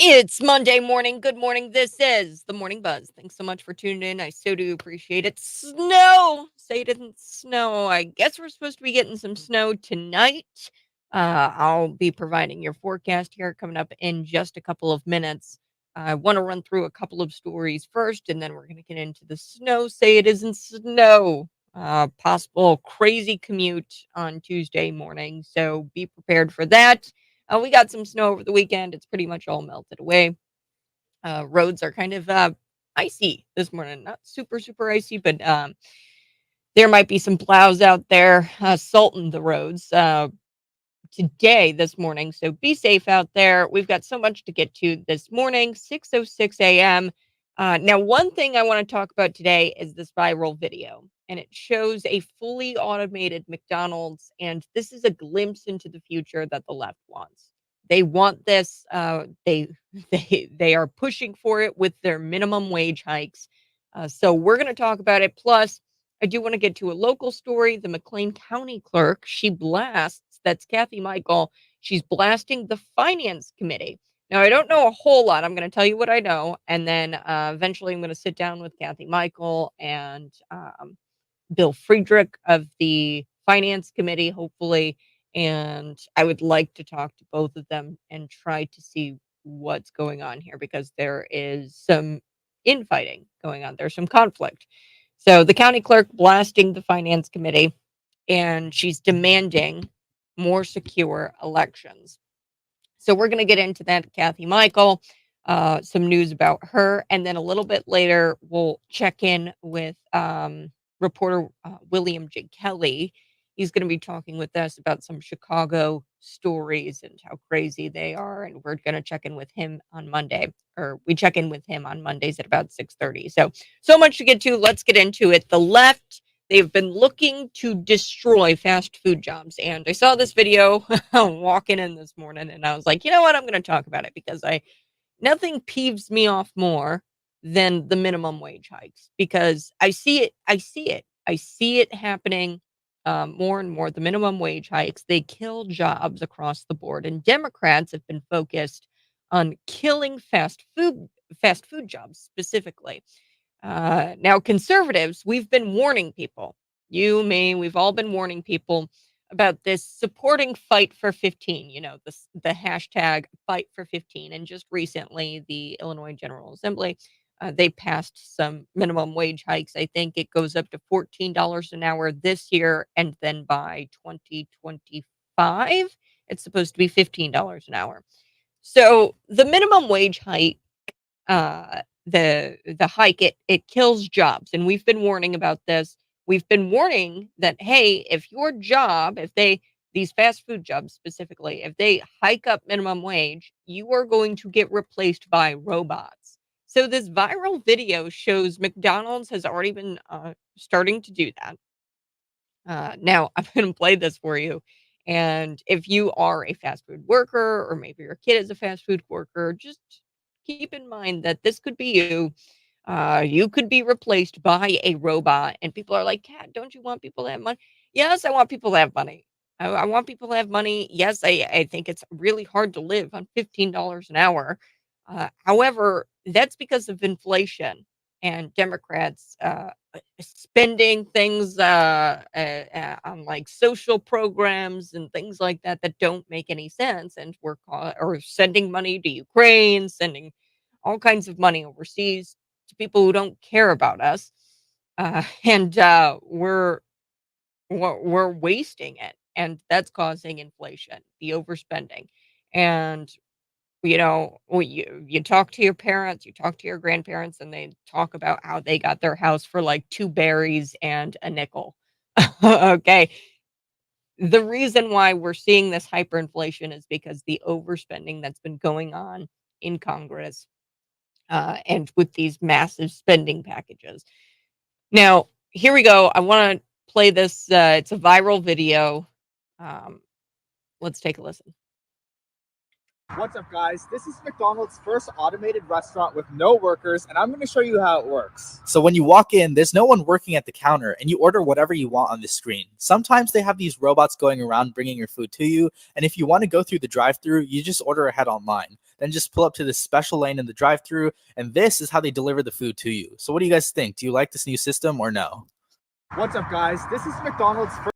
It's Monday morning. Good morning. This is the Morning Buzz. Thanks so much for tuning in. I so do appreciate it. Snow. Say it didn't snow. I guess we're supposed to be getting some snow tonight. I'll be providing your forecast here coming up in just a couple of minutes. I want to run through a couple of stories first, and then we're going to get into the snow. Say it isn't snow. Possible crazy commute on Tuesday morning. So be prepared for that. We got some snow over the weekend. It's pretty much all melted away. Roads are kind of icy this morning. Not super, super icy, but there might be some plows out there salting the roads this morning. So be safe out there. We've got so much to get to this morning, 6:06 a.m. Now, one thing I want to talk about today is this viral video, and it shows a fully automated McDonald's, and this is a glimpse into the future that the left wants. They want this. They they are pushing for it with their minimum wage hikes. So we're going to talk about it. Plus, I do want to get to a local story. The McLean County clerk, she blasts, that's Kathy Michael. She's blasting the finance committee. Now, I don't know a whole lot. I'm going to tell you what I know. And then eventually I'm going to sit down with Kathy Michael and Bill Friedrich of the finance committee, hopefully. And I would like to talk to both of them and try to see what's going on here because there is some infighting going on. There's some conflict. So the county clerk blasting the finance committee, and she's demanding more secure elections. So we're going to get into that, Kathy Michael, some news about her, and then a little bit later we'll check in with reporter William J. Kelly. He's going to be talking with us about some Chicago stories and how crazy they are, and we're going to check in with him on Monday, or we check in with him on Mondays at about 6:30. So much to get to. Let's get into it. The left, they've been looking to destroy fast food jobs. And I saw this video walking in this morning, and I was like, you know what? I'm going to talk about it because nothing peeves me off more than the minimum wage hikes because I see it happening more and more. The minimum wage hikes, they kill jobs across the board. And Democrats have been focused on killing fast food jobs specifically. Now, conservatives, we've been warning people, you, me, we've all been warning people about this supporting Fight for 15, the hashtag Fight for 15. And just recently, the Illinois General Assembly, they passed some minimum wage hikes. I think it goes up to $14 an hour this year. And then by 2025, it's supposed to be $15 an hour. So the minimum wage hike, the hike, it kills jobs, and we've been warning about this. We've been warning that, hey, if your job, these fast food jobs specifically, if they hike up minimum wage, you are going to get replaced by robots. So this viral video shows McDonald's has already been starting to do that. Now I'm going to play this for you. And if you are a fast food worker, or maybe your kid is a fast food worker, just keep in mind that this could be you. You could be replaced by a robot. And people are like, Kat, don't you want people to have money? Yes, I want people to have money. I want people to have money. Yes, I think it's really hard to live on $15 an hour. However, that's because of inflation and Democrats spending things on like social programs and things like that that don't make any sense, and or sending money to Ukraine, sending all kinds of money overseas to people who don't care about us, and we're wasting it, and that's causing inflation, the overspending. And you talk to your parents, you talk to your grandparents, and they talk about how they got their house for like 2 berries and a nickel. Okay. The reason why we're seeing this hyperinflation is because the overspending that's been going on in Congress, and with these massive spending packages. Now, here we go. I want to play this. It's a viral video. Let's take a listen. What's up, guys? This is McDonald's first automated restaurant with no workers, and I'm going to show you how it works. So when you walk in, there's no one working at the counter, and you order whatever you want on the screen. Sometimes they have these robots going around bringing your food to you, and if you want to go through the drive-thru, you just order ahead online. then just pull up to this special lane in the drive-thru, and this is how they deliver the food to you. So what do you guys think? Do you like this new system or no? What's up, guys? This is McDonald's first.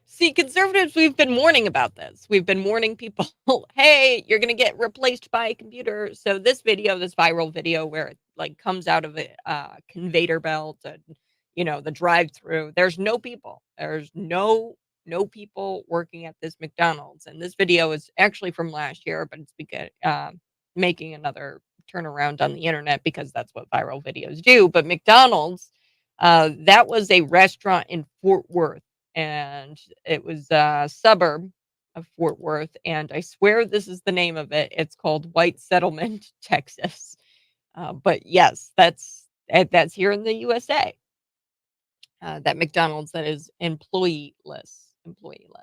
See, conservatives, we've been warning about this. We've been warning people, hey, you're going to get replaced by a computer. So this video, this viral video where it like comes out of a conveyor belt and, the drive-through, there's no people. There's no people working at this McDonald's. And this video is actually from last year, but it's making another turnaround on the internet because that's what viral videos do. But McDonald's, that was a restaurant in Fort Worth. And it was a suburb of Fort Worth, and I swear this is the name of it. It's called White Settlement, Texas. But yes, that's here in the USA. That McDonald's that is employeeless.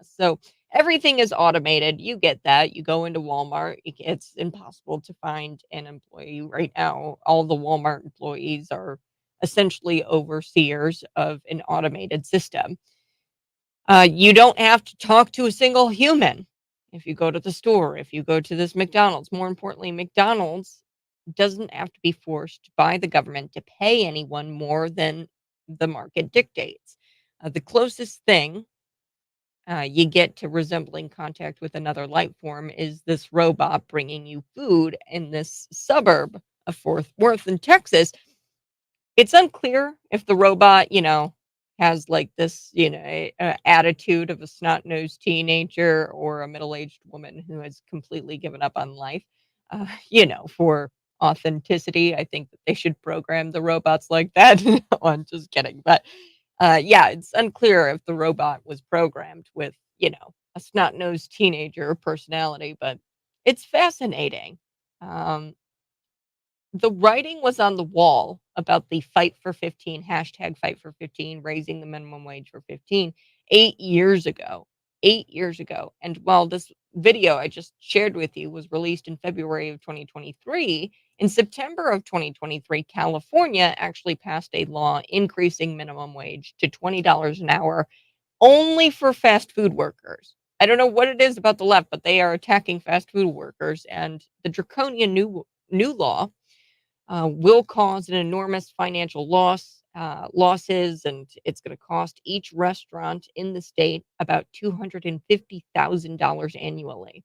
So everything is automated. You get that. You go into Walmart. It's impossible to find an employee right now. All the Walmart employees are essentially overseers of an automated system. You don't have to talk to a single human if you go to the store, if you go to this McDonald's. More importantly, McDonald's doesn't have to be forced by the government to pay anyone more than the market dictates. The closest thing you get to resembling contact with another life form is this robot bringing you food in this suburb of Fort Worth in Texas. It's unclear if the robot, has like this, attitude of a snot-nosed teenager or a middle-aged woman who has completely given up on life. For authenticity, I think that they should program the robots like that. No, I'm just kidding. But yeah, it's unclear if the robot was programmed with, a snot-nosed teenager personality, but it's fascinating. The writing was on the wall about the Fight for 15, hashtag Fight for 15, raising the minimum wage for 15, 8 years ago. 8 years ago. And while this video I just shared with you was released in February of 2023, in September of 2023, California actually passed a law increasing minimum wage to $20 an hour only for fast food workers. I don't know what it is about the left, but they are attacking fast food workers, and the draconian new law will cause an enormous financial losses, and it's going to cost each restaurant in the state about $250,000 annually.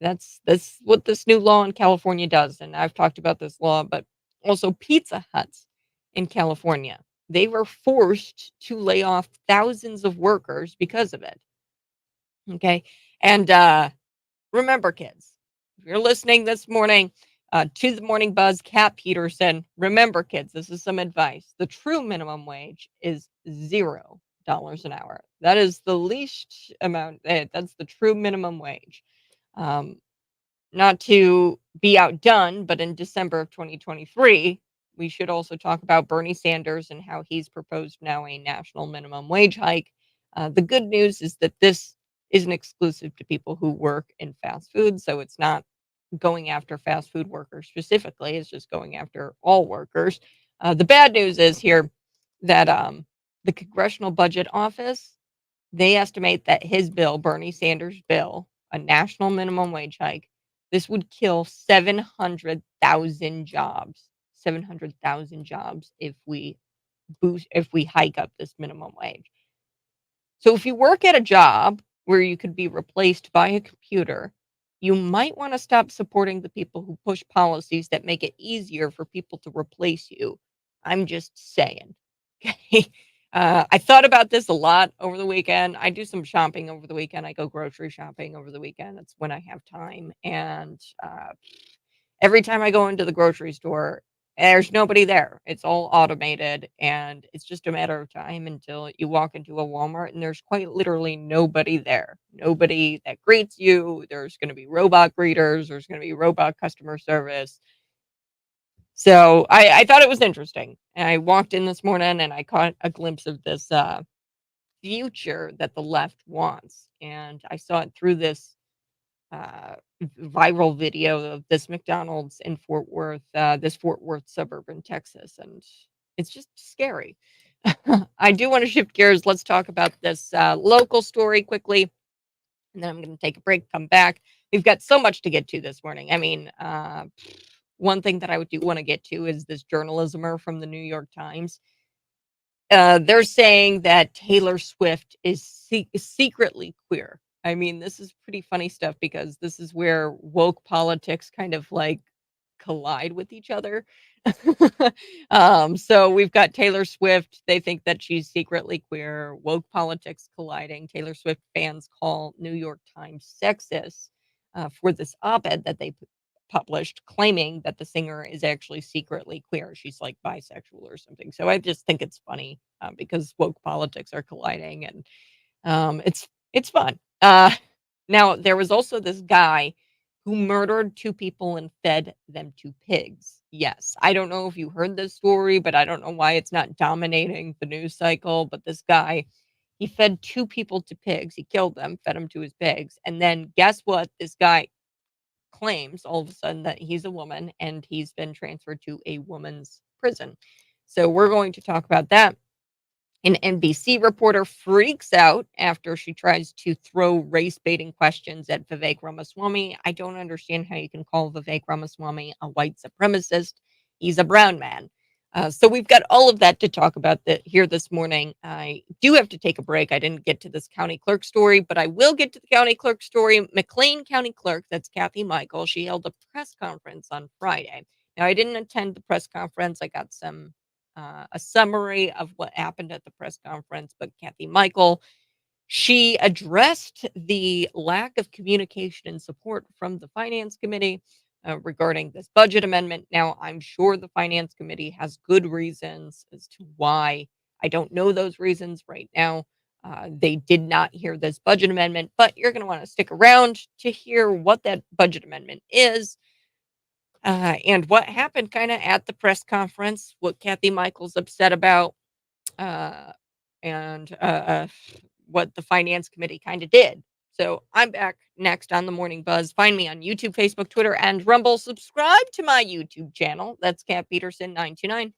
That's what this new law in California does, and I've talked about this law, but also Pizza Huts in California. They were forced to lay off thousands of workers because of it. Okay, and remember, kids, if you're listening this morning to the Morning Buzz, Kat Peterson, remember, kids, this is some advice. The true minimum wage is $0 an hour. That is the least amount. That's the true minimum wage. Not to be outdone, but in December of 2023, we should also talk about Bernie Sanders and how he's proposed now a national minimum wage hike. The good news is that this isn't exclusive to people who work in fast food, so it's not going after fast food workers specifically. It's just going after all workers. The bad news is here that the Congressional Budget Office, they estimate that his bill, Bernie Sanders' bill, a national minimum wage hike, this would kill 700,000 jobs. 700,000 jobs if we hike up this minimum wage. So if you work at a job where you could be replaced by a computer, you might want to stop supporting the people who push policies that make it easier for people to replace you. I'm just saying. Okay. I thought about this a lot over the weekend. I do some shopping over the weekend. I go grocery shopping over the weekend. That's when I have time. And every time I go into the grocery store, there's nobody there. It's all automated, and it's just a matter of time until you walk into a Walmart and there's quite literally nobody there. Nobody that greets you. There's going to be robot greeters. There's going to be robot customer service. So I thought it was interesting. And I walked in this morning and I caught a glimpse of this future that the left wants. And I saw it through this viral video of this McDonald's in Fort Worth, this Fort Worth suburb in Texas. And it's just scary. I do want to shift gears. Let's talk about this local story quickly. and then I'm going to take a break, come back. We've got so much to get to this morning. I mean, one thing that I would want to get to is this journalismer from the New York Times. They're saying that Taylor Swift is secretly queer. I mean, this is pretty funny stuff because this is where woke politics kind of like collide with each other. So we've got Taylor Swift. They think that she's secretly queer. Woke politics colliding. Taylor Swift fans call New York Times sexist for this op-ed that they published claiming that the singer is actually secretly queer. She's like bisexual or something. So I just think it's funny because woke politics are colliding, and it's fun. Now there was also this guy who murdered 2 people and fed them to pigs. Yes, I don't know if you heard this story, but I don't know why it's not dominating the news cycle. But this guy, he fed 2 people to pigs. He killed them, fed them to his pigs, and then guess what? This guy claims all of a sudden that he's a woman and he's been transferred to a woman's prison. So we're going to talk about that. An NBC reporter freaks out after she tries to throw race baiting questions at Vivek Ramaswamy. I don't understand how you can call Vivek Ramaswamy a white supremacist. He's a brown man. So we've got all of that to talk about here this morning. I do have to take a break. I didn't get to this county clerk story, but I will get to the county clerk story. McLean County Clerk, that's Kathy Michael, she held a press conference on Friday. Now, I didn't attend the press conference. I got a summary of what happened at the press conference, but Kathy Michael, she addressed the lack of communication and support from the Finance Committee regarding this budget amendment. Now, I'm sure the Finance Committee has good reasons as to why. I don't know those reasons right now. They did not hear this budget amendment, but you're going to want to stick around to hear what that budget amendment is. And what happened kind of at the press conference, what Kathy Michael's upset about, uh, and what the Finance Committee kind of did. So I'm back next on the Morning Buzz. Find me on YouTube, Facebook, Twitter, and Rumble. Subscribe to my YouTube channel. That's Kat Peterson 929.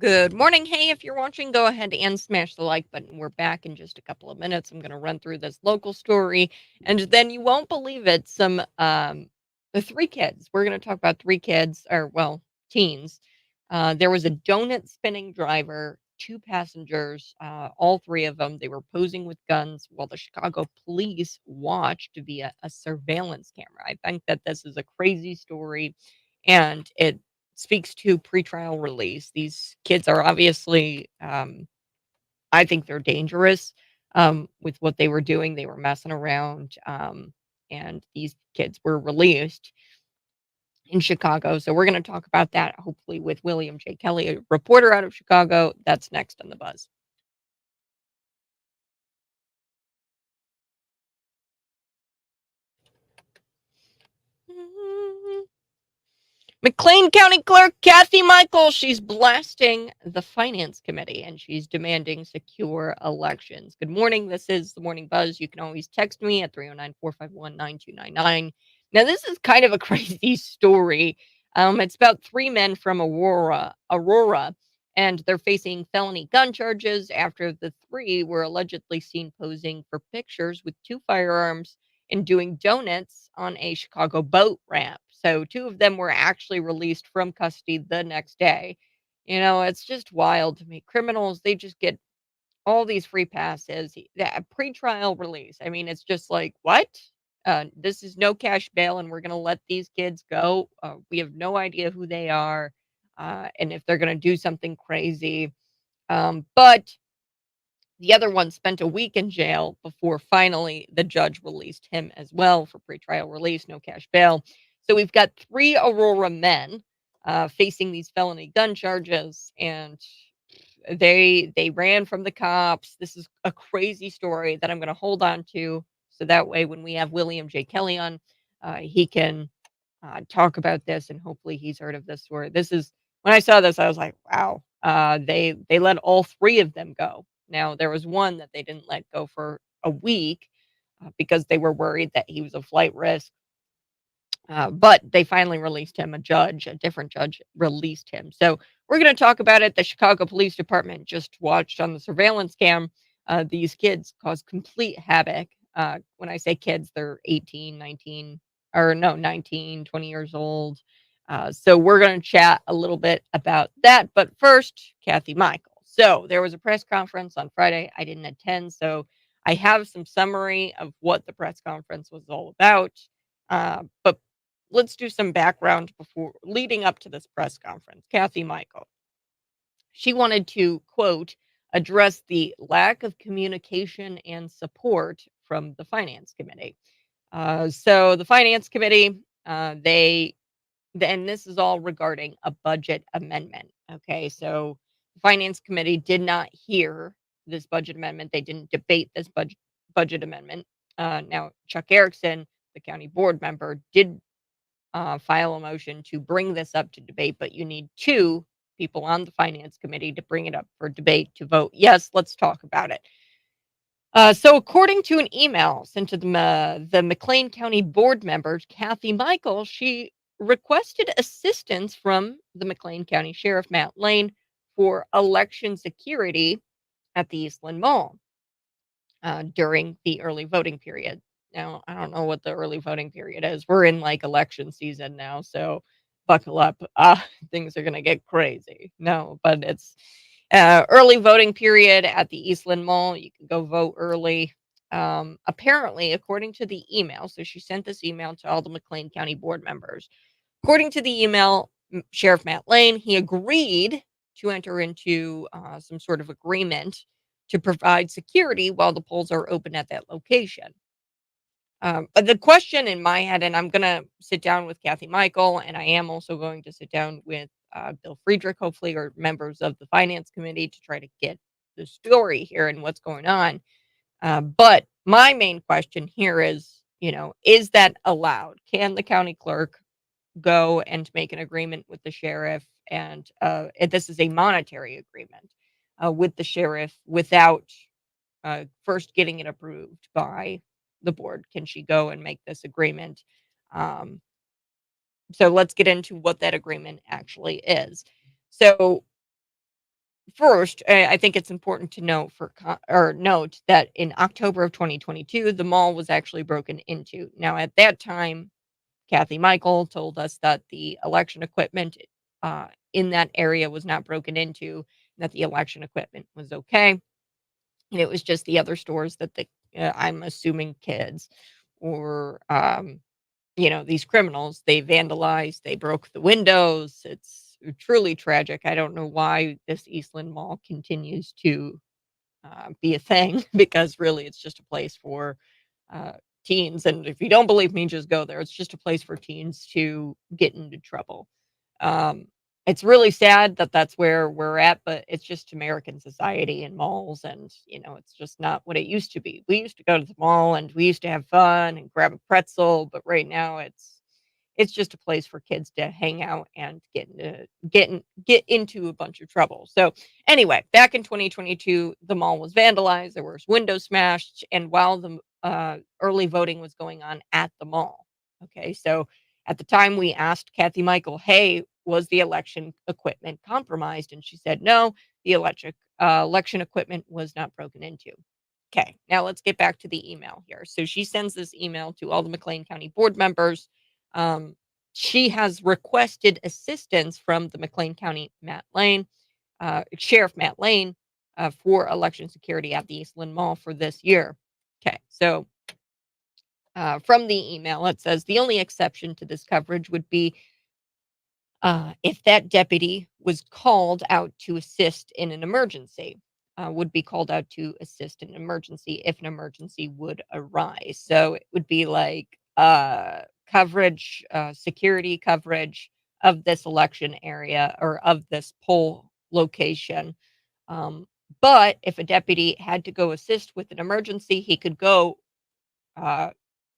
Good morning. Hey, if you're watching, go ahead and smash the like button. We're back in just a couple of minutes. I'm going to run through this local story, and then you won't believe it. The three kids. We're going to talk about three kids, or well, teens. There was a donut spinning driver, two passengers, all three of them. They were posing with guns while the Chicago police watched via a surveillance camera. I think that this is a crazy story, and it speaks to pretrial release. These kids are obviously, I think they're dangerous with what they were doing. They were messing around, and these kids were released in Chicago. So we're going to talk about that hopefully with William J. Kelly, a reporter out of Chicago. That's next on the buzz. McLean County Clerk Kathy Michael, she's blasting the Finance Committee and she's demanding secure elections. Good morning. This is the Morning Buzz. You can always text me at 309-451-9299. Now, this is kind of a crazy story. It's about three men from Aurora, and they're facing felony gun charges after the three were allegedly seen posing for pictures with two firearms and doing donuts on a Chicago boat ramp. So two of them were actually released from custody the next day. It's just wild to me. Criminals, they just get all these free passes. That pretrial release. I mean, it's just like, what? This is no cash bail, and we're going to let these kids go. We have no idea who they are, and if they're going to do something crazy. But the other one spent a week in jail before finally the judge released him as well for pretrial release, no cash bail. So we've got three Aurora men facing these felony gun charges, and they ran from the cops. This is a crazy story that I'm going to hold on to, so that way when we have William J. Kelly on, he can talk about this, and hopefully he's heard of this story. This is when I saw this, I was like, wow. They let all three of them go. Now there was one that they didn't let go for a week because they were worried that he was a flight risk. But they finally released him. A different judge released him. So we're going to talk about it. The Chicago Police Department just watched on the surveillance cam. These kids caused complete havoc. When I say kids, they're 18, 19, or no, 19, 20 years old. So we're going to chat a little bit about that. But first, Kathy Michael. So there was a press conference on Friday. I didn't attend. So I have some summary of what the press conference was all about. But let's do some background before leading up to this press conference. Kathy Michael, she wanted to, quote, address the lack of communication and support from the Finance Committee. So the Finance Committee, and this is all regarding a budget amendment. Okay, so the Finance Committee did not hear this budget amendment. They didn't debate this budget amendment. Now, Chuck Erickson, the county board member, did file a motion to bring this up to debate, but you need two people on the Finance Committee to bring it up for debate to vote. Yes, let's talk about it. So, according to an email sent to the McLean County board members, Kathy Michael, she requested assistance from the McLean County Sheriff Matt Lane for election security at the Eastland Mall during the early voting period. Now, I don't know what the early voting period is. We're in like election season now, so buckle up. Things are going to get crazy. No, but it's early voting period at the Eastland Mall. You can go vote early. Apparently, according to the email, so she sent this email to all the McLean County board members. According to the email, Sheriff Matt Lane, he agreed to enter into some sort of agreement to provide security while the polls are open at that location. But the question in my head, and I'm going to sit down with Kathy Michael, and I am also going to sit down with Bill Friedrich, hopefully, or members of the Finance Committee to try to get the story here and what's going on. But my main question here is, is that allowed? Can the county clerk go and make an agreement with the sheriff? And this is a monetary agreement with the sheriff without first getting it approved by the board. Can she go and make this agreement? Um, so let's get into what that agreement actually is. So First, I think it's important to note that in October of 2022, the mall was actually broken into. Now, at that time, Kathy Michael told us that the election equipment in that area was not broken into, that the election equipment was okay. And it was just the other stores that I'm assuming kids or, these criminals, they vandalized, they broke the windows. It's truly tragic. I don't know why this Eastland Mall continues to be a thing because really it's just a place for uh, teens. And if you don't believe me, just go there. It's just a place for teens to get into trouble. Um, it's really sad that that's where we're at, but it's just American society and malls, and it's just not what it used to be. We used to go to the mall and we used to have fun and grab a pretzel, but right now it's just a place for kids to hang out and get into a bunch of trouble. So anyway, back in 2022, the mall was vandalized. There was windows smashed, and while the early voting was going on at the mall. Okay, so at the time we asked Kathy Michael, "Hey, was the election equipment compromised?" And she said, "No, the election equipment was not broken into." Okay, now let's get back to the email here. So she sends this email to all the McLean County board members. Um, she has requested assistance from the McLean County Sheriff Matt Lane, for election security at the Eastland Mall for this year. Okay, so from the email, it says the only exception to this coverage would be if that deputy was called out to assist in an emergency, would be called out to assist in an emergency if an emergency would arise. So it would be like coverage, security coverage of this election area or of this poll location. Um, but if a deputy had to go assist with an emergency, he could go uh,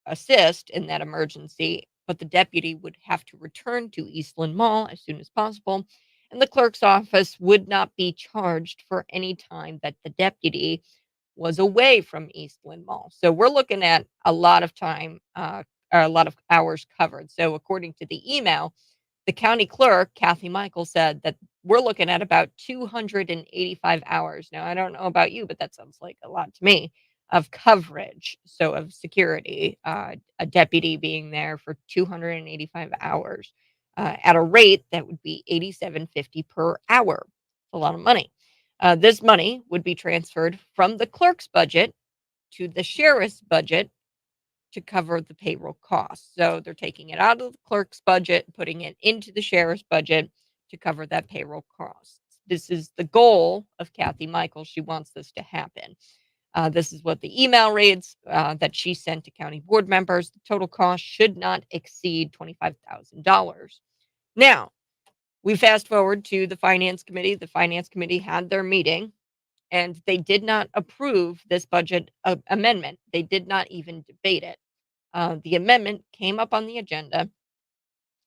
assist in that emergency, but the deputy would have to return to Eastland Mall as soon as possible, and the clerk's office would not be charged for any time that the deputy was away from Eastland Mall. So we're looking at a lot of time, or a lot of hours covered. So according to the email, the county clerk, Kathy Michael, said that we're looking at about 285 hours. Now, I don't know about you, but that sounds like a lot to me of coverage. So, of security, a deputy being there for 285 hours at a rate that would be 87.50 per hour. It's a lot of money. This money would be transferred from the clerk's budget to the sheriff's budget to cover the payroll costs. So they're taking it out of the clerk's budget, putting it into the sheriff's budget to cover that payroll costs. This is the goal of Kathy Michael. She wants this to happen. This is what the email reads that she sent to county board members. The total cost should not exceed $25,000. Now, we fast forward to the finance committee. The finance committee had their meeting and they did not approve this budget amendment. They did not even debate it. The amendment came up on the agenda,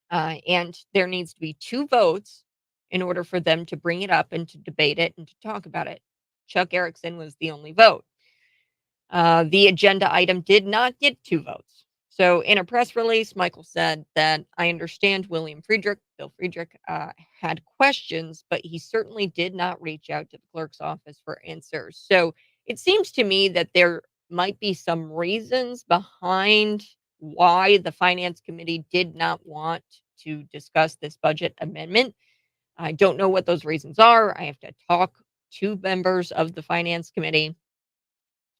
and there needs to be 2 votes in order for them to bring it up and to debate it and to talk about it. Chuck Erickson was the only vote. The agenda item did not get 2 votes. So, in a press release, Michael said that I understand Bill Friedrich, had questions, but he certainly did not reach out to the clerk's office for answers. So, it seems to me that there might be some reasons behind why the finance committee did not want to discuss this budget amendment. I don't know what those reasons are. I have to talk to members of the finance committee,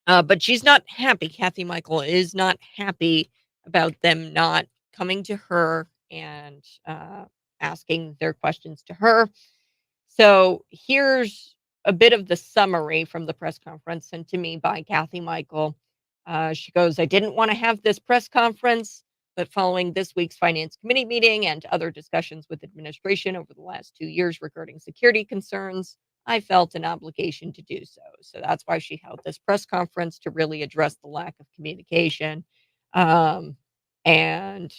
but she's not happy. Kathy Michael is not happy about them not coming to her and asking their questions to her. So here's a bit of the summary from the press conference sent to me by Kathy Michael. She goes, I didn't want to have this press conference, but following this week's finance committee meeting and other discussions with administration over the last 2 years regarding security concerns, I felt an obligation to do so. So that's why she held this press conference to really address the lack of communication. Um, and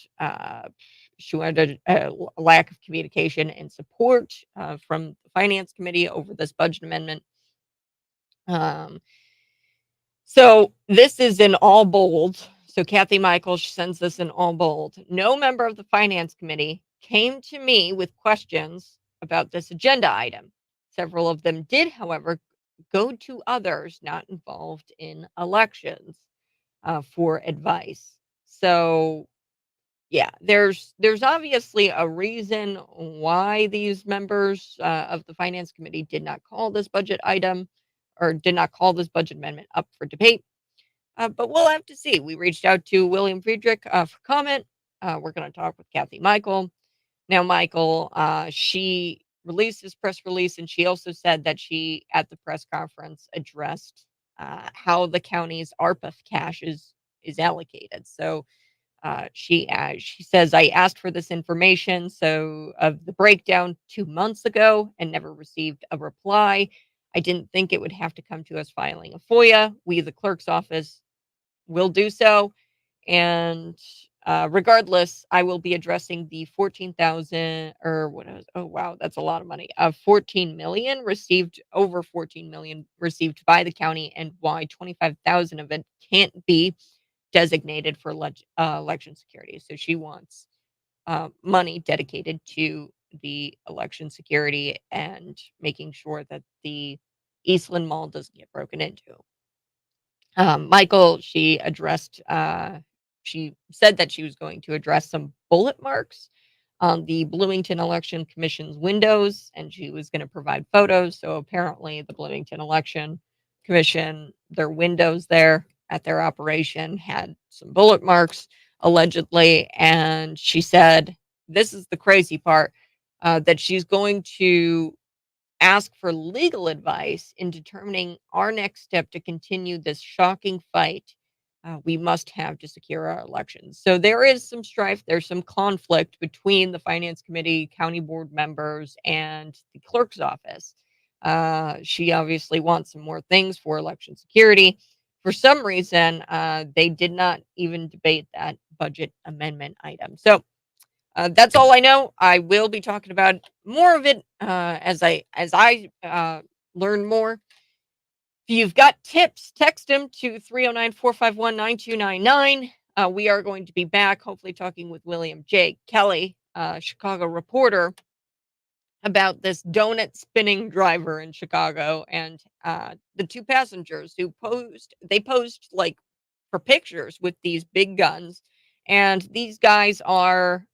she wanted a lack of communication and support from the finance committee over this budget amendment. Um, so this is in all bold. So Kathy Michael sends this in all bold. No member of the finance committee came to me with questions about this agenda item. Several of them did, however, go to others not involved in elections for advice. So yeah, there's obviously a reason why these members of the finance committee did not call this budget item or did not call this budget amendment up for debate. But we'll have to see. We reached out to William Friedrich for comment. We're going to talk with Kathy Michael. Now, Michael, she released this press release, and she also said that she, at the press conference, addressed how the county's ARPA cash is allocated. So she says, I asked for this information of the breakdown 2 months ago and never received a reply. I didn't think it would have to come to us filing a FOIA. We, the clerk's office, will do so. And regardless, I will be addressing the 14,000 or what is, oh wow, that's a lot of money. 14 million received, over 14 million received by the county, and why 25,000 of it can't be designated for election security. So she wants money dedicated to the election security and making sure that the Eastland Mall doesn't get broken into. Michael, she said that she was going to address some bullet marks on the Bloomington Election Commission's windows, and she was going to provide photos. So apparently, the Bloomington Election Commission, their windows there at their operation had some bullet marks, allegedly. And she said, this is the crazy part, that she's going to ask for legal advice in determining our next step to continue this shocking fight we must have to secure our elections. So there is some strife, there's some conflict between the finance committee, county board members, and the clerk's office. She obviously wants some more things for election security. For some reason, they did not even debate that budget amendment item. So that's all I know. I will be talking about more of it as I learn more. If you've got tips, text them to 309-451-9299. We are going to be back, hopefully talking with William J. Kelly, Chicago reporter, about this donut spinning driver in Chicago and the two passengers who posed like for pictures with these big guns. And these guys are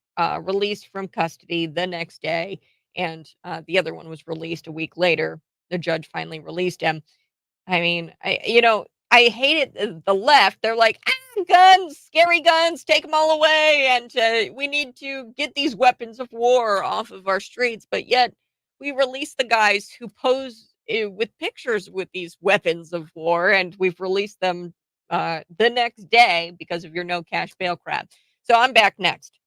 released from custody the next day. And the other one was released a week later. The judge finally released him. I mean, I hate it. The left, they're like, guns, scary guns, take them all away. And we need to get these weapons of war off of our streets. But yet we release the guys who pose with pictures with these weapons of war. And we've released them the next day because of your no cash bail crap. So I'm back next.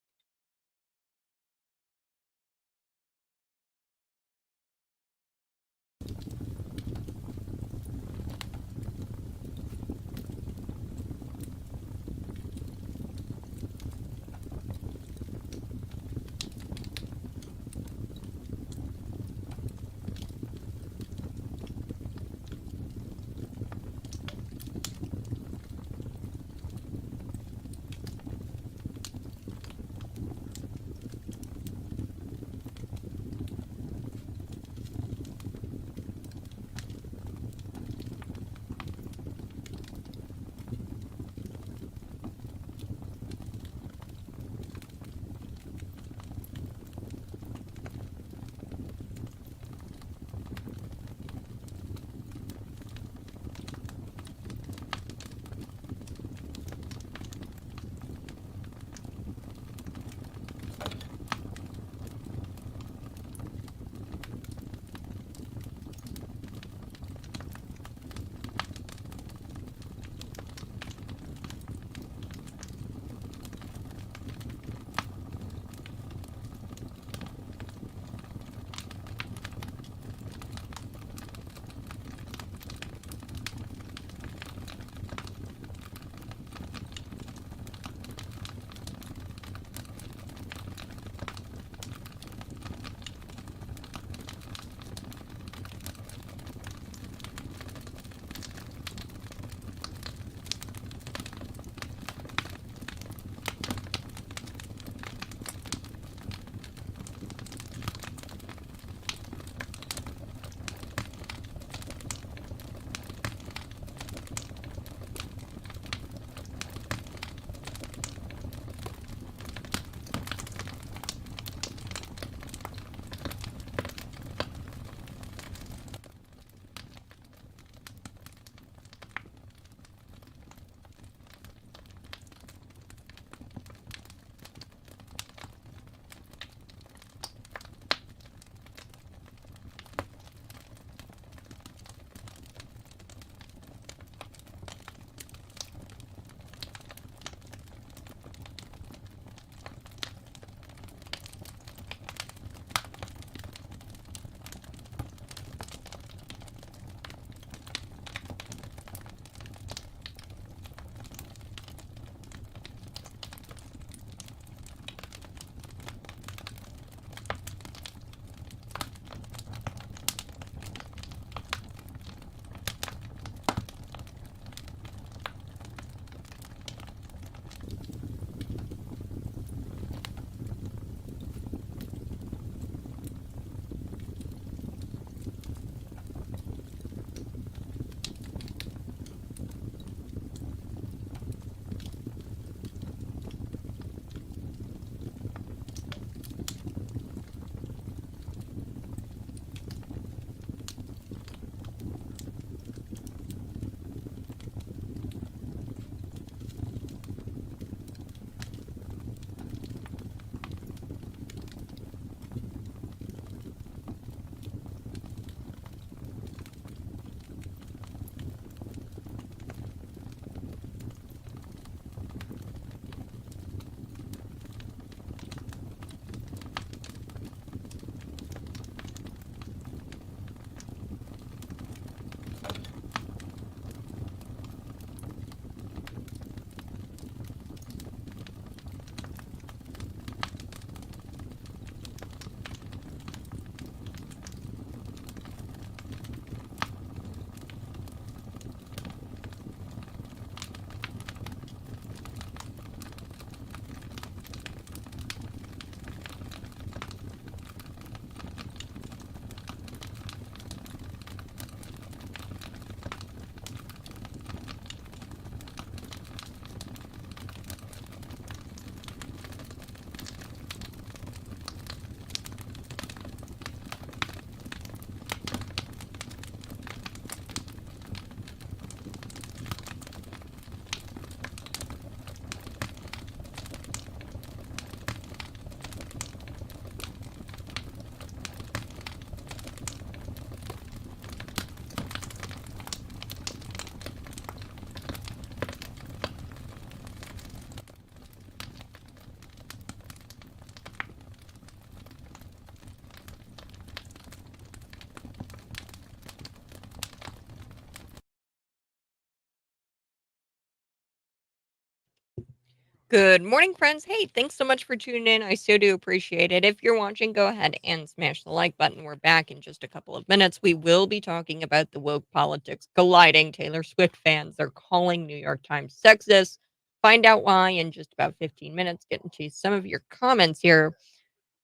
Good morning, friends. Hey, thanks so much for tuning in. I so do appreciate it. If you're watching, go ahead and smash the like button. We're back in just a couple of minutes. We will be talking about the woke politics colliding. Taylor Swift fans are calling New York Times sexist. Find out why in just about 15 minutes. Get into some of your comments here.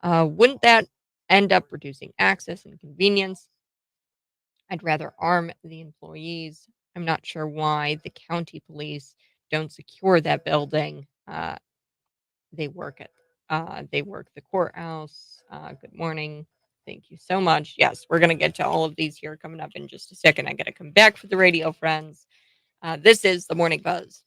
Wouldn't that end up reducing access and convenience? I'd rather arm the employees. I'm not sure why the county police don't secure that building. They work at they work the courthouse. Good morning. Thank you so much. Yes, we're gonna get to all of these here coming up in just a second. I gotta come back for the radio friends. This is the morning buzz.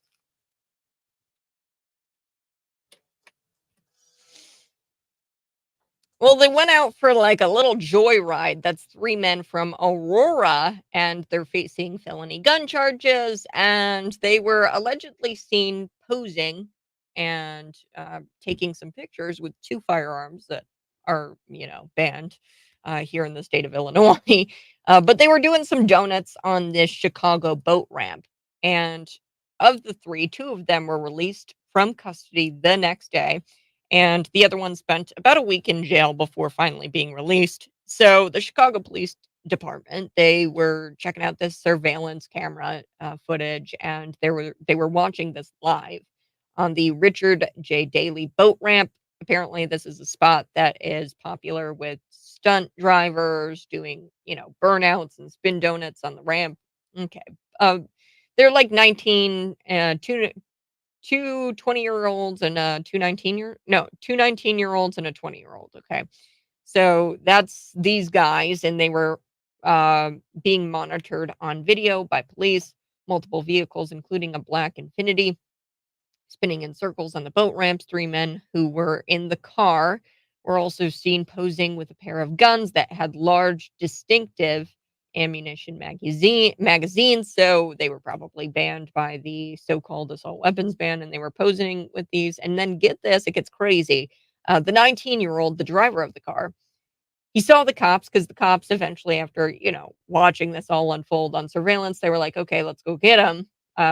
Well, they went out for like a little joyride. That's three men from Aurora, and they're facing felony gun charges. And they were allegedly seen posing and taking some pictures with two firearms that are, banned here in the state of Illinois. But they were doing some donuts on this Chicago boat ramp. And of the three, two of them were released from custody the next day and the other one spent about a week in jail before finally being released. So the Chicago Police Department, they were checking out this surveillance camera footage, and they were watching this live on the Richard J. Daley boat ramp. Apparently, this is a spot that is popular with stunt drivers doing, burnouts and spin donuts on the ramp. Okay. They're like 19, two 20-year-olds and two 19-year-olds and a 20-year-old, okay? So that's these guys, and they were, being monitored on video by police, multiple vehicles, including a black Infiniti, spinning in circles on the boat ramps. Three men who were in the car were also seen posing with a pair of guns that had large, distinctive ammunition magazines. So they were probably banned by the so-called assault weapons ban, and they were posing with these. And then get this, it gets crazy. The 19-year-old, the driver of the car, he saw the cops because the cops eventually, after, watching this all unfold on surveillance, they were like, okay, let's go get him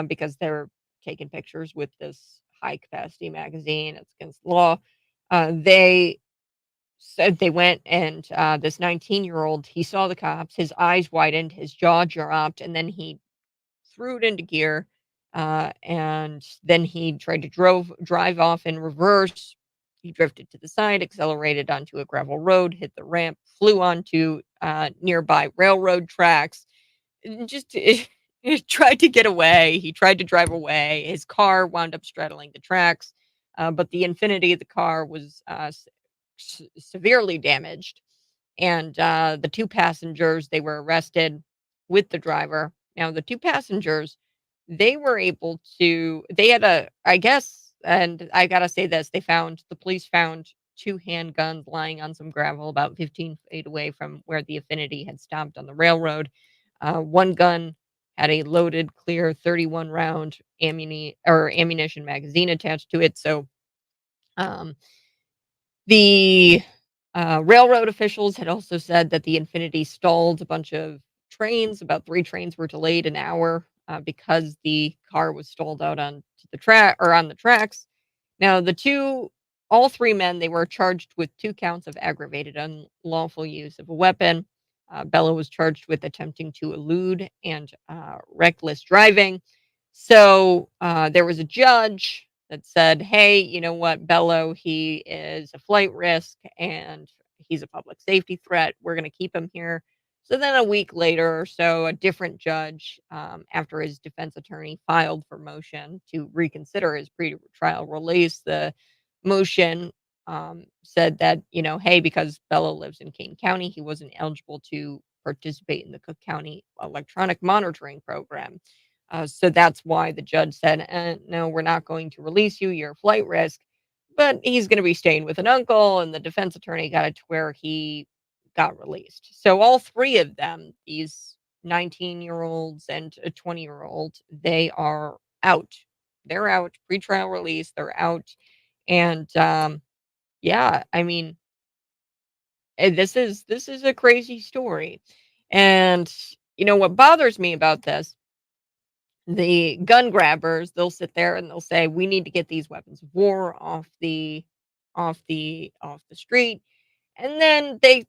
because they're taking pictures with this high capacity magazine. It's against the law. They said they went and this 19-year-old, he saw the cops, his eyes widened, his jaw dropped, and then he threw it into gear, and then he tried to drive off in reverse. He drifted to the side, accelerated onto a gravel road, hit the ramp, flew onto nearby railroad tracks. Just he tried to get away. He tried to drive away. His car wound up straddling the tracks, but the Infinity of the car was severely damaged, and the two passengers, they were arrested with the driver. Now the two passengers, they were able to, they had a, I guess, and I gotta say this, the police found two handguns lying on some gravel about 15 feet away from where the Affinity had stopped on the railroad. One gun had a loaded clear 31 round ammunition magazine attached to it. So um, the railroad officials had also said that the Infinity stalled a bunch of trains. About three trains were delayed an hour because the car was stalled out on the track or on the tracks. Now, all three men, they were charged with two counts of aggravated unlawful use of a weapon. Bella was charged with attempting to elude and reckless driving. So there was a judge that said, "Hey, you know what, Bello, he is a flight risk and he's a public safety threat. We're going to keep him here." So then a week later or so, a different judge, after his defense attorney filed for motion to reconsider his pre-trial release, the motion said that, hey, because Bello lives in Kane County, he wasn't eligible to participate in the Cook County electronic monitoring program. So that's why the judge said, no, we're not going to release you. You're a flight risk. But he's going to be staying with an uncle. And the defense attorney got it to where he got released. So all three of them, these 19-year-olds and a 20-year-old, they are out. They're out. Pretrial release. They're out. And yeah, I mean, this is a crazy story. And what bothers me about this the gun grabbers, they'll sit there and they'll say, "We need to get these weapons of war off the street." And then they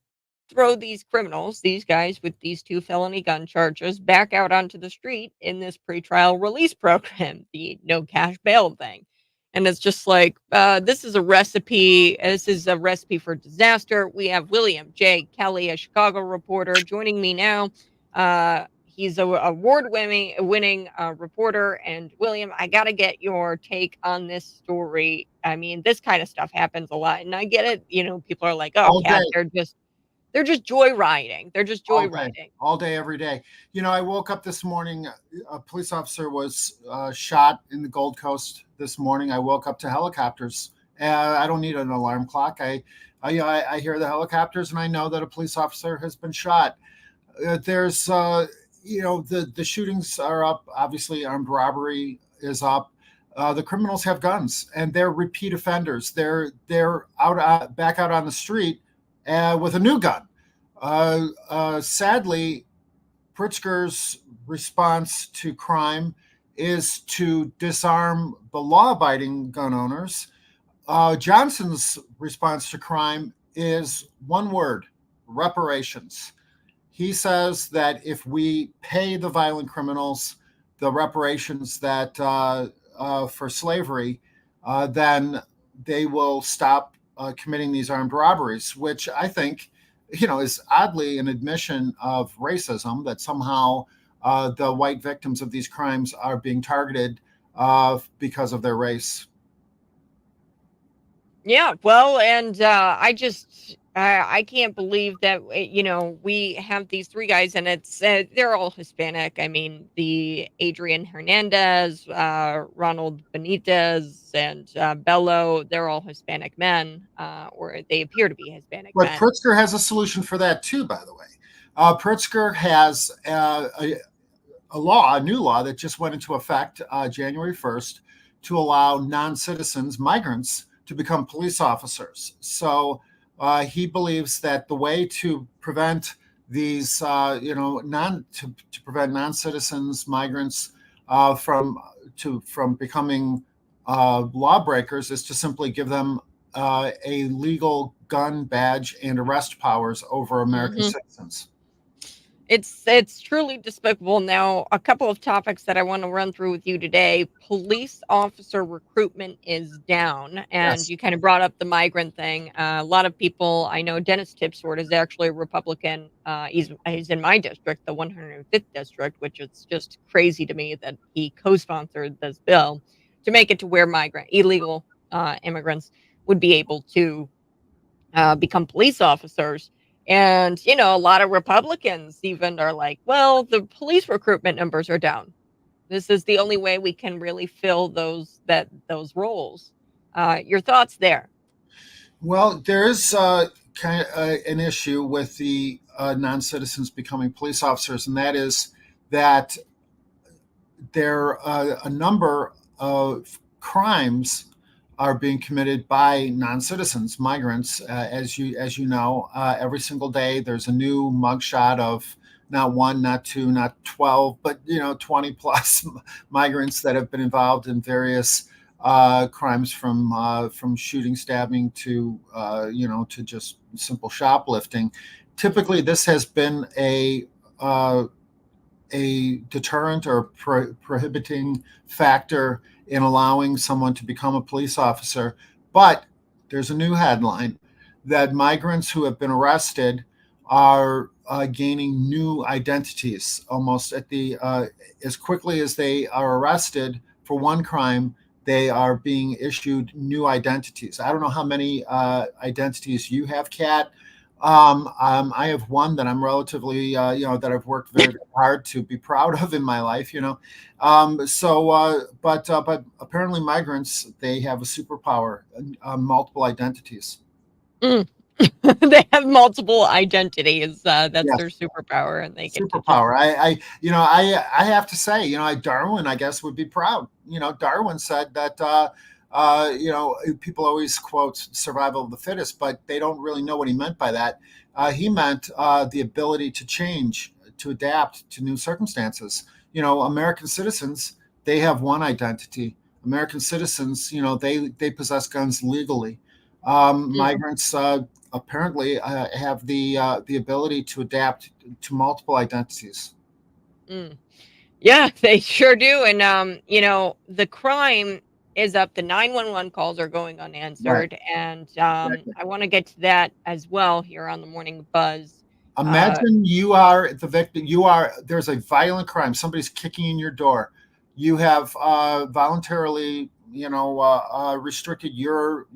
throw these criminals, these guys with these 2 felony gun charges, back out onto the street in this pretrial release program, the no cash bail thing. And it's just like, this is a recipe for disaster. We have William J. Kelly, a Chicago reporter, joining me now. He's a award-winning reporter. And William, I got to get your take on this story. I mean, this kind of stuff happens a lot, and I get it. People are like, "Oh, All Kat, day, they're just joyriding. They're just all day, joyriding." all day, every day. I woke up this morning. A police officer was shot in the Gold Coast this morning. I woke up to helicopters. I don't need an alarm clock. I hear the helicopters, and I know that a police officer has been shot. There's the shootings are up. Obviously, armed robbery is up. The criminals have guns, and they're repeat offenders. They're back out on the street with a new gun. Sadly, Pritzker's response to crime is to disarm the law-abiding gun owners. Johnson's response to crime is one word: reparations. He says that if we pay the violent criminals the reparations that for slavery, then they will stop committing these armed robberies, which I think, is oddly an admission of racism, that somehow the white victims of these crimes are being targeted because of their race. Yeah, well, and I can't believe that we have these 3 guys, and they're all Hispanic. I mean, the Adrian Hernandez, Ronald Benitez, and Bello, they're all Hispanic men, or they appear to be Hispanic But men. Pritzker has a solution for that too, by the way. Pritzker has a new law that just went into effect January 1st to allow non-citizens, migrants, to become police officers. So he believes that the way to prevent these, to prevent non-citizens, migrants from becoming lawbreakers is to simply give them a legal gun badge and arrest powers over American citizens. It's truly despicable. Now, a couple of topics that I want to run through with you today. Police officer recruitment is down, and Yes. you kind of brought up the migrant thing. A lot of people, I know Dennis Tipsworth is actually a Republican. He's in my district, the 105th district, which is just crazy to me that he co-sponsored this bill to make it to where illegal immigrants would be able to become police officers. And, a lot of Republicans even are like, well, the police recruitment numbers are down. This is the only way we can really fill those roles. Your thoughts there? Well, there is kind of an issue with the non-citizens becoming police officers, and that is that there are a number of crimes are being committed by non-citizens, migrants. As you know, every single day there's a new mugshot of not 1, not 2, not 12, but 20 plus migrants that have been involved in various crimes, from shooting, stabbing to to just simple shoplifting. Typically, this has been a deterrent or prohibiting factor in allowing someone to become a police officer. But there's a new headline that migrants who have been arrested are gaining new identities almost as quickly as they are arrested for one crime. They are being issued new identities. I don't know how many identities you have, Kat. I have one that I'm relatively, that I've worked very hard to be proud of in my life, but apparently migrants, they have a superpower, multiple identities. They have multiple identities. That's Yes. their superpower, and they get Superpower. I have to say, Darwin, I guess, would be proud. Darwin said that, people always quote survival of the fittest, but they don't really know what he meant by that. He meant the ability to change, to adapt to new circumstances. American citizens, they have one identity. American citizens, they possess guns legally. Mm, Migrants apparently have the ability to adapt to multiple identities. mm. Yeah, they sure do. And the crime is up. The 911 calls are going Right. unanswered, and Exactly. I want to get to that as well here on the Morning Buzz. Uh, Imagine you are the victim. There's a violent crime. Somebody's kicking in your door. You have voluntarily, restricted your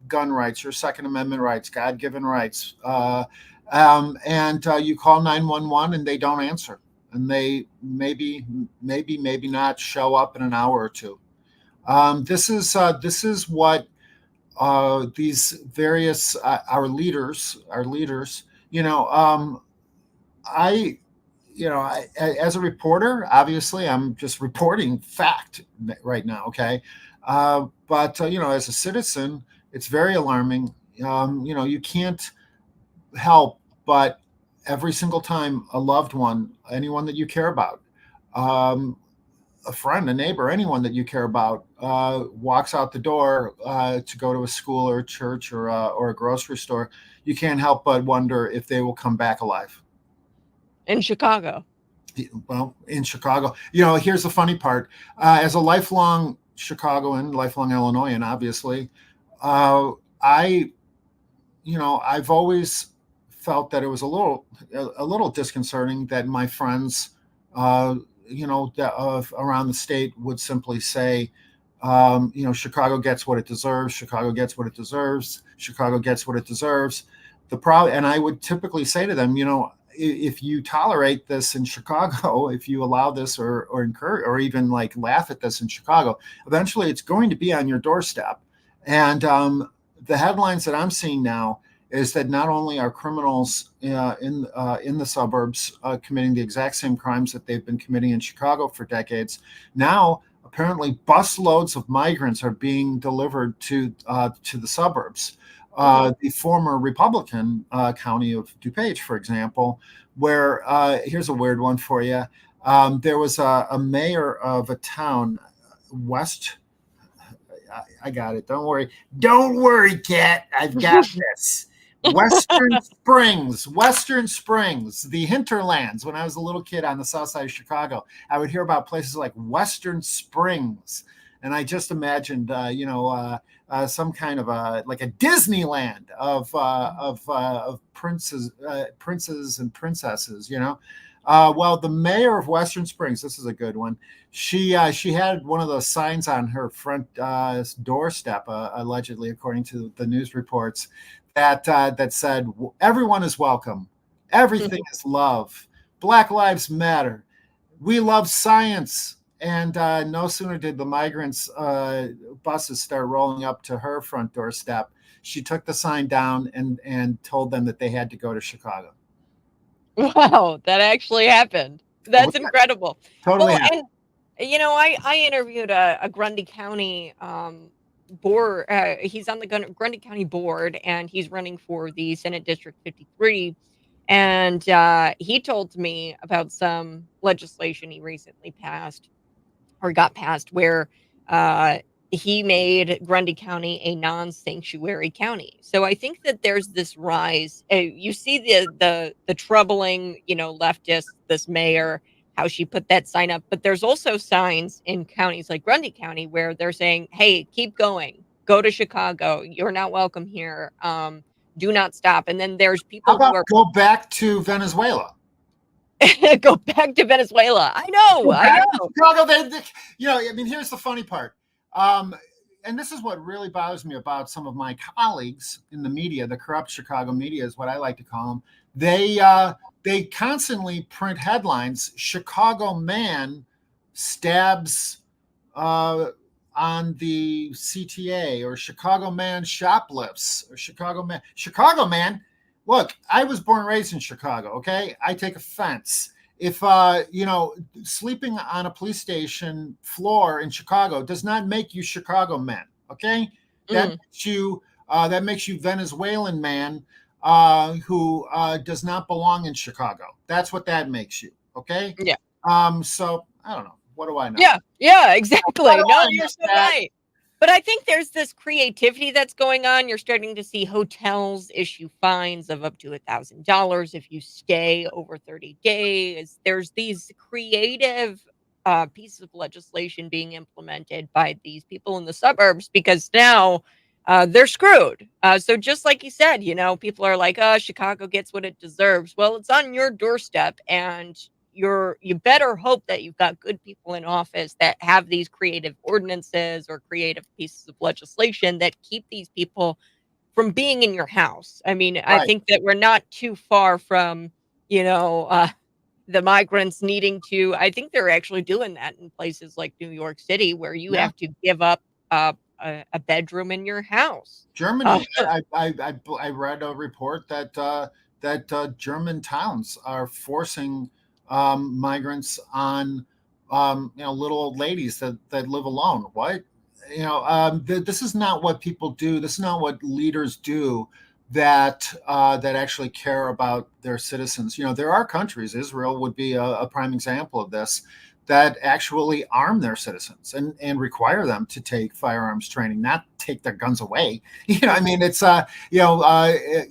gun rights, your Second Amendment rights, God-given rights, and you call 911 and they don't answer, and they maybe not show up in an hour or two. This is what these various our leaders, I, as a reporter, obviously, I'm just reporting fact right now. Okay. But as a citizen, it's very alarming. You can't help but every single time a loved one, anyone that you care about, um, a friend, a neighbor, anyone that you care about, walks out the door to go to a school or a church or a grocery store, you can't help but wonder if they will come back alive. in Chicago. Well, in Chicago, here's the funny part. As a lifelong Chicagoan, lifelong Illinoisan, obviously, I, I've always felt that it was a little disconcerting that my friends, that around the state would simply say, Chicago gets what it deserves. Chicago gets what it deserves. Chicago gets what it deserves. And I would typically say to them, if you tolerate this in Chicago, if you allow this or encourage or even like laugh at this in Chicago, eventually it's going to be on your doorstep. And the headlines that I'm seeing now is that not only are criminals in the suburbs committing the exact same crimes that they've been committing in Chicago for decades, now apparently busloads of migrants are being delivered to the suburbs. The former Republican county of DuPage, for example, where here's a weird one for you. There was a mayor of a town, West. I got it. Don't worry. Don't worry, Kat. I've got this. Western Springs, the hinterlands. When I was a little kid on the south side of Chicago, I would hear about places like Western Springs. And I just imagined, some kind of like a Disneyland of princes and princesses. Well, the mayor of Western Springs, this is a good one. She had one of those signs on her front doorstep, allegedly, according to the news reports, that said, "Everyone is welcome. Everything is love. Black Lives Matter. We love science." And no sooner did the migrants' buses start rolling up to her front doorstep, she took the sign down and told them that they had to go to Chicago. Wow, that actually happened. Oh, That's yeah, incredible. totally Well, happened. and I interviewed a Grundy County board. He's on the Grundy County board, and he's running for the Senate District 53. And he told me about some legislation he recently passed or got passed where uh, he made Grundy County a non-sanctuary county. So I think that there's this rise. You see the troubling, leftist, this mayor, how she put that sign up, but there's also signs in counties like Grundy County where they're saying, "Hey, keep going, go to Chicago. You're not welcome here. Do not stop." And then there's How people who about are go back to Venezuela? go back to Venezuela. I Go know, I back to know. Chicago. I mean, here's the funny part. And this is what really bothers me about some of my colleagues in the media, the corrupt Chicago media is what I like to call them. They constantly print headlines: Chicago man stabs on the CTA, or Chicago man shoplifts, or Chicago man. Look, I was born and raised in Chicago. Okay, I take offense if sleeping on a police station floor in Chicago does not make you Chicago men. Okay, that Mm, makes you Venezuelan man who does not belong in Chicago. That's what that makes you. Okay. yeah. So I don't know. What do I know? Yeah, exactly. What do No, I you're know, so Pat? right. But I think there's this creativity that's going on. You're starting to see hotels issue fines of up to $1,000 if you stay over 30 days. There's these creative pieces of legislation being implemented by these people in the suburbs because now they're screwed. So just like you said, people are like, "Oh, Chicago gets what it deserves." Well, it's on your doorstep, and you better hope that you've got good people in office that have these creative ordinances or creative pieces of legislation that keep these people from being in your house. I mean, I Right. think that we're not too far from, you know, uh, the migrants needing to. I think they're actually doing that in places like New York City, where you Yeah. have to give up a bedroom in your house. Uh, Germany. I read a report that German towns are forcing migrants on little old ladies that live alone. What? This is not what people do. This is not what leaders do that actually care about their citizens. There are countries, Israel would be a prime example of this, that actually arm their citizens and require them to take firearms training, not take their guns away. I mean, it's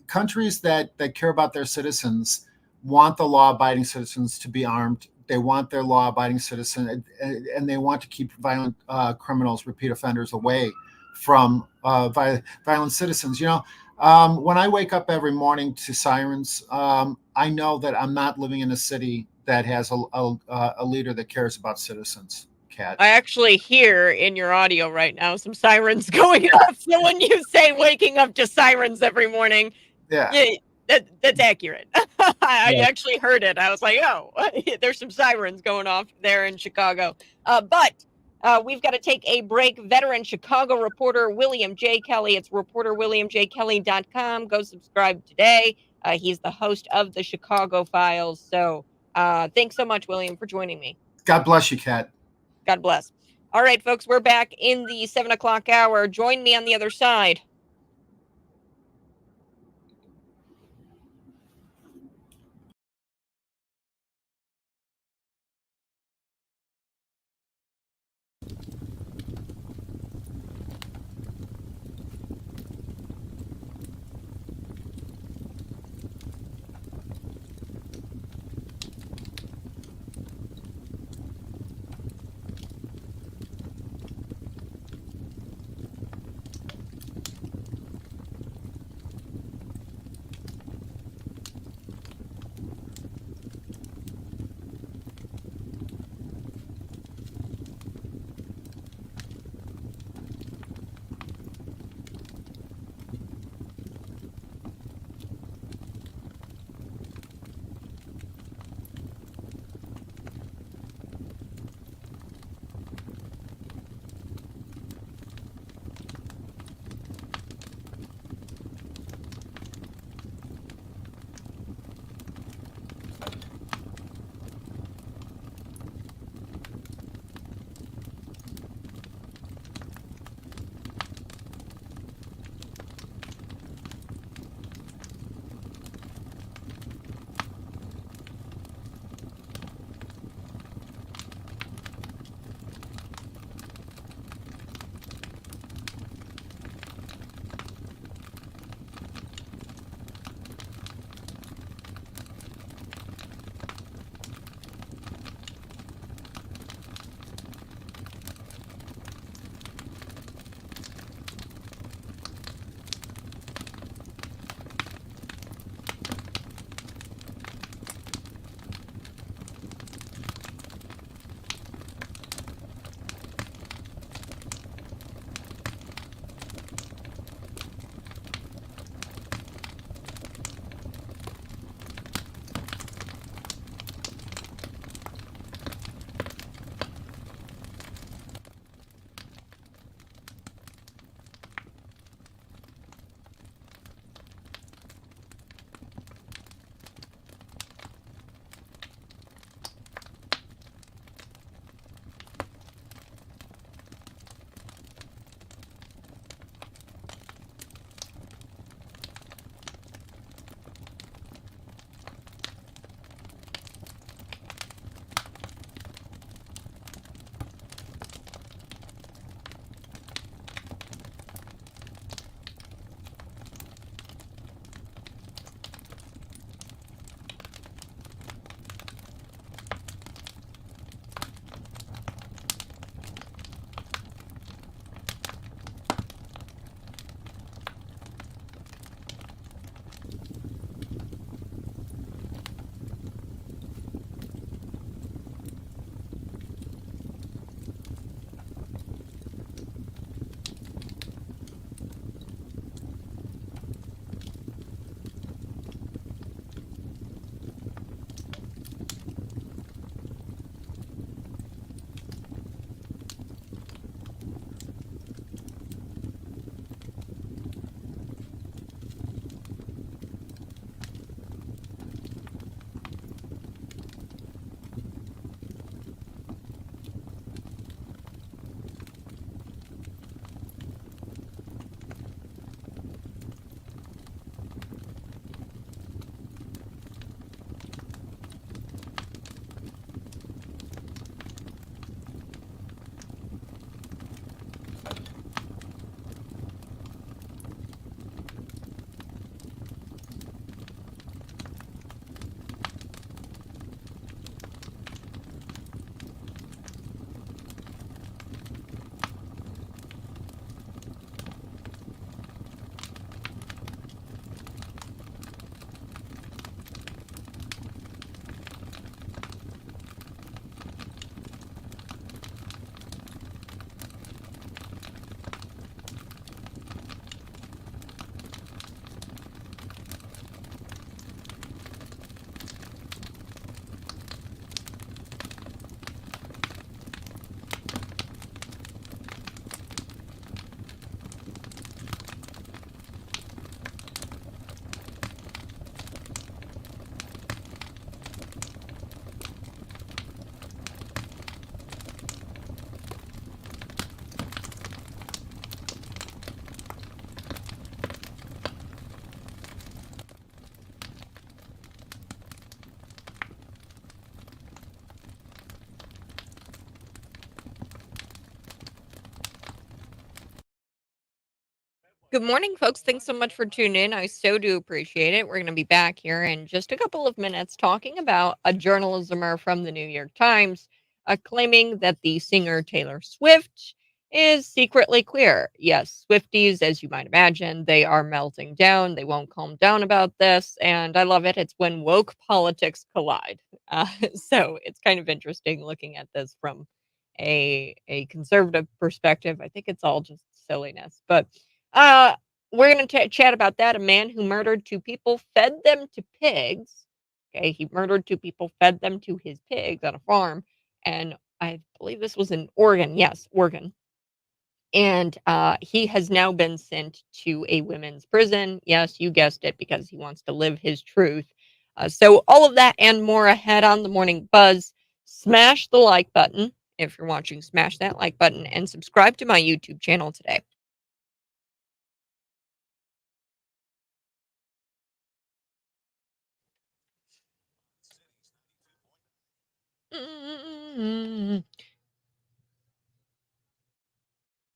countries that care about their citizens want the law-abiding citizens to be armed. They want their law-abiding citizen, and they want to keep violent criminals, repeat offenders away from violent citizens. When I wake up every morning to sirens, I know that I'm not living in a city that has a leader that cares about citizens. Cat. I actually hear in your audio right now some sirens going off. So when you say waking up to sirens every morning, Yeah. yeah, that's accurate. I Yeah. actually heard it. I was like, "Oh, there's some sirens going off there in Chicago." But we've got to take a break. Veteran Chicago reporter William J. Kelly. It's reporterwilliamjkelly.com. Go subscribe today. He's the host of the Chicago Files. So thanks so much, William, for joining me. God bless you, Cat. God bless. All right, folks, we're back in the 7 o'clock hour. Join me on the other side. Good morning, folks. Thanks so much for tuning in. I so do appreciate it. We're going to be back here in just a couple of minutes talking about a journalismer from the New York Times claiming that the singer Taylor Swift is secretly queer. Yes, Swifties, as you might imagine, they are melting down. They won't calm down about this. And I love it. It's when woke politics collide. So it's kind of interesting looking at this from a conservative perspective. I think it's all just silliness. But uh, we're going to chat about that. A man who murdered two people, fed them to pigs. Okay, he murdered two people, fed them to his pigs on a farm, and I believe this was in Oregon. Yes, Oregon. And he has now been sent to a women's prison. Yes, you guessed it, because he wants to live his truth. So all of that and more ahead on the Morning Buzz. Smash the like button if you're watching. Smash that like button and subscribe to my YouTube channel today. Mm.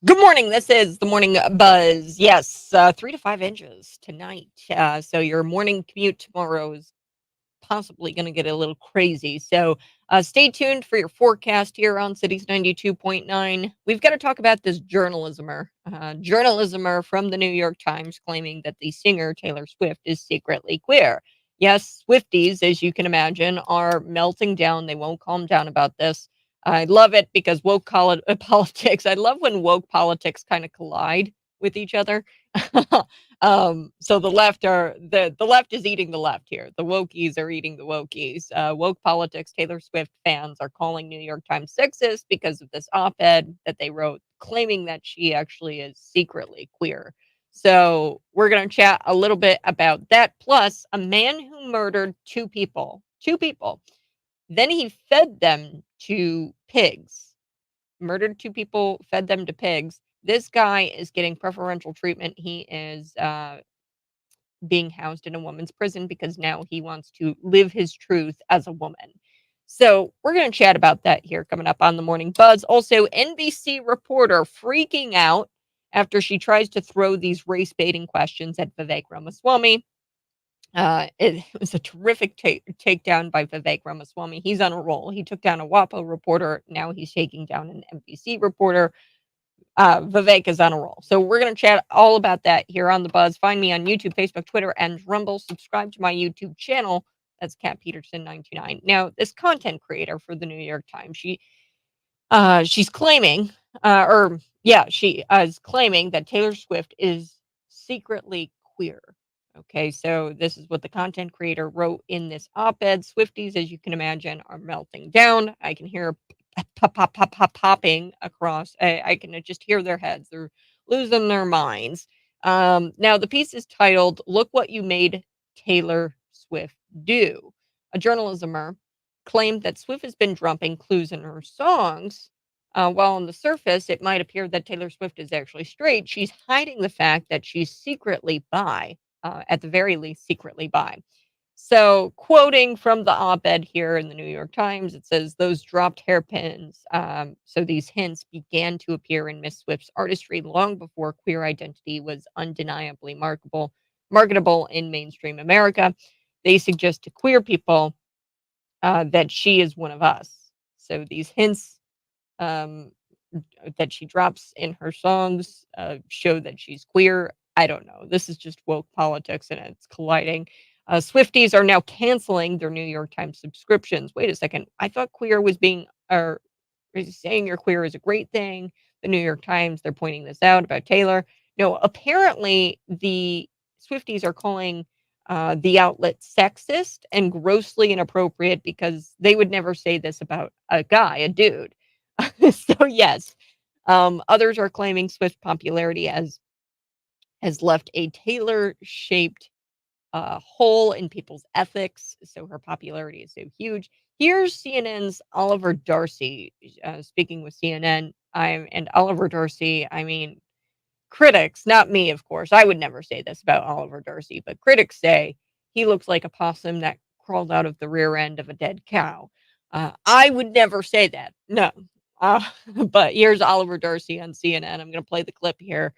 Good morning. This is the Morning Buzz. Yes, 3 to 5 inches tonight. So your morning commute tomorrow is possibly going to get a little crazy. So stay tuned for your forecast here on Cities 92.9. We've got to talk about this journalismer from the New York Times claiming that the singer Taylor Swift is secretly queer. Yes, Swifties, as you can imagine, are melting down. They won't calm down about this. I love it because woke politics. I love when woke politics kind of collide with each other. So the left is eating the left here. The wokies are eating the wokies. Woke politics. Taylor Swift fans are calling New York Times sexist because of this op-ed that they wrote claiming that she actually is secretly queer. So we're going to chat a little bit about that. Plus, a man who murdered two people. Then he fed them to pigs. Murdered two people, fed them to pigs. This guy is getting preferential treatment. He is being housed in a woman's prison because now he wants to live his truth as a woman. So we're going to chat about that here coming up on the Morning Buzz. Also, NBC reporter freaking out after she tries to throw these race baiting questions at Vivek Ramaswamy. It was a terrific takedown by Vivek Ramaswamy. He's on a roll. He took down a WAPO reporter. Now he's taking down an NBC reporter. Vivek is on a roll. So we're going to chat all about that here on The Buzz. Find me on YouTube, Facebook, Twitter, and Rumble. Subscribe to my YouTube channel. That's Kat Peterson 929. Now, this content creator for the New York Times, she's claiming, she is claiming that Taylor Swift is secretly queer. Okay, so this is what the content creator wrote in this op-ed. Swifties, as you can imagine, are melting down. I can hear popping across. I can just hear their heads. They're losing their minds. Now, the piece is titled, "Look What You Made Taylor Swift Do." A journalismer claimed that Swift has been dropping clues in her songs. While on the surface, it might appear that Taylor Swift is actually straight, she's hiding the fact that she's secretly bi, at the very least, secretly bi. So, quoting from the op-ed here in the New York Times, it says, "Those dropped hairpins." So these hints began to appear in Miss Swift's artistry long before queer identity was undeniably marketable in mainstream America. They suggest to queer people that she is one of us. So these hints um, that she drops in her songs show that she's queer. I don't know. This is just woke politics and it's colliding. Swifties are now canceling their New York Times subscriptions. Wait a second. I thought queer was saying you're queer is a great thing. The New York Times, they're pointing this out about Taylor. No, apparently the Swifties are calling the outlet sexist and grossly inappropriate because they would never say this about a guy, a dude. So yes, others are claiming Swift popularity has left a Taylor-shaped hole in people's ethics. So her popularity is so huge. Here's CNN's Oliver Darcy speaking with CNN. And Oliver Darcy. I mean, critics, not me, of course. I would never say this about Oliver Darcy, but critics say he looks like a possum that crawled out of the rear end of a dead cow. I would never say that. No. Uh, but here's Oliver Darcy on CNN. I'm going to play the clip here.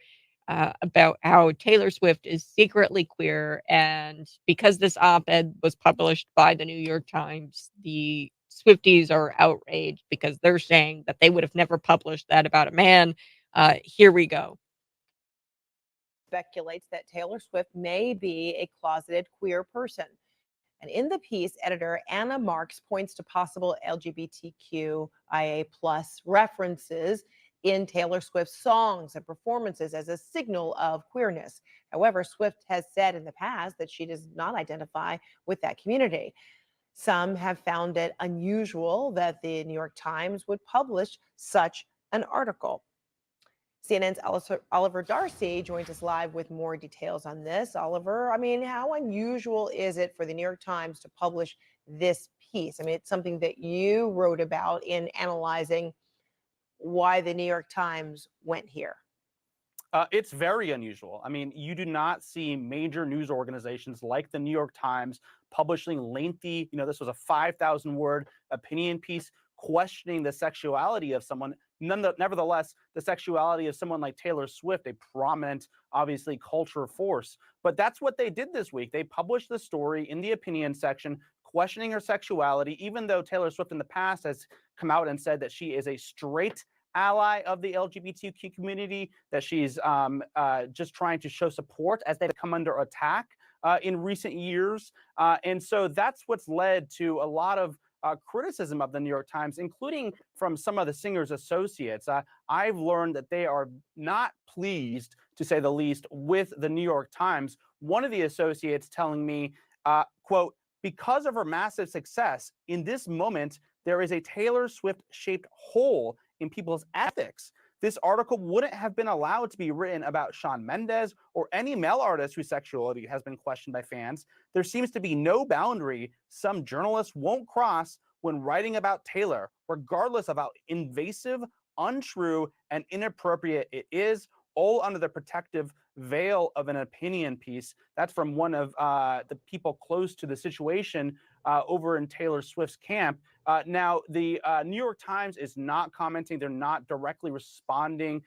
about how Taylor Swift is secretly queer. And because this op-ed was published by the New York Times, the Swifties are outraged because they're saying that they would have never published that about a man. Here we go. Speculates that Taylor Swift may be a closeted queer person. And in the piece, editor Anna Marks points to possible LGBTQIA plus references in Taylor Swift's songs and performances as a signal of queerness. However, Swift has said in the past that she does not identify with that community. Some have found it unusual that the New York Times would publish such an article. CNN's Oliver Darcy joins us live with more details on this. Oliver, I mean, how unusual is it for the New York Times to publish this piece? I mean, it's something that you wrote about in analyzing why the New York Times went here. It's very unusual. I mean, you do not see major news organizations like the New York Times publishing lengthy, this was a 5,000 word opinion piece questioning the sexuality of someone. Nevertheless, the sexuality of someone like Taylor Swift, a prominent, obviously, culture force. But that's what they did this week. They published the story in the opinion section questioning her sexuality, even though Taylor Swift in the past has come out and said that she is a straight ally of the LGBTQ community, that she's just trying to show support as they've come under attack in recent years. And so that's what's led to a lot of criticism of the New York Times, including from some of the singer's associates. I've learned that they are not pleased, to say the least, with the New York Times. One of the associates telling me, quote, because of her massive success, in this moment, there is a Taylor Swift-shaped hole in people's ethics. This article wouldn't have been allowed to be written about Shawn Mendes or any male artist whose sexuality has been questioned by fans. There seems to be no boundary some journalists won't cross when writing about Taylor, regardless of how invasive, untrue, and inappropriate it is, all under the protective veil of an opinion piece. That's from one of the people close to the situation over in Taylor Swift's camp. Now, the New York Times is not commenting. They're not directly responding.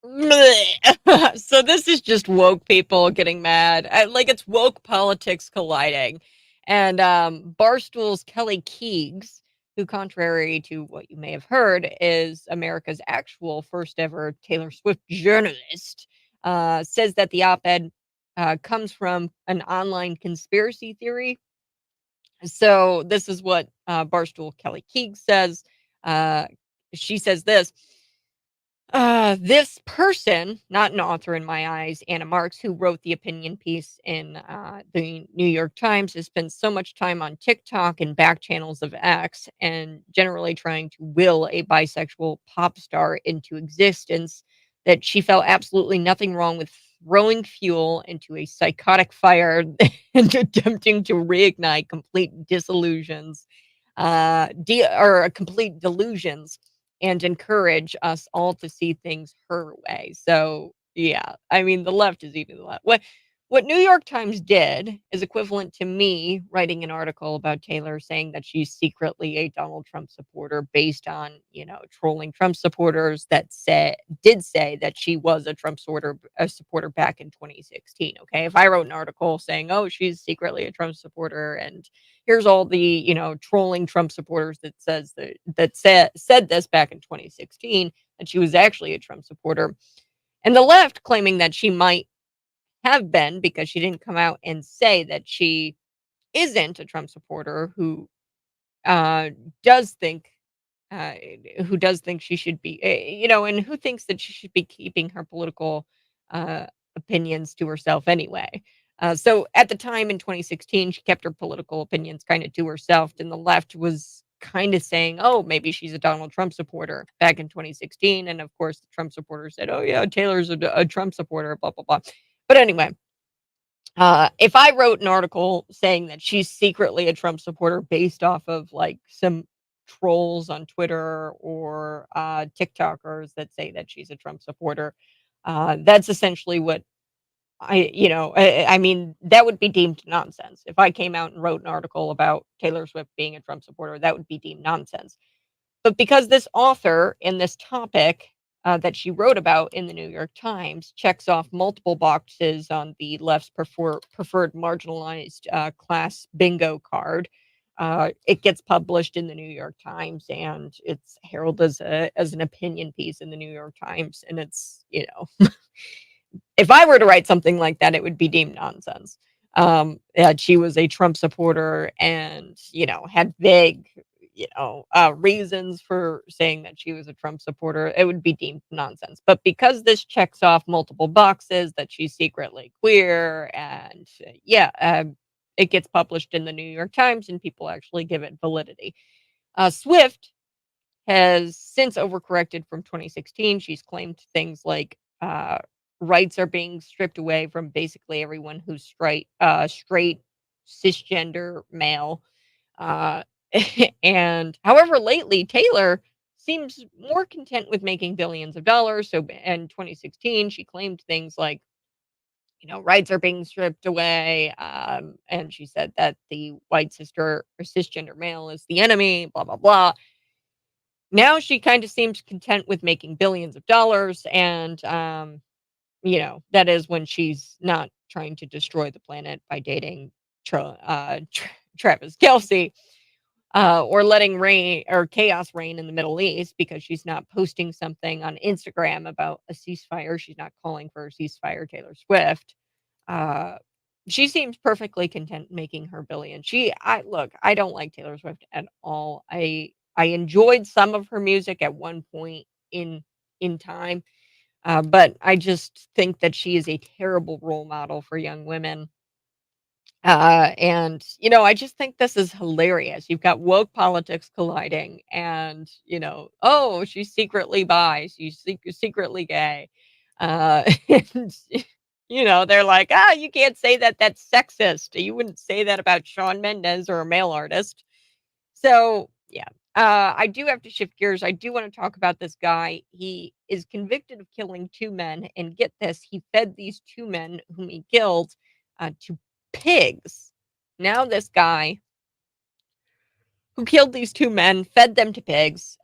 So this is just woke people getting mad. Like, it's woke politics colliding. And Barstool's Kelly Keegs, who, contrary to what you may have heard, is America's actual first ever Taylor Swift journalist, says that the op-ed comes from an online conspiracy theory. So this is what Barstool Kelly Keegs says. She says this. This person, not an author in my eyes, Anna Marks, who wrote the opinion piece in the New York Times, has spent so much time on TikTok and back channels of X and generally trying to will a bisexual pop star into existence that she felt absolutely nothing wrong with throwing fuel into a psychotic fire and attempting to reignite complete disillusions, or complete delusions, and encourage us all to see things her way. So, yeah, I mean, the left is eating the left. What New York Times did is equivalent to me writing an article about Taylor saying that she's secretly a Donald Trump supporter based on, trolling Trump supporters that did say that she was a supporter back in 2016. Okay, if I wrote an article saying, "Oh, she's secretly a Trump supporter," and here's all the trolling Trump supporters that said this back in 2016, that she was actually a Trump supporter, and the left claiming that she might have been because she didn't come out and say that she isn't a Trump supporter who does think she should be, and who thinks that she should be keeping her political opinions to herself anyway. So at the time in 2016, she kept her political opinions kind of to herself, and the left was kind of saying, "Oh, maybe she's a Donald Trump supporter" back in 2016. And of course, the Trump supporters said, "Oh yeah, Taylor's a Trump supporter," blah blah blah. But anyway, if I wrote an article saying that she's secretly a Trump supporter based off of like some trolls on Twitter or TikTokers that say that she's a Trump supporter, that's essentially what I mean, that would be deemed nonsense. If I came out and wrote an article about Taylor Swift being a Trump supporter, that would be deemed nonsense. But because this author in this topic that she wrote about in the New York Times checks off multiple boxes on the left's preferred marginalized class bingo card. It gets published in the New York Times, and it's heralded as an opinion piece in the New York Times. And it's, if I were to write something like that, it would be deemed nonsense. That she was a Trump supporter and, had vague, reasons for saying that she was a Trump supporter, it would be deemed nonsense. But because this checks off multiple boxes that she's secretly queer and, it gets published in the New York Times and people actually give it validity. Swift has since overcorrected from 2016. She's claimed things like rights are being stripped away from basically everyone who's straight, cisgender male. And however, lately Taylor seems more content with making billions of dollars. So in 2016, she claimed things like, rights are being stripped away. And she said that the white sister or cisgender male is the enemy, blah, blah, blah. Now she kind of seems content with making billions of dollars. And, that is when she's not trying to destroy the planet by dating Travis Kelce. Or letting rain or chaos reign in the Middle East because she's not posting something on Instagram about a ceasefire. She's not calling for a ceasefire, Taylor Swift. She seems perfectly content making her billion. I don't like Taylor Swift at all. I enjoyed some of her music at one point in time, but I just think that she is a terrible role model for young women. And I just think this is hilarious. You've got woke politics colliding, and oh, she's secretly bi, she's secretly gay, and they're like, you can't say that. That's sexist. You wouldn't say that about Shawn Mendes or a male artist. So yeah, I do have to shift gears. I do want to talk about this guy. He is convicted of killing two men, and get this, he fed these two men whom he killed to pigs. Now this guy who killed these two men, fed them to pigs,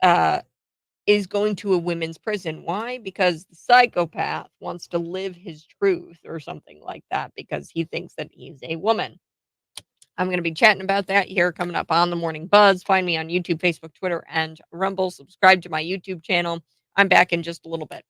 is going to a women's prison. Why? Because the psychopath wants to live his truth or something like that because he thinks that he's a woman. I'm going to be chatting about that here coming up on the Morning Buzz. Find me on YouTube, Facebook, Twitter, and Rumble. Subscribe to my YouTube channel. I'm back in just a little bit.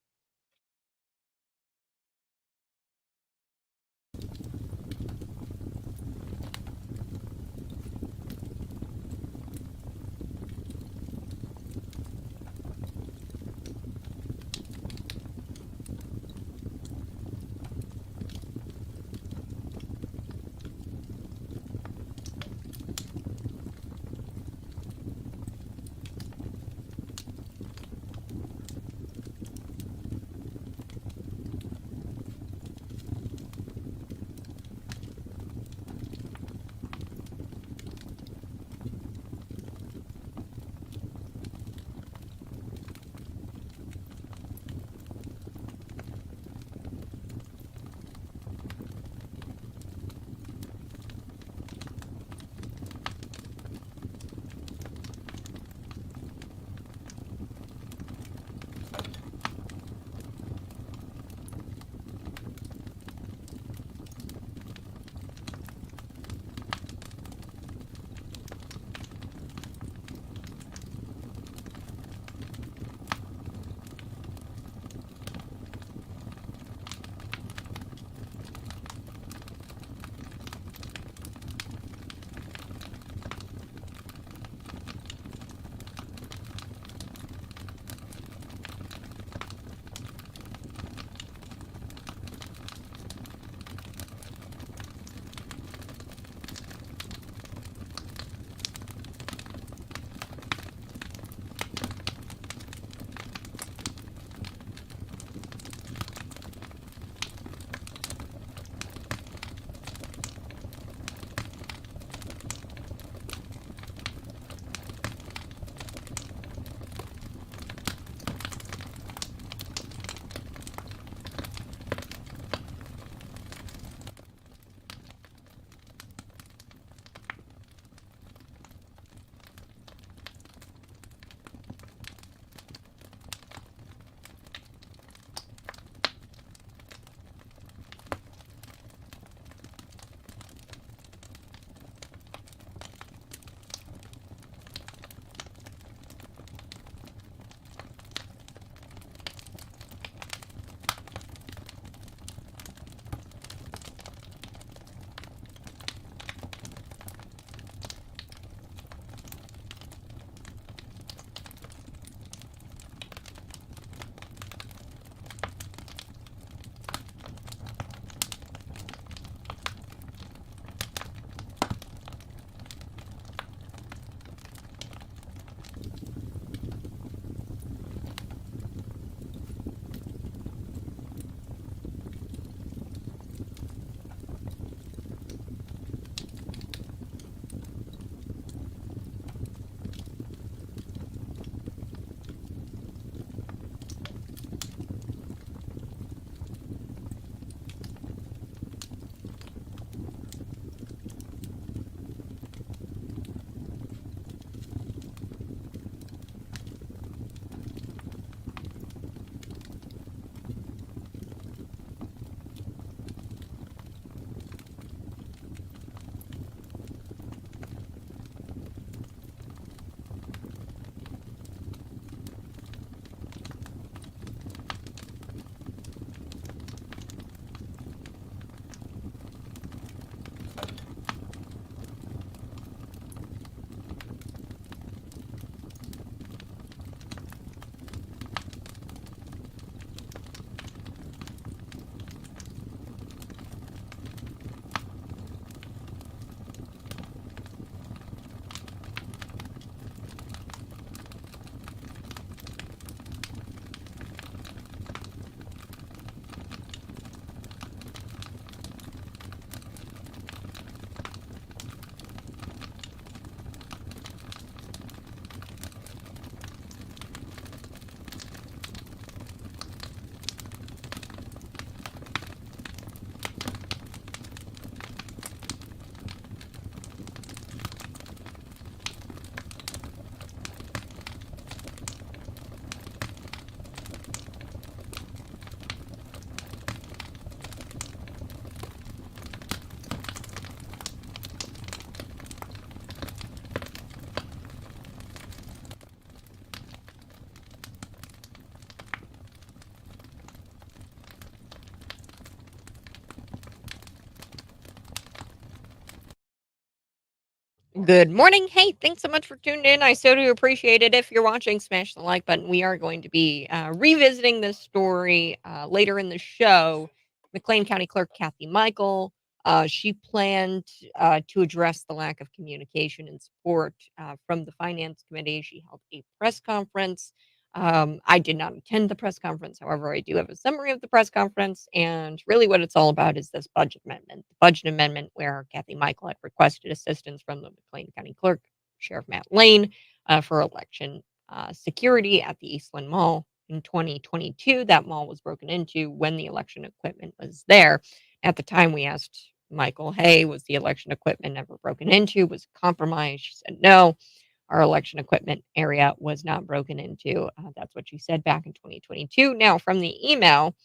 Good morning. Hey, thanks so much for tuning in. I so do appreciate it. If you're watching, smash the like button. We are going to be revisiting this story later in the show. McLean County Clerk Kathy Michael, she planned to address the lack of communication and support from the Finance Committee. She held a press conference. I did not attend the press conference. However, I do have a summary of the press conference. And really, what it's all about is this budget amendment. The budget amendment where Kathy Michael had requested assistance from the McLean County Clerk, Sheriff Matt Lane, for election security at the Eastland Mall in 2022. That mall was broken into when the election equipment was there. At the time, we asked Michael, hey, was the election equipment ever broken into? Was it compromised? She said no. Our election equipment area was not broken into. That's what she said back in 2022. Now, from the email,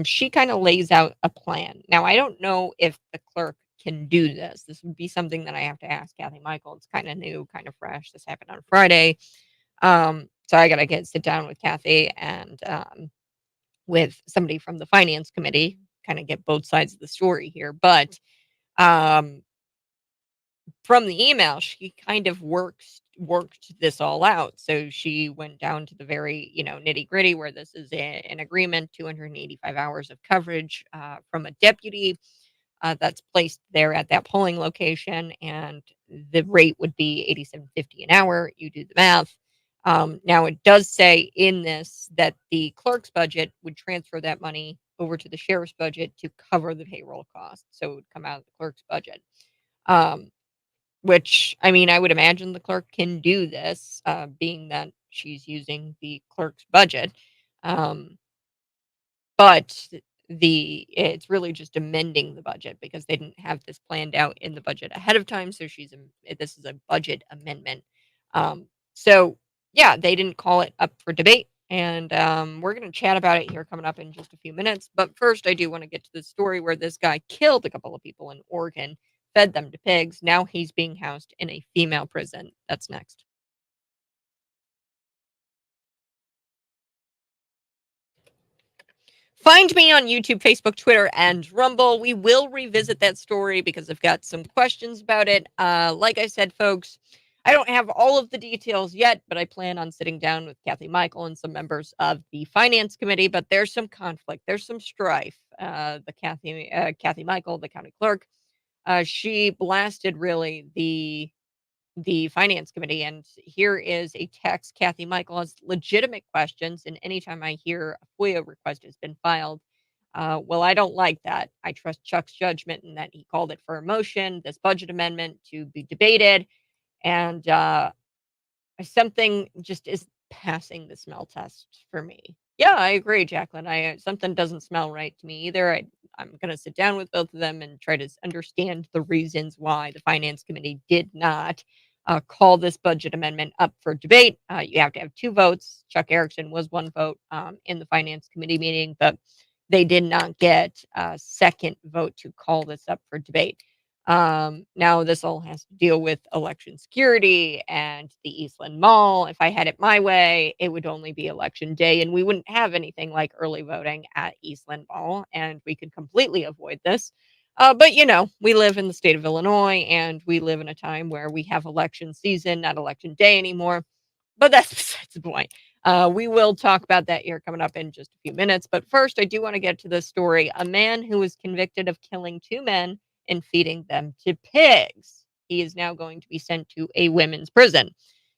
she kind of lays out a plan. Now, I don't know if the clerk can do this. This would be something that I have to ask Kathy Michael. It's kind of new, kind of fresh. This happened on Friday. So I got to sit down with Kathy and with somebody from the finance committee, kind of get both sides of the story here. But um, from the email, she kind of worked this all out. So she went down to the very, nitty gritty where this is an agreement, 285 hours of coverage from a deputy that's placed there at that polling location, and the rate would be 87.50 an hour. You do the math. Now it does say in this that the clerk's budget would transfer that money over to the sheriff's budget to cover the payroll costs. So it would come out of the clerk's budget. Which, I mean, I would imagine the clerk can do this, being that she's using the clerk's budget. Um, but it's really just amending the budget because they didn't have this planned out in the budget ahead of time. So this is a budget amendment. So yeah, they didn't call it up for debate. And we're going to chat about it here coming up in just a few minutes. But first, I do want to get to the story where this guy killed a couple of people in Oregon, fed them to pigs. Now he's being housed in a female prison. That's next. Find me on YouTube, Facebook, Twitter, and Rumble. We will revisit that story because I've got some questions about it. Like I said, folks, I don't have all of the details yet, but I plan on sitting down with Kathy Michael and some members of the Finance Committee. But there's some conflict, there's some strife. The Kathy Michael, the county clerk, she blasted really the finance committee. And here is a text. Kathy Michael has legitimate questions, and anytime I hear a FOIA request has been filed, well, I don't like that. I trust Chuck's judgment and that he called it for a motion, this budget amendment to be debated, and something just is passing the smell test for me. Yeah, I agree, Jacqueline. Something doesn't smell right to me either. I'm going to sit down with both of them and try to understand the reasons why the finance committee did not call this budget amendment up for debate. You have to have 2 votes. Chuck Erickson was 1 vote in the finance committee meeting, but they did not get a second vote to call this up for debate. Now this all has to deal with election security and the Eastland Mall. If I had it my way, it would only be election day and we wouldn't have anything like early voting at Eastland Mall, and we could completely avoid this. But we live in the state of Illinois and we live in a time where we have election season, not election day anymore. But that's besides the point. We will talk about that here coming up in just a few minutes. But first, I do want to get to this story. A man who was convicted of killing 2 men and feeding them to pigs. He is now going to be sent to a women's prison.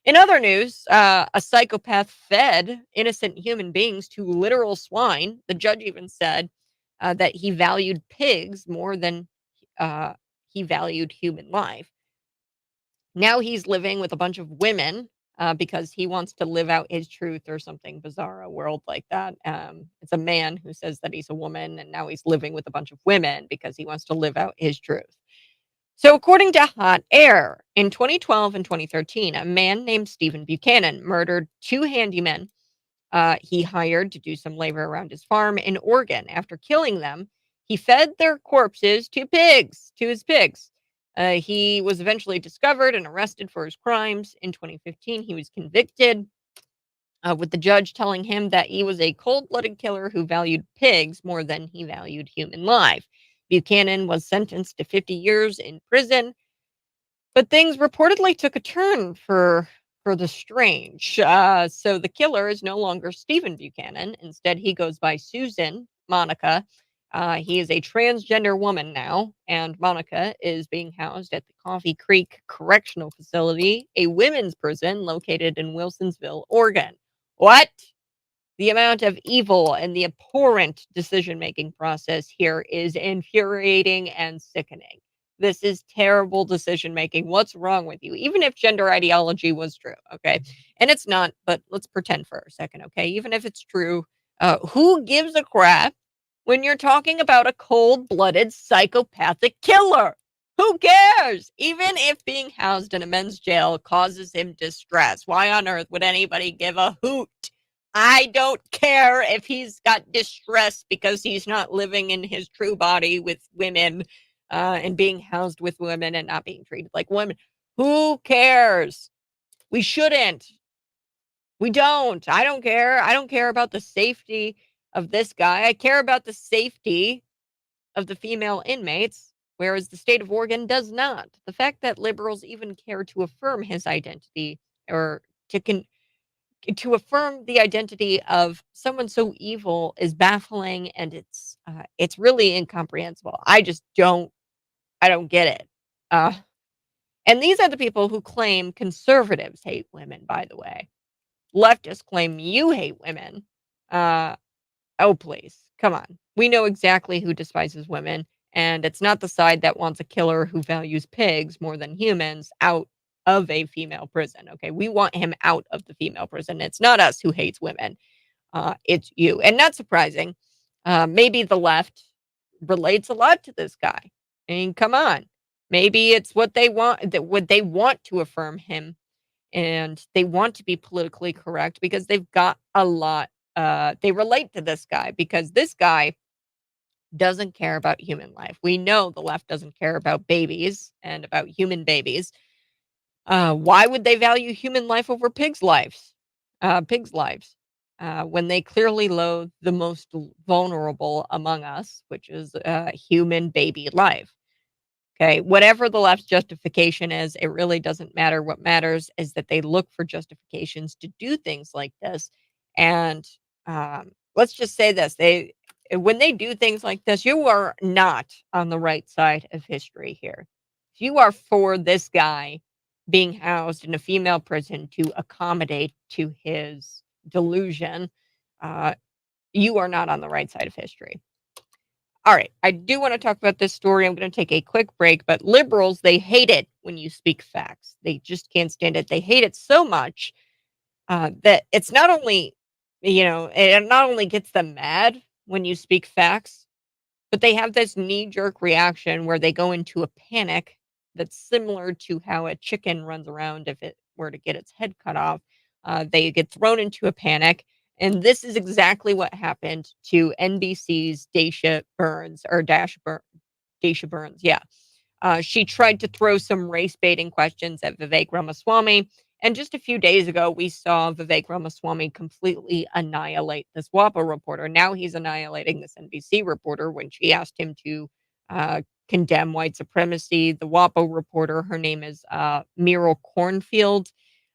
In other news, a psychopath fed innocent human beings to literal swine. The judge even said that he valued pigs more than he valued human life. Now he's living with a bunch of women because he wants to live out his truth or something bizarre, a world like that. It's a man who says that he's a woman, and now he's living with a bunch of women because he wants to live out his truth. So, according to Hot Air, in 2012 and 2013, a man named Stephen Buchanan murdered 2 handymen he hired to do some labor around his farm in Oregon. After killing them, he fed their corpses to his pigs. He was eventually discovered and arrested for his crimes. In 2015, he was convicted, with the judge telling him that he was a cold-blooded killer who valued pigs more than he valued human life. Buchanan was sentenced to 50 years in prison. But things reportedly took a turn for the strange. So the killer is no longer Stephen Buchanan. Instead, he goes by Susan Monica. He is a transgender woman now, and Monica is being housed at the Coffee Creek Correctional Facility, a women's prison located in Wilsonsville, Oregon. What? The amount of evil and the abhorrent decision-making process here is infuriating and sickening. This is terrible decision-making. What's wrong with you? Even if gender ideology was true, okay? And it's not, but let's pretend for a second, okay? Even if it's true, who gives a crap when you're talking about a cold-blooded psychopathic killer? Who cares? Even if being housed in a men's jail causes him distress, why on earth would anybody give a hoot? I don't care if he's got distress because he's not living in his true body with women and being housed with women and not being treated like women. Who cares? We shouldn't. We don't. I don't care. I don't care about the safety of this guy. I care about the safety of the female inmates, whereas the state of Oregon does not. The fact that liberals even care to affirm his identity or to affirm the identity of someone so evil is baffling, and it's really incomprehensible. I don't get it. And these are the people who claim conservatives hate women, by the way. Leftists claim you hate women. Oh, please. Come on. We know exactly who despises women, and it's not the side that wants a killer who values pigs more than humans out of a female prison. Okay. We want him out of the female prison. It's not us who hates women. It's you. And not surprising. Maybe the left relates a lot to this guy. I mean, come on. Maybe it's what they want, that what they want to affirm him, and they want to be politically correct because they've got a lot. They relate to this guy because this guy doesn't care about human life. We know the left doesn't care about babies and about human babies. Why would they value human life over pigs' lives? When they clearly loathe the most vulnerable among us, which is human baby life. Okay, whatever the left's justification is, it really doesn't matter. What matters is that they look for justifications to do things like this. And let's just say this: when they do things like this, you are not on the right side of history here. If you are for this guy being housed in a female prison to accommodate to his delusion, you are not on the right side of history. All right, I do want to talk about this story. I'm going to take a quick break, but liberals, they hate it when you speak facts. They just can't stand it. They hate it so much that it's not only, it not only gets them mad when you speak facts, but they have this knee-jerk reaction where they go into a panic that's similar to how a chicken runs around if it were to get its head cut off. They get thrown into a panic. And this is exactly what happened to NBC's Daisha Burns, Daisha Burns. Yeah. She tried to throw some race baiting questions at Vivek Ramaswamy. And just a few days ago, we saw Vivek Ramaswamy completely annihilate this WAPO reporter. Now he's annihilating this NBC reporter when she asked him to condemn white supremacy. The WAPO reporter, her name is Meryl Cornfield.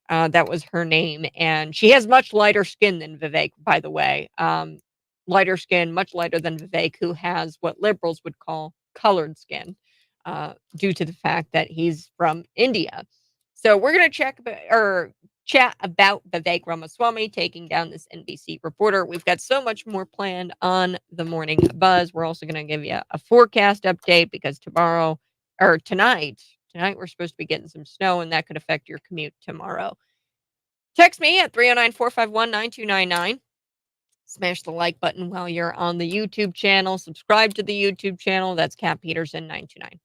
That was her name. And she has much lighter skin than Vivek, by the way. Lighter skin, much lighter than Vivek, who has what liberals would call colored skin due to the fact that he's from India. So we're going to chat about Vivek Ramaswamy taking down this NBC reporter. We've got so much more planned on the Morning Buzz. We're also going to give you a forecast update because tonight we're supposed to be getting some snow, and that could affect your commute tomorrow. Text me at 309-451-9299. Smash the like button while you're on the YouTube channel. Subscribe to the YouTube channel. That's Cat Peterson 929.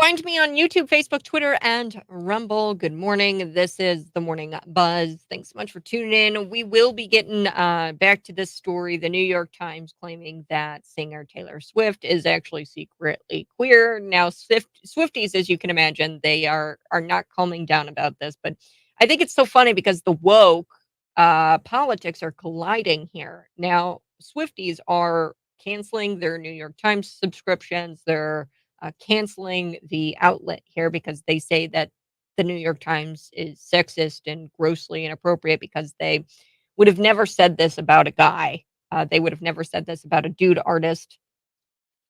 Find me on YouTube, Facebook, Twitter, and Rumble. Good morning. This is the Morning Buzz. Thanks so much for tuning in. We will be getting back to this story. The New York Times claiming that singer Taylor Swift is actually secretly queer. Now, Swifties, as you can imagine, they are not calming down about this. But I think it's so funny because the woke politics are colliding here. Now, Swifties are canceling their New York Times subscriptions. They're canceling the outlet here because they say that the New York Times is sexist and grossly inappropriate because they would have never said this about a guy. They would have never said this about a dude artist.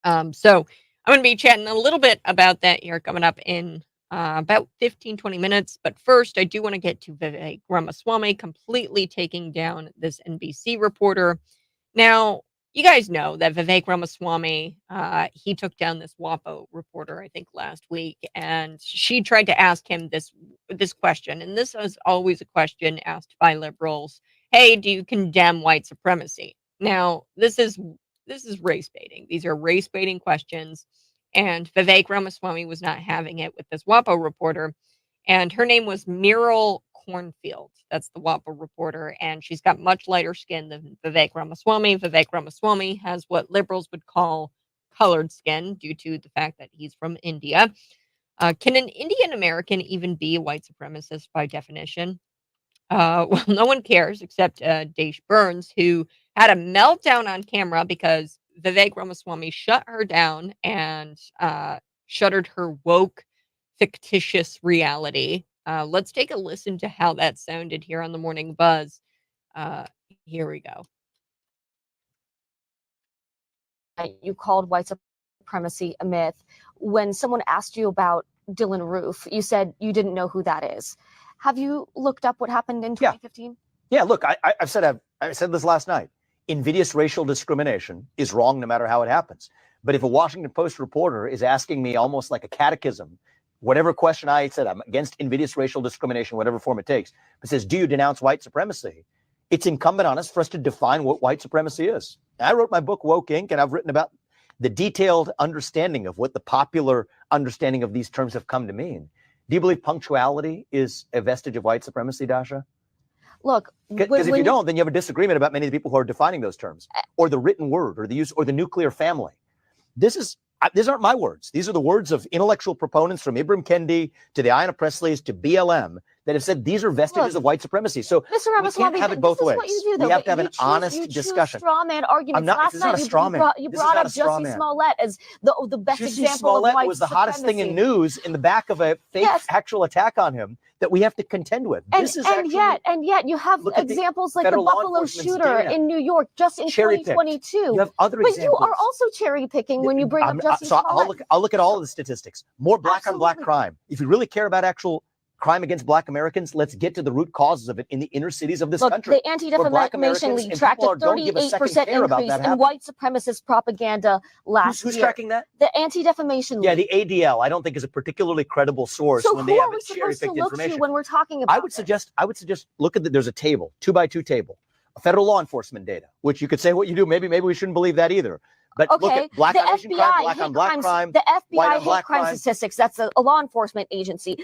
So I'm going to be chatting a little bit about that here coming up in about 15-20 minutes. But first, I do want to get to Vivek Ramaswamy completely taking down this NBC reporter. Now, you guys know that Vivek Ramaswamy, he took down this WAPO reporter, I think, last week, and she tried to ask him this question, and this is always a question asked by liberals. Hey, do you condemn white supremacy? Now, this is race baiting. These are race baiting questions, and Vivek Ramaswamy was not having it with this WAPO reporter, and her name was Muriel Cornfield. That's the WAPO reporter, and she's got much lighter skin than Vivek Ramaswamy. Vivek Ramaswamy has what liberals would call colored skin due to the fact that he's from India. Can an Indian American even be a white supremacist by definition? Well, no one cares except Daesh Burns, who had a meltdown on camera because Vivek Ramaswamy shut her down and shuttered her woke, fictitious reality. Let's take a listen to how that sounded here on the Morning Buzz. Here we go. You called white supremacy a myth. When someone asked you about Dylan Roof, you said you didn't know who that is. Have you looked up what happened in 2015? Yeah, look, I said this last night. Invidious racial discrimination is wrong no matter how it happens. But if a Washington Post reporter is asking me almost like a catechism, whatever question I said, I'm against invidious racial discrimination, whatever form it takes, but says, do you denounce white supremacy? It's incumbent on us for us to define what white supremacy is. I wrote my book, Woke Inc., and I've written about the detailed understanding of what the popular understanding of these terms have come to mean. Do you believe punctuality is a vestige of white supremacy, Dasha? Look, because if you don't, then you have a disagreement about many of the people who are defining those terms, or the written word, or the use, or the nuclear family. These aren't my words. These are the words of intellectual proponents from Ibram Kendi to the Ayanna Presleys to BLM that have said these are vestiges of white supremacy. So Mr. we Ramaswamy, can't have it both ways. What you do, though. We have to have You an honest discussion. Straw man arguments. Last night you brought up Jussie Smollett as the best Jussie example Smollett of white was the supremacy. hottest thing in news in the back of a fake actual attack on him that we have to contend with. And yet you have examples like the Buffalo shooter in New York just in 2022. You have other examples. But you are also cherry picking when you bring up Jussie Smollett. I'll look at all of the statistics. More black on black crime. If you really care about actual crime against black Americans, let's get to the root causes of it in the inner cities of this country. The Anti-Defamation League tracked a 38% increase in white supremacist propaganda last year. Who's tracking that? The Anti-Defamation League. Yeah, the ADL, I don't think is a particularly credible source so when they have cherry-picked information. So who are we supposed to look to when we're talking about I would suggest look at there's a table, 2x2 table, federal law enforcement data, which you could say what you do. Maybe we shouldn't believe that either. But look at black on Asian crime, black on black crime, the FBI hate crime statistics. That's a law enforcement agency.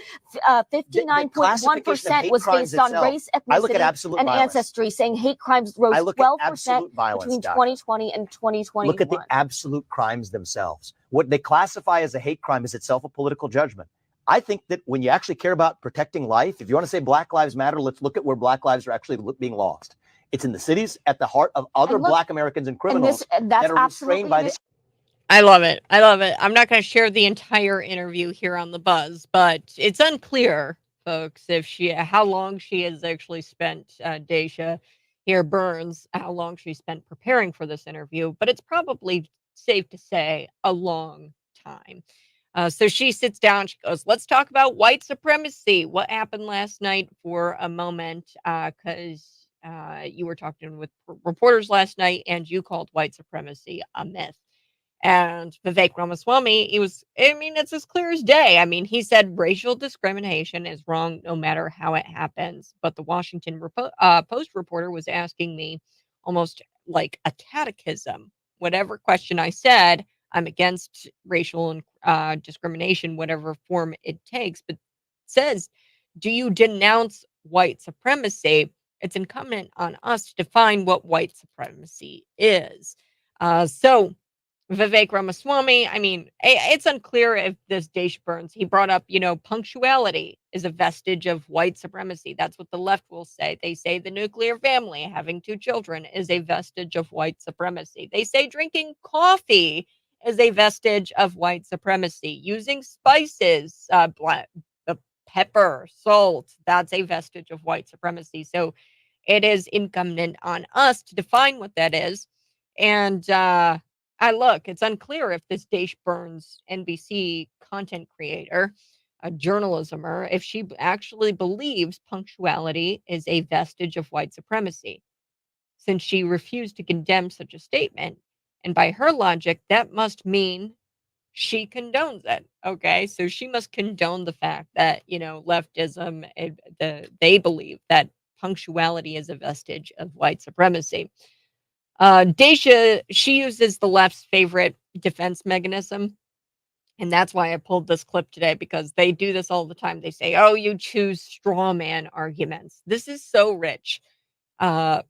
59.1% was based on race, ethnicity, and ancestry, saying hate crimes rose 12% between 2020 and 2021. Look at the absolute crimes themselves. What they classify as a hate crime is itself a political judgment. I think that when you actually care about protecting life, if you want to say Black Lives Matter, let's look at where Black lives are actually being lost. It's in the cities at the heart of other Black Americans and criminals that are restrained by the. I love it. I love it. I'm not going to share the entire interview here on the Buzz, but it's unclear, folks, if how long she has actually spent, Daisha here Burns, how long she spent preparing for this interview, but it's probably safe to say a long time. So she sits down, she goes, let's talk about white supremacy. What happened last night for a moment? Because you were talking with reporters last night and you called white supremacy a myth. And Vivek Ramaswamy, it's as clear as day. I mean, he said racial discrimination is wrong no matter how it happens. But the Washington Post reporter was asking me almost like a catechism. Whatever question I said, I'm against racial and discrimination, whatever form it takes, but says, do you denounce white supremacy? It's incumbent on us to define what white supremacy is. So Vivek Ramaswamy, I mean, it's unclear if this Desh Burns, he brought up, punctuality is a vestige of white supremacy. That's what the left will say. They say the nuclear family, having 2 children, is a vestige of white supremacy. They say drinking coffee is a vestige of white supremacy. Using spices, pepper, salt, that's a vestige of white supremacy. So it is incumbent on us to define what that is. And it's unclear if this Desh Burns NBC content creator, a journalismer, if she actually believes punctuality is a vestige of white supremacy, since she refused to condemn such a statement. And by her logic, that must mean she condones it. Okay, so she must condone the fact that leftism, they believe that punctuality is a vestige of white supremacy. Daisha, she uses the left's favorite defense mechanism. And that's why I pulled this clip today, because they do this all the time. They say, oh, you choose straw man arguments. This is so rich. And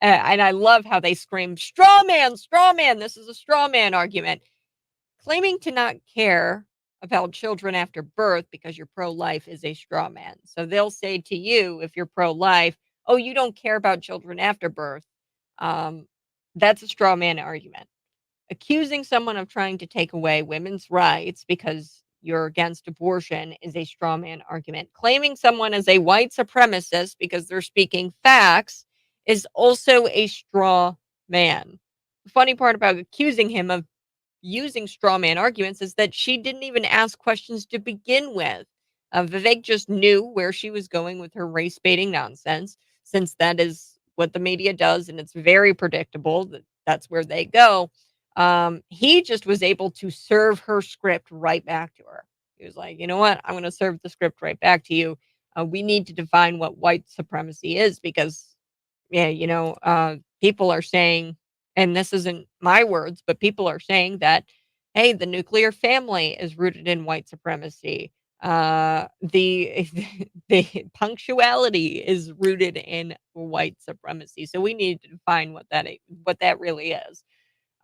I love how they scream, straw man, straw man. This is a straw man argument. Claiming to not care about children after birth because you're pro-life is a straw man. So they'll say to you, if you're pro-life, oh, you don't care about children after birth. That's a straw man argument. Accusing someone of trying to take away women's rights because you're against abortion is a straw man argument. Claiming someone as a white supremacist because they're speaking facts is also a straw man. The funny part about accusing him of using straw man arguments is that she didn't even ask questions to begin with. Vivek just knew where she was going with her race baiting nonsense, since that is what the media does, and it's very predictable that that's where they go. He just was able to serve her script right back to her. He was like, you know what? I'm going to serve the script right back to you. We need to define what white supremacy is, because, people are saying, and this isn't my words, but people are saying that, hey, the nuclear family is rooted in white supremacy. The the punctuality is rooted in white supremacy. So we need to define what that really is.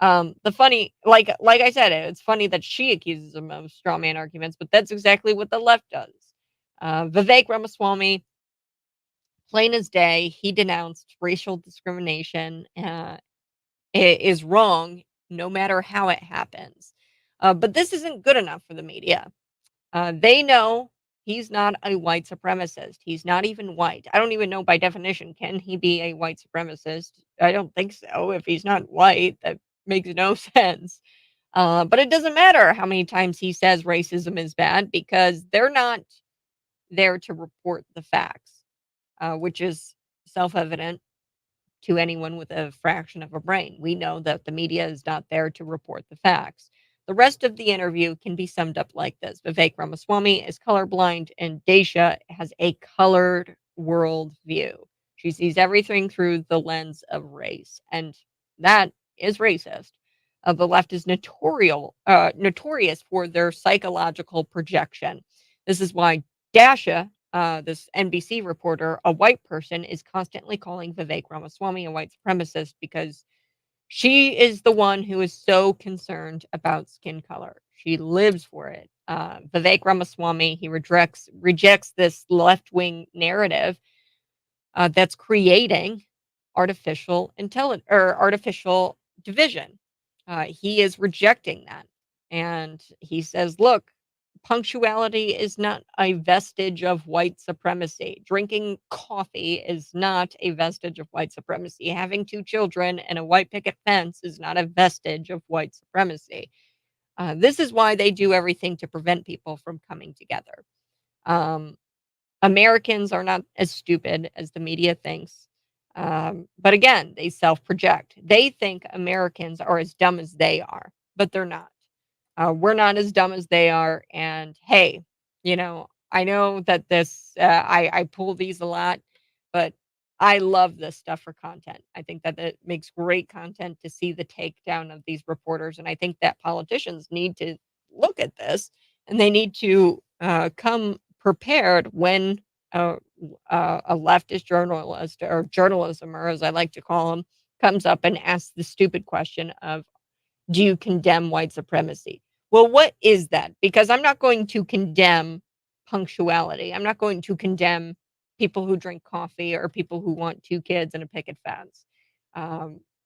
The funny, like I said, it's funny that she accuses him of straw man arguments, but that's exactly what the left does. Vivek Ramaswamy, plain as day, he denounced racial discrimination. It is wrong, no matter how it happens. But this isn't good enough for the media. They know he's not a white supremacist. He's not even white. I don't even know by definition, can he be a white supremacist? I don't think so. If he's not white, that makes no sense. But it doesn't matter how many times he says racism is bad, because they're not there to report the facts, which is self-evident to anyone with a fraction of a brain. We know that the media is not there to report the facts. The rest of the interview can be summed up like this: Vivek Ramaswamy is colorblind, and Daisha has a colored worldview. She sees everything through the lens of race, and that is racist. The left is notorious for their psychological projection. This is why Dasha, this NBC reporter, a white person, is constantly calling Vivek Ramaswamy a white supremacist, because she is the one who is so concerned about skin color. She lives for it. Vivek Ramaswamy, he rejects this left-wing narrative that's creating artificial intelligence or artificial division. He is rejecting that, and he says, "Look, punctuality is not a vestige of white supremacy. Drinking coffee is not a vestige of white supremacy. Having 2 children and a white picket fence is not a vestige of white supremacy." This is why they do everything to prevent people from coming together. Um, Americans are not as stupid as the media thinks. But again, they self-project. They think Americans are as dumb as they are, but they're not. We're not as dumb as they are. And hey, I know that I pull these a lot, but I love this stuff for content. I think that it makes great content to see the takedown of these reporters, and I think that politicians need to look at this, and they need to come prepared when a leftist journalist or journalism, or as I like to call them, comes up and asks the stupid question of, "Do you condemn white supremacy?" Well, what is that? Because I'm not going to condemn punctuality. I'm not going to condemn people who drink coffee or people who want 2 kids and a picket fence.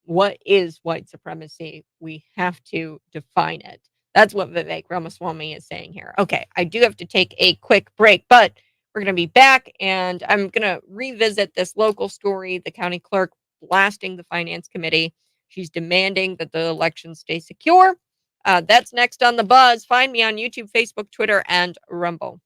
What is white supremacy? We have to define it. That's what Vivek Ramaswamy is saying here. Okay, I do have to take a quick break, but we're going to be back and I'm going to revisit this local story, the county clerk blasting the finance committee. She's demanding that the elections stay secure. That's next on The Buzz. Find me on YouTube, Facebook, Twitter, and Rumble.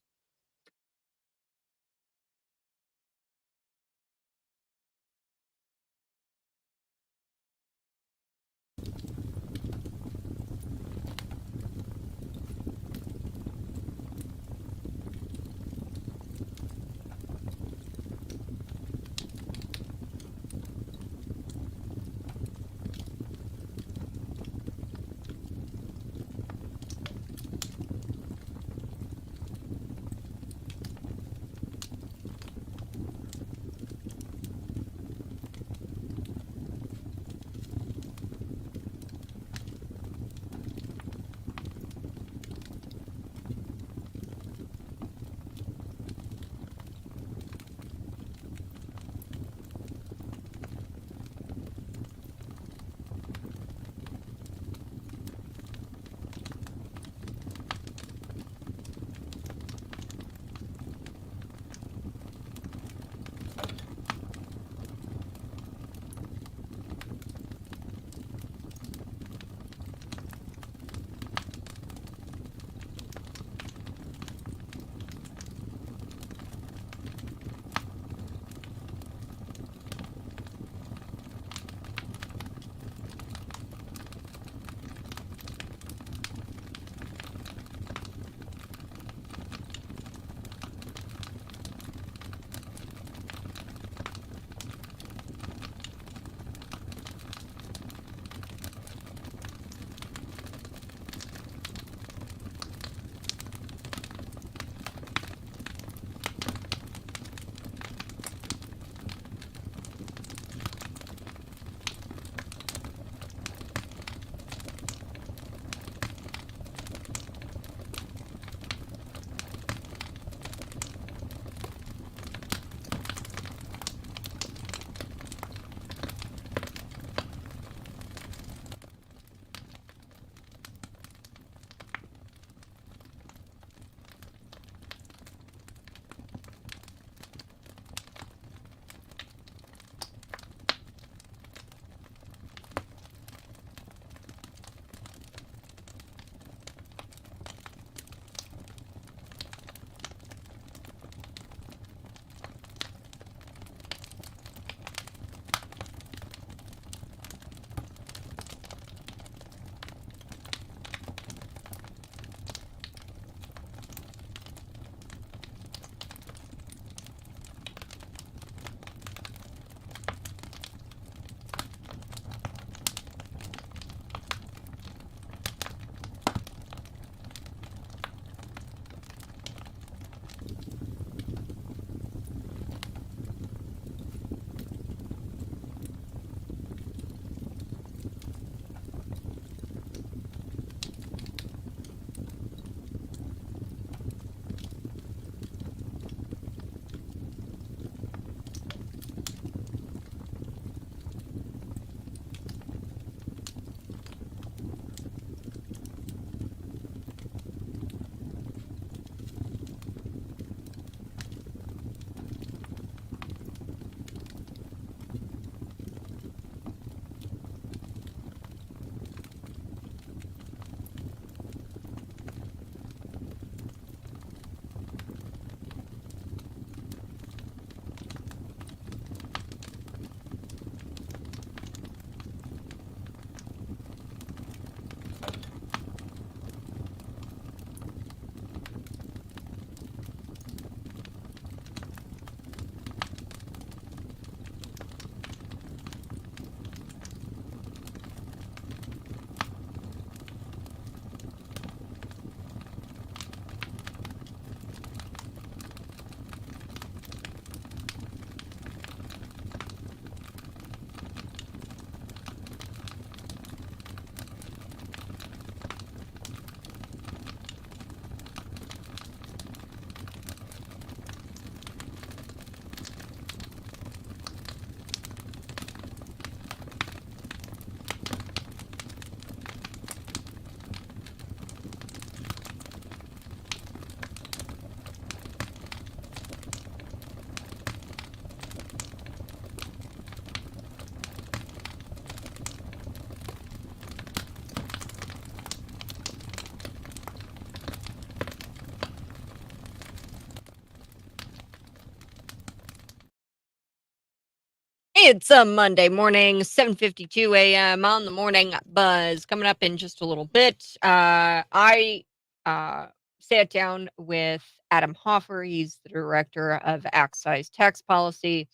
It's a Monday morning, 7:52 a.m. on the Morning Buzz. Coming up in just a little bit. I sat down with Adam Hoffer. He's the director of excise tax policy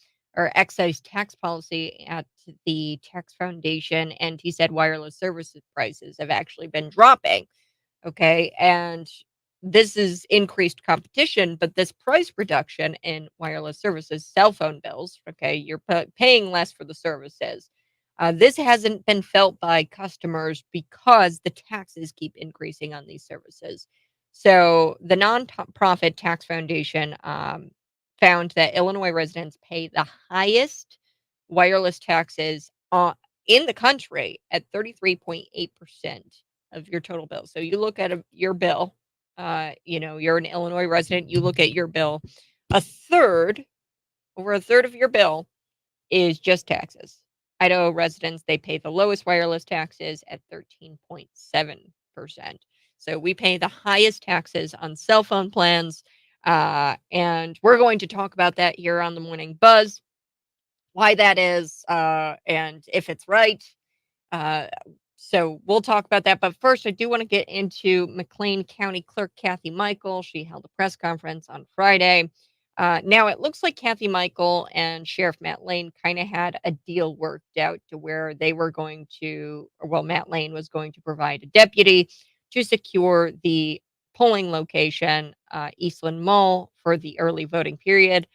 at the Tax Foundation, and he said wireless services prices have actually been dropping. Okay, and this is increased competition, but this price reduction in wireless services, cell phone bills, okay, you're paying less for the services. This hasn't been felt by customers because the taxes keep increasing on these services. So the nonprofit tax foundation found that Illinois residents pay the highest wireless taxes in the country at 33.8% of your total bill. So you look at your bill, you're an Illinois resident, you look at your bill, over a third of your bill is just taxes. Idaho residents, they pay the lowest wireless taxes at 13.7%. So we pay the highest taxes on cell phone plans. And we're going to talk about that here on the Morning Buzz, why that is, and if it's right. So we'll talk about that. But first, I do want to get into McLean County Clerk Kathy Michael. She held a press conference on Friday. Now, it looks like Kathy Michael and Sheriff Matt Lane kind of had a deal worked out to where they were going to, Matt Lane was going to provide a deputy to secure the polling location, Eastland Mall, for the early voting period.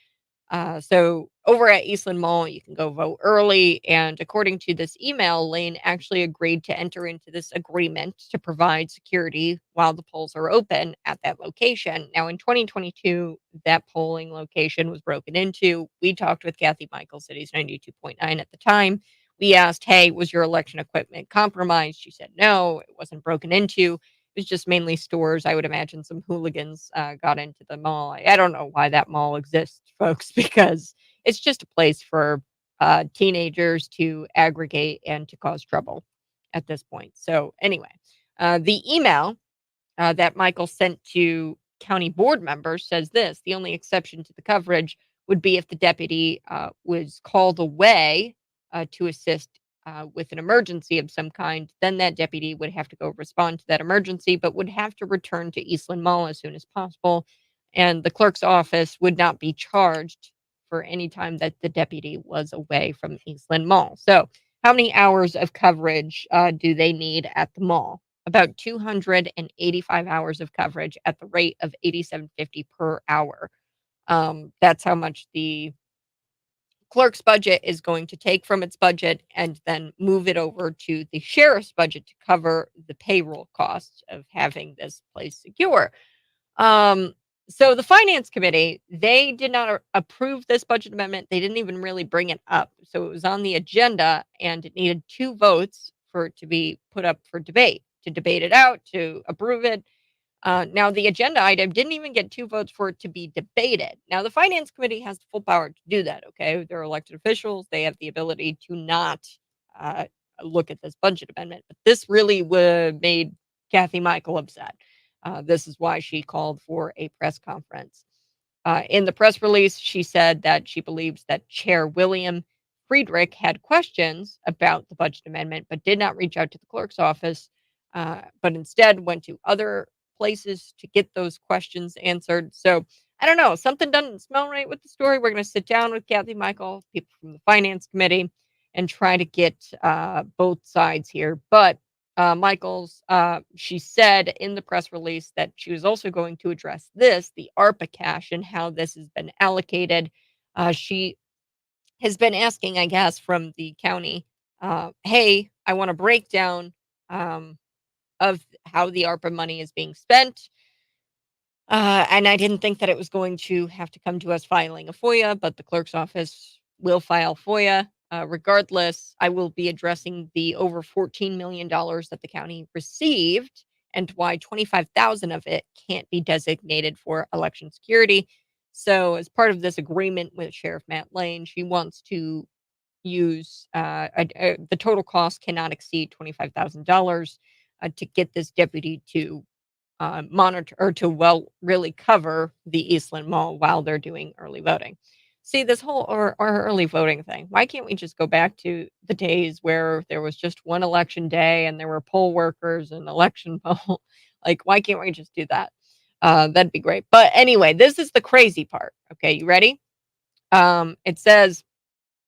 So over at Eastland Mall, you can go vote early. And according to this email, Lane actually agreed to enter into this agreement to provide security while the polls are open at that location. Now, in 2022, that polling location was broken into. We talked with Kathy Michael, City's 92.9 at the time. We asked, hey, was your election equipment compromised? She said, no, it wasn't broken into. It was just mainly stores. I would imagine some hooligans got into the mall. I don't know why that mall exists, folks, because it's just a place for teenagers to aggregate and to cause trouble at this point. So anyway, the email that Michael sent to county board members says this: the only exception to the coverage would be if the deputy was called away to assist with an emergency of some kind. Then that deputy would have to go respond to that emergency, but would have to return to Eastland Mall as soon as possible. And the clerk's office would not be charged for any time that the deputy was away from Eastland Mall. So how many hours of coverage do they need at the mall? About 285 hours of coverage at the rate of $87.50 per hour. That's how much the clerk's budget is going to take from its budget and then move it over to the sheriff's budget to cover the payroll costs of having this place secure. So the finance committee, they did not approve this budget amendment. They didn't even really bring it up. So it was on the agenda and it needed 2 votes for it to be put up for debate, to debate it out, to approve it. Now, the agenda item didn't even get 2 votes for it to be debated. Now, the finance committee has the full power to do that. Okay, they're elected officials. They have the ability to not look at this budget amendment. But this really made Kathy Michael upset. This is why she called for a press conference. In the press release, she said that she believes that Chair William Friedrich had questions about the budget amendment, but did not reach out to the clerk's office, but instead went to other places to get those questions answered. So I don't know. Something doesn't smell right with the story. We're going to sit down with Kathy Michael, people from the finance committee, and try to get both sides here. But she said in the press release that she was also going to address the ARPA cash, and how this has been allocated. She has been asking, I guess, from the county, hey, I want a breakdown of how the ARPA money is being spent. And I didn't think that it was going to have to come to us filing a FOIA, but the clerk's office will file FOIA. Regardless, I will be addressing the over $14 million that the county received and why 25,000 of it can't be designated for election security. So as part of this agreement with Sheriff Matt Lane, she wants to use the total cost cannot exceed $25,000 to get this deputy to monitor or to really cover the Eastland Mall while they're doing early voting. See, this whole or early voting thing, why can't we just go back to the days where there was just one election day and there were poll workers and election poll? Like, why can't we just do that? That'd be great. But anyway, this is the crazy part. Okay, you ready? It says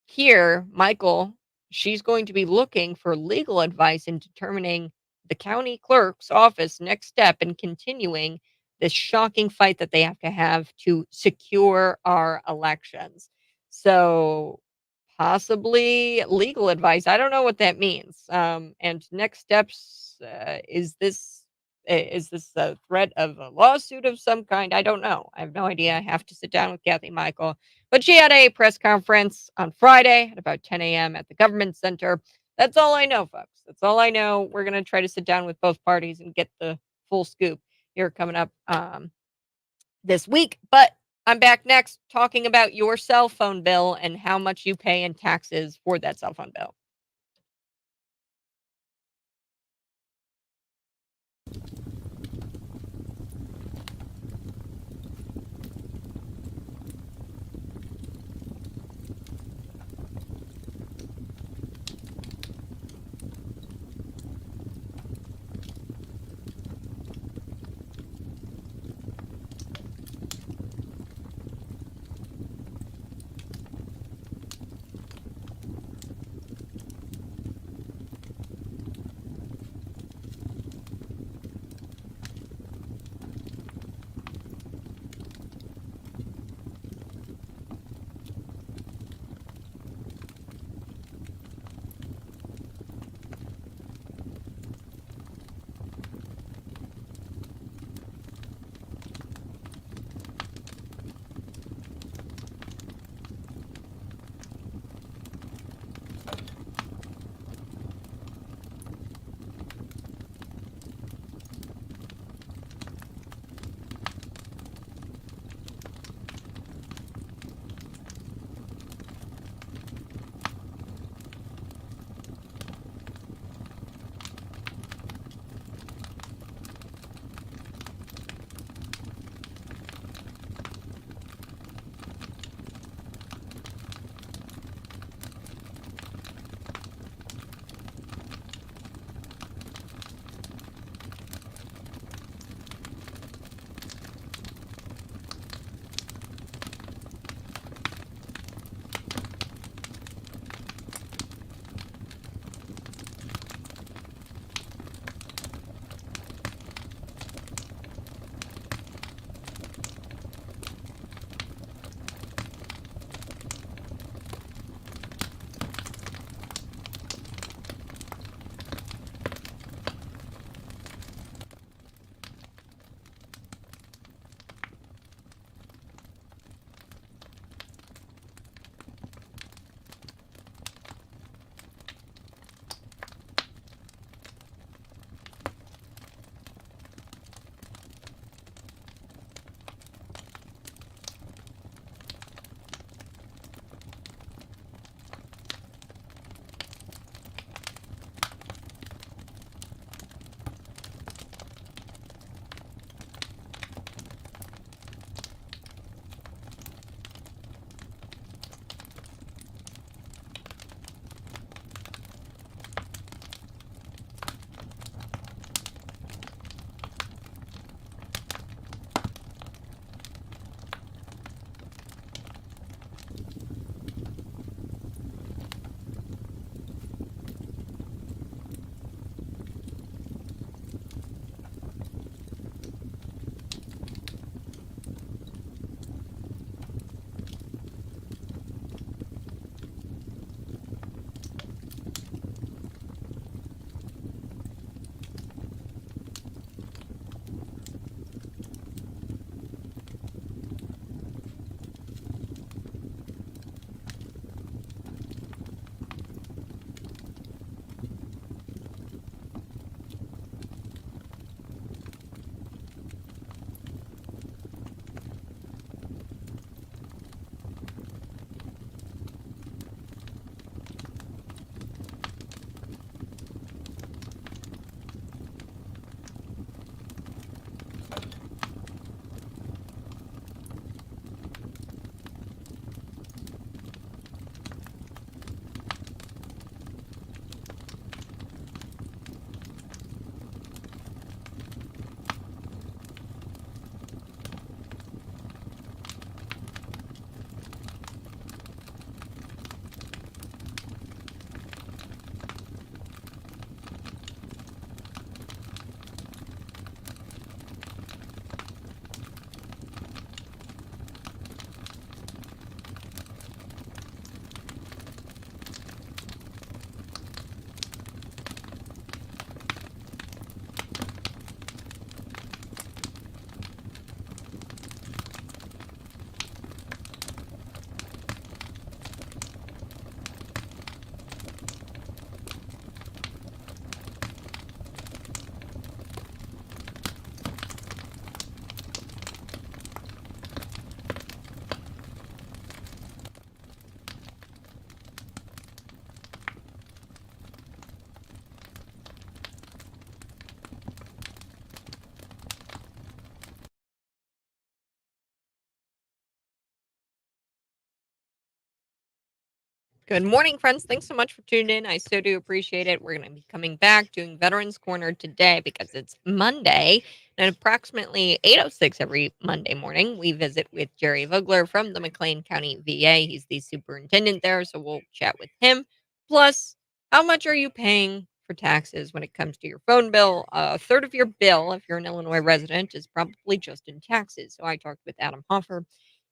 here, Michael, she's going to be looking for legal advice in determining the county clerk's office next step in continuing this shocking fight that they have to secure our elections. So possibly legal advice. I don't know what that means. And next steps, is this a threat of a lawsuit of some kind? I don't know. I have no idea. I have to sit down with Kathy Michael. But she had a press conference on Friday at about 10 a.m. at the government center. That's all I know, folks. That's all I know. We're going to try to sit down with both parties and get the full scoop here coming up this week. But I'm back next talking about your cell phone bill and how much you pay in taxes for that cell phone bill. Good morning, friends. Thanks so much for tuning in. I so do appreciate it. We're going to be coming back doing Veterans Corner today because it's Monday. And at approximately 8:06 every Monday morning, we visit with Jerry Vogler from the McLean County VA. He's the superintendent there, so we'll chat with him. Plus, how much are you paying for taxes when it comes to your phone bill? A third of your bill, if you're an Illinois resident, is probably just in taxes. So I talked with Adam Hoffer.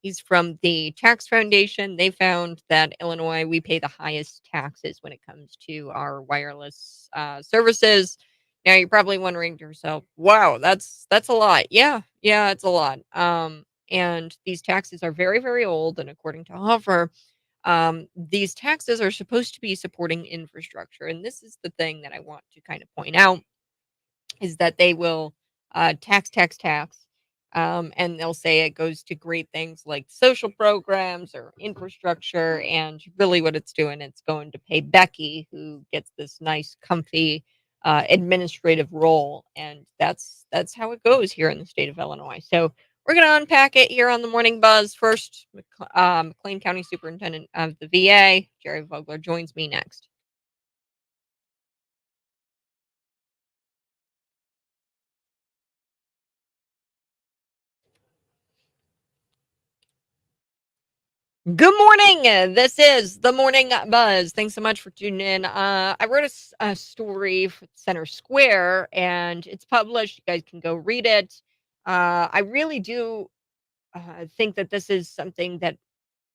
He's from the Tax Foundation. They found that Illinois, we pay the highest taxes when it comes to our wireless services. Now you're probably wondering to yourself, "Wow, that's a lot." Yeah, it's a lot. And these taxes are very, very old. And according to Hoffer, these taxes are supposed to be supporting infrastructure. And this is the thing that I want to kind of point out is that they will tax, tax, tax. And they'll say it goes to great things like social programs or infrastructure. And really, what it's doing, it's going to pay Becky, who gets this nice, comfy administrative role. And that's how it goes here in the state of Illinois. So we're going to unpack it here on the Morning Buzz. First, McLean County Superintendent of the VA, Jerry Vogler, joins me next. Good morning. This is the Morning Buzz. Thanks so much for tuning in. I wrote a story for Center Square, and it's published. You guys can go read it. I really do think that this is something that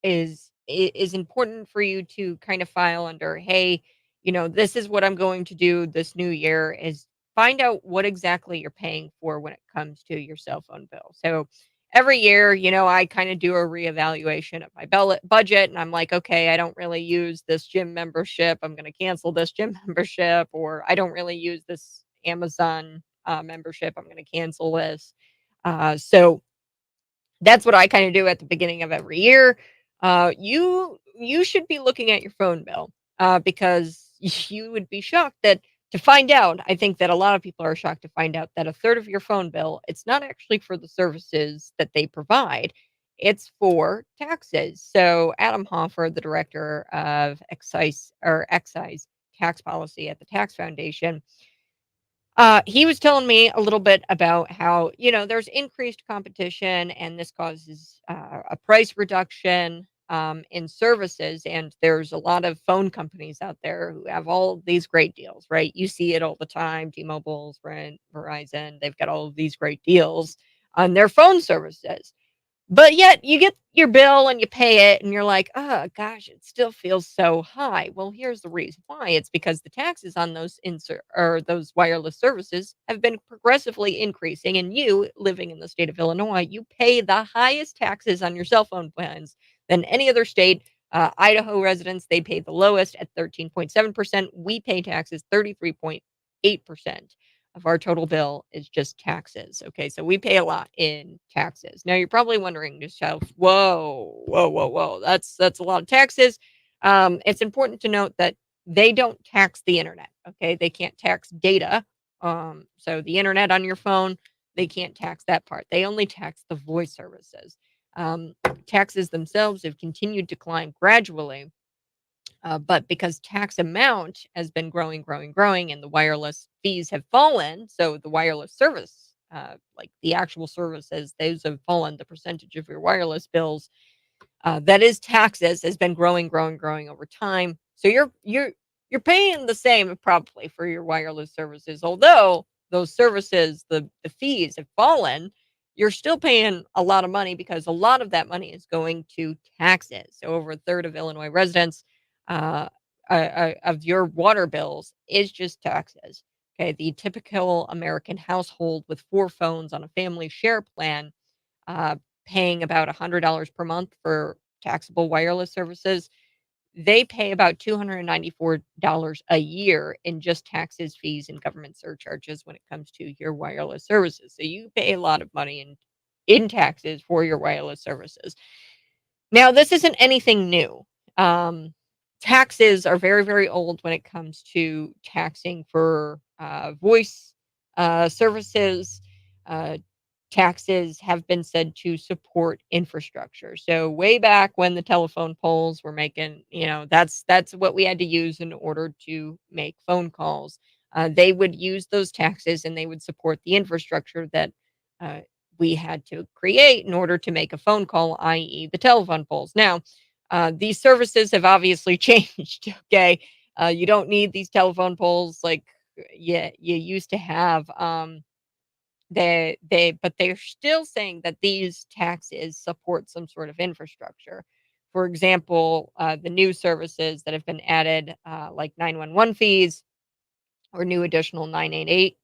is important for you to kind of file under. Hey, this is what I'm going to do this new year is find out what exactly you're paying for when it comes to your cell phone bill. So every year, I kind of do a reevaluation of my budget, and I'm like, okay, I don't really use this gym membership. I'm going to cancel this gym membership, or I don't really use this Amazon membership. I'm going to cancel this. So that's what I kind of do at the beginning of every year. You should be looking at your phone bill because you would be shocked that to find out. I think that a lot of people are shocked to find out that a third of your phone bill, it's not actually for the services that they provide. It's for taxes. So Adam Hoffer, the director of excise tax policy at the Tax Foundation, he was telling me a little bit about how, there's increased competition and this causes a price reduction in services. And there's a lot of phone companies out there who have all these great deals, right? You see it all the time. T-Mobile, Sprint, Verizon, they've got all of these great deals on their phone services. But yet you get your bill and you pay it and you're like, "Oh gosh, it still feels so high." Well, here's the reason why. It's because the taxes on those wireless services have been progressively increasing, and you living in the state of Illinois, you pay the highest taxes on your cell phone plans than any other state. Idaho residents, they pay the lowest at 13.7%. We pay taxes 33.8% of our total bill is just taxes. Okay, so we pay a lot in taxes. Now you're probably wondering to yourself, whoa, whoa, whoa, whoa, that's a lot of taxes. It's important to note that they don't tax the internet. Okay, they can't tax data. So the internet on your phone, they can't tax that part. They only tax the voice services. Taxes themselves have continued to climb gradually, but because tax amount has been growing, growing, growing, and the wireless fees have fallen, so the wireless service, like the actual services, those have fallen. The percentage of your wireless bills that is taxes has been growing, growing, growing over time. So you're paying the same probably for your wireless services, although those services, the fees have fallen. You're still paying a lot of money because a lot of that money is going to taxes. So over a third of Illinois residents uh, of your water bills is just taxes. Okay, the typical American household with 4 phones on a family share plan, uh, paying about $100 per month for taxable wireless services, they pay about $294 a year in just taxes, fees, and government surcharges when it comes to your wireless services. So you pay a lot of money in taxes for your wireless services. Now, this isn't anything new. Um, Taxes are very, very old when it comes to taxing for voice services. Uh, taxes have been said to support infrastructure. So way back when the telephone poles were making, that's what we had to use in order to make phone calls. They would use those taxes and they would support the infrastructure that uh, we had to create in order to make a phone call, i.e., the telephone poles. Now, these services have obviously changed. Okay, you don't need these telephone poles like you used to have. But they're still saying that these taxes support some sort of infrastructure. For example, the new services that have been added, like 911 fees or new additional 988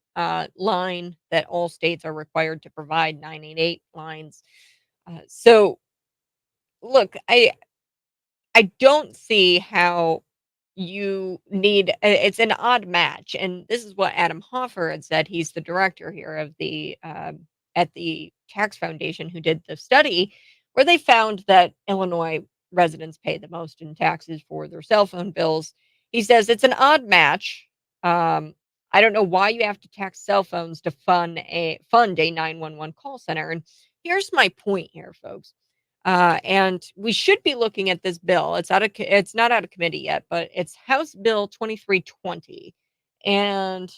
line that all states are required to provide 988 lines. So look, I don't see how you need it's an odd match, and this is what Adam Hoffer had said. He's the director here of the at the Tax Foundation who did the study where they found that Illinois residents pay the most in taxes for their cell phone bills. He says it's an odd match. I don't know why you have to tax cell phones to fund a 911 call center. And here's my point here, folks. And we should be looking at this bill. It's not out of committee yet, but it's House Bill 2320. And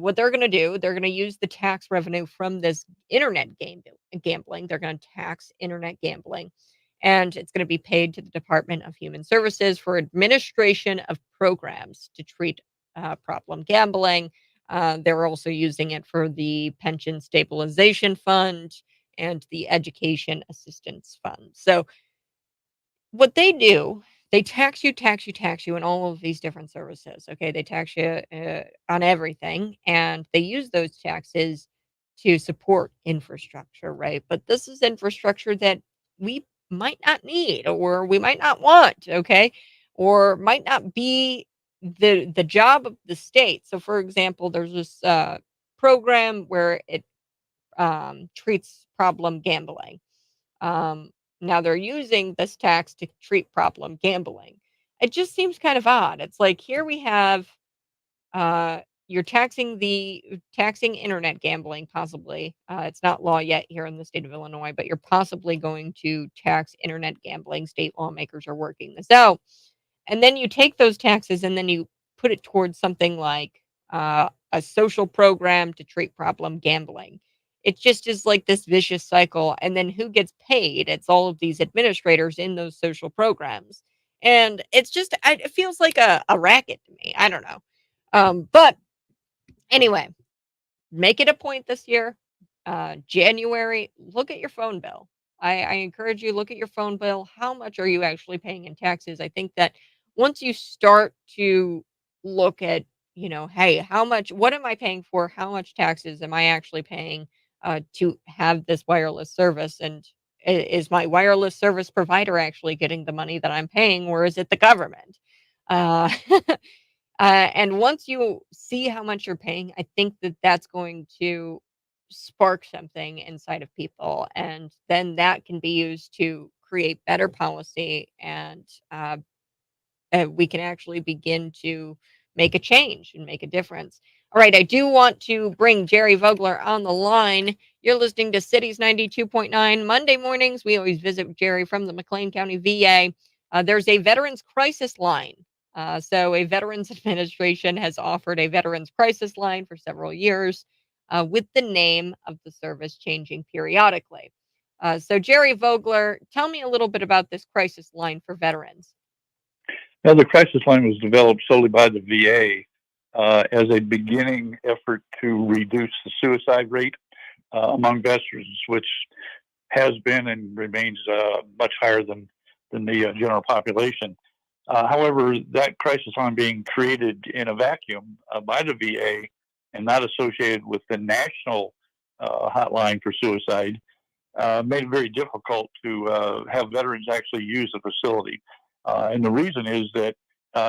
what they're going to do, they're going to use the tax revenue from this gambling. They're going to tax internet gambling, and it's going to be paid to the Department of Human Services for administration of programs to treat problem gambling. They're also using it for the Pension Stabilization Fund and the Education Assistance Fund. So what they do, they tax you in all of these different services. Okay, they tax you on everything, and they use those taxes to support infrastructure, right? But this is infrastructure that we might not need, or we might not want, okay, or might not be the job of the state. So, for example, there's this program where it treats problem gambling. Um, Now they're using this tax to treat problem gambling. It just seems kind of odd. It's like here we have uh, you're taxing internet gambling possibly. It's not law yet here in the state of Illinois, but you're possibly going to tax internet gambling. State lawmakers are working this out. And then you take those taxes and then you put it towards something like a social program to treat problem gambling. It just is like this vicious cycle. And then who gets paid? It's all of these administrators in those social programs. And it's just, it feels like a racket to me. I don't know. But anyway, make it a point this year. January, look at your phone bill. I encourage you, look at your phone bill. How much are you actually paying in taxes? I think that once you start to look at, hey, what am I paying for? How much taxes am I actually paying to have this wireless service? And is my wireless service provider actually getting the money that I'm paying, or is it the government? Uh, and once you see how much you're paying, I think that that's going to spark something inside of people. And then that can be used to create better policy, and we can actually begin to make a change and make a difference. All right, I do want to bring Jerry Vogler on the line. You're listening to Cities 92.9 Monday mornings. We always visit Jerry from the McLean County VA. There's a Veterans Crisis Line. So a Veterans Administration has offered a Veterans Crisis Line for several years, with the name of the service changing periodically. So Jerry Vogler, tell me a little bit about this crisis line for veterans. Now, the crisis line was developed solely by the VA as a beginning effort to reduce the suicide rate among veterans, which has been and remains much higher than the general population. However, that crisis line being created in a vacuum by the VA and not associated with the national hotline for suicide made it very difficult to have veterans actually use the facility. And the reason is that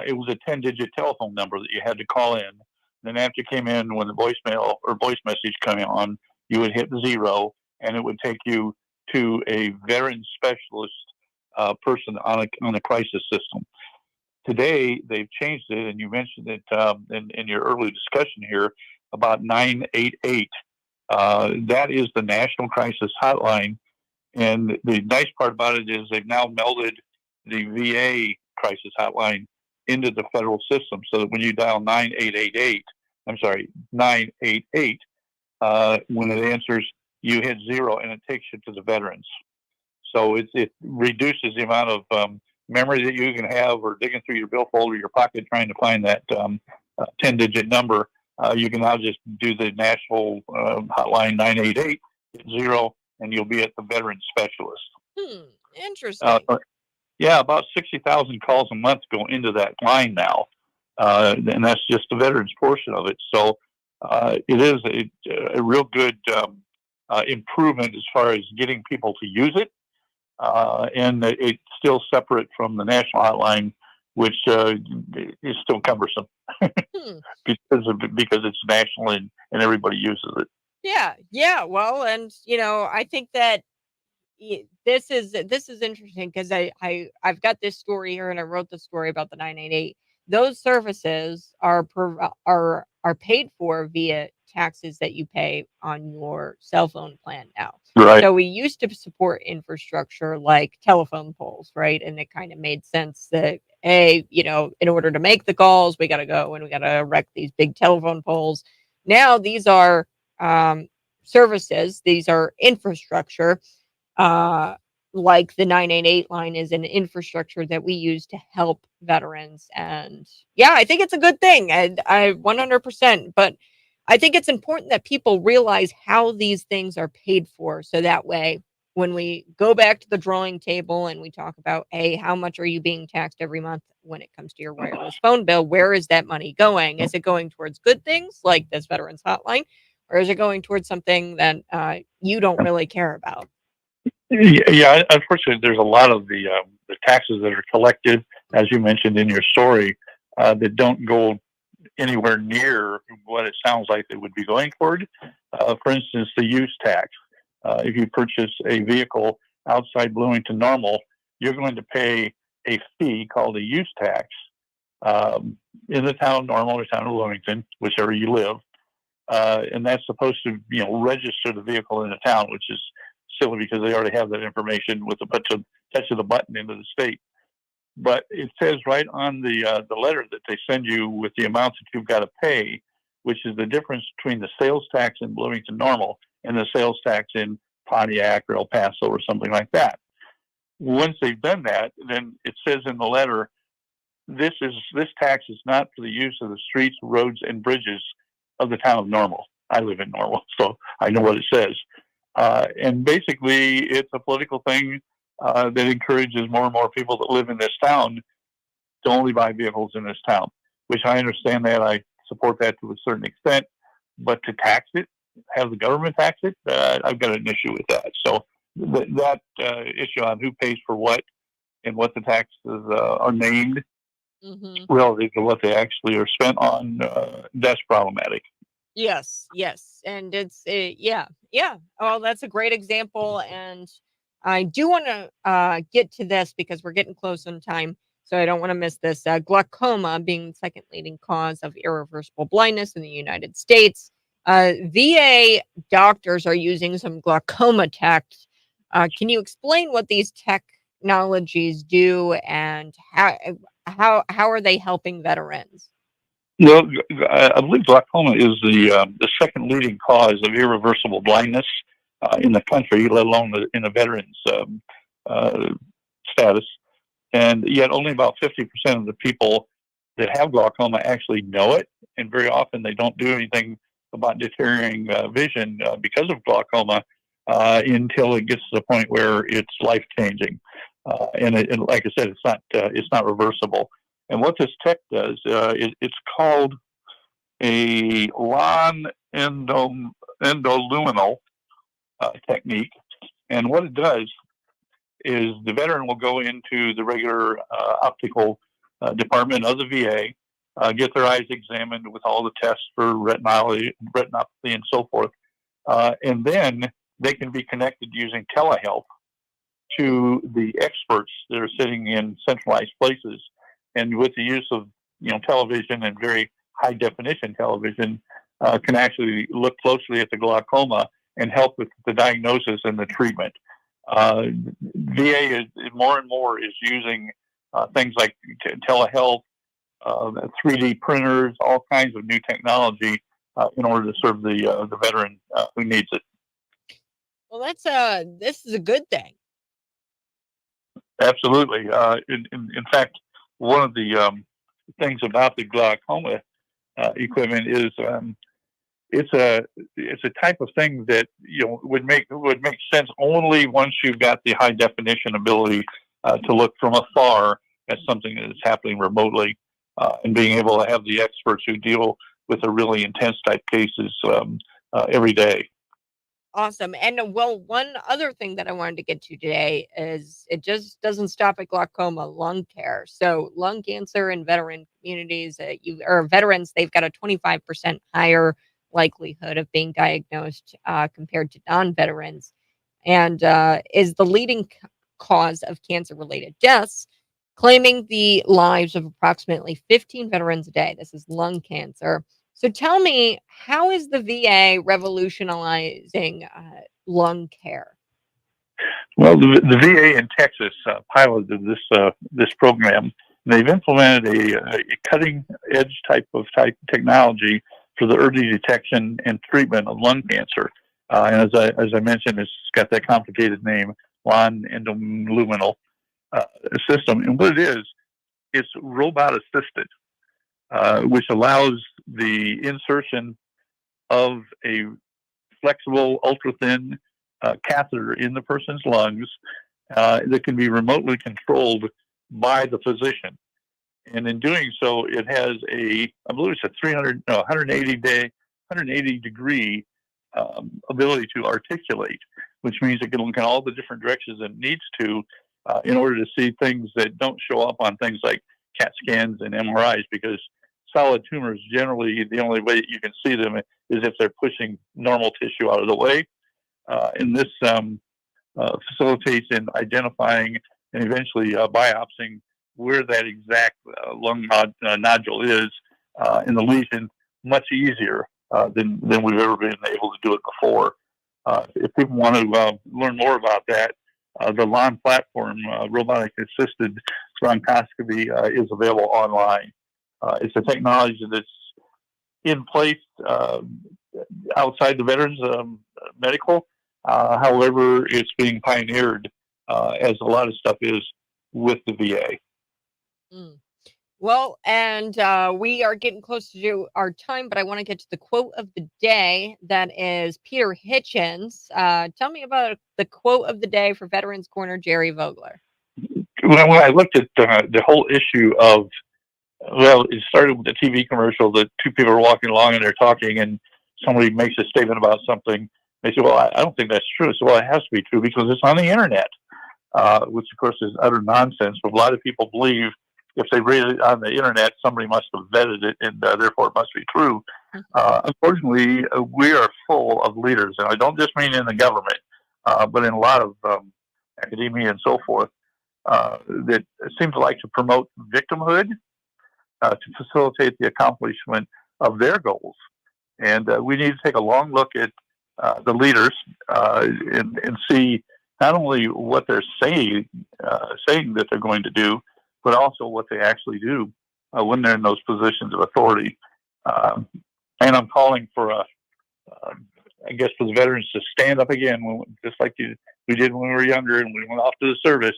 it was a 10-digit telephone number that you had to call in. Then after you came in, when the voicemail or voice message came on, you would hit 0, and it would take you to a veteran specialist person on a crisis system. Today, they've changed it, and you mentioned it in your early discussion here about 988. That is the National Crisis Hotline. And the nice part about it is they've now melded the VA crisis hotline into the federal system, so that when you dial 988, when it answers, you hit 0 and it takes you to the veterans. So it reduces the amount of memory that you can have, or digging through your billfold or your pocket trying to find that 10-digit number. You can now just do the national hotline 988, hit 0, and you'll be at the veteran specialist. Interesting. Yeah, about 60,000 calls a month go into that line now, and that's just the veterans portion of it. So it is a real good improvement as far as getting people to use it, and it's still separate from the national hotline, which is still cumbersome because it's national and everybody uses it. Yeah. Well, and I think that this is interesting, because I've got this story here, and I wrote the story about the 988. Those services are paid for via taxes that you pay on your cell phone plan now. Right. So we used to support infrastructure like telephone poles, right? And it kind of made sense that, in order to make the calls, we got to go and we got to erect these big telephone poles. Now these are services, these are infrastructure. Like the 988 line is an infrastructure that we use to help veterans. And yeah, I think it's a good thing. I 100%, but I think it's important that people realize how these things are paid for. So that way, when we go back to the drawing table and we talk about, hey, how much are you being taxed every month when it comes to your wireless phone bill? Where is that money going? Is it going towards good things like this veterans hotline, or is it going towards something that you don't really care about? Yeah. Unfortunately, there's a lot of the taxes that are collected, as you mentioned in your story, that don't go anywhere near what it sounds like they would be going toward. For instance, the use tax. If you purchase a vehicle outside Bloomington Normal, you're going to pay a fee called a use tax in the town of Normal or town of Bloomington, whichever you live. And that's supposed to, register the vehicle in the town, which is silly because they already have that information with a touch of the button into the state. But it says right on the letter that they send you with the amount that you've got to pay, which is the difference between the sales tax in Bloomington Normal and the sales tax in Pontiac or El Paso or something like that. Once they've done that, then it says in the letter, this tax is not for the use of the streets, roads, and bridges of the town of Normal. I live in Normal, so I know what it says. And basically, it's a political thing that encourages more and more people that live in this town to only buy vehicles in this town, which I understand that. I support that to a certain extent. But to tax it, have the government tax it, I've got an issue with that. So that issue on who pays for what and what the taxes are named relative to what they actually are spent on, that's problematic. Yes. And it's, yeah. Well, that's a great example. And I do want to get to this because we're getting close on time. So I don't want to miss this. Glaucoma being the second leading cause of irreversible blindness in the United States. VA doctors are using some glaucoma tech. Can you explain what these technologies do and how are they helping veterans? Well, I believe glaucoma is the second leading cause of irreversible blindness in the country, let alone in a veteran's status. And yet only about 50% of the people that have glaucoma actually know it. And very often they don't do anything about deteriorating vision because of glaucoma until it gets to the point where it's life-changing. And like I said, it's not reversible. And what this tech does, it's called a endoluminal technique. And what it does is the veteran will go into the regular optical department of the VA, get their eyes examined with all the tests for retinopathy and so forth. And then they can be connected using telehealth to the experts that are sitting in centralized places. And with the use of television and very high definition television, can actually look closely at the glaucoma and help with the diagnosis and the treatment. VA is more and more is using things like telehealth, 3D printers, all kinds of new technology in order to serve the veteran who needs it. Well, this is a good thing. Absolutely. In fact, one of the things about the glaucoma equipment is it's a type of thing that would make sense only once you've got the high definition ability to look from afar at something that is happening remotely, and being able to have the experts who deal with the really intense type cases every day. Awesome. And well, one other thing that I wanted to get to today is it just doesn't stop at glaucoma, lung care. So lung cancer in veteran communities, veterans, they've got a 25% higher likelihood of being diagnosed compared to non-veterans, and is the leading cause of cancer-related deaths, claiming the lives of approximately 15 veterans a day. This is lung cancer. So tell me, how is the VA revolutionizing lung care? Well, the VA in Texas piloted this program. They've implemented a cutting edge type technology for the early detection and treatment of lung cancer. And as I mentioned, it's got that complicated name, lung endoluminal system. And what it is, it's robot assisted, which allows the insertion of a flexible, ultra-thin catheter in the person's lungs that can be remotely controlled by the physician. And in doing so, it has I believe it's a 180 degree ability to articulate, which means it can look in all the different directions it needs to in order to see things that don't show up on things like CAT scans and MRIs, because solid tumors, generally, the only way that you can see them is if they're pushing normal tissue out of the way. And this facilitates in identifying and eventually biopsying where that exact lung nodule is in the lesion much easier than we've ever been able to do it before. If people want to learn more about that, the LON platform, robotic assisted bronchoscopy, is available online. It's a technology that's in place outside the veterans medical. However, it's being pioneered, as a lot of stuff is, with the VA. Well, and we are getting close to our time, but I want to get to the quote of the day. That is Peter Hitchens. Tell me about the quote of the day for Veterans Corner, Jerry Vogler. When I looked at the whole issue of, well, it started with the TV commercial that two people are walking along and they're talking, and somebody makes a statement about something. They say, well, I don't think that's true. So, well, it has to be true because it's on the internet, which of course is utter nonsense. But a lot of people believe if they read it on the internet, somebody must have vetted it, and therefore it must be true. Unfortunately, we are full of leaders, and I don't just mean in the government, but in a lot of academia and so forth, that seem to like to promote victimhood to facilitate the accomplishment of their goals. And we need to take a long look at the leaders and see not only what they're saying that they're going to do, but also what they actually do when they're in those positions of authority. And I'm calling for I guess for the veterans to stand up again, just like we did when we were younger and we went off to the service,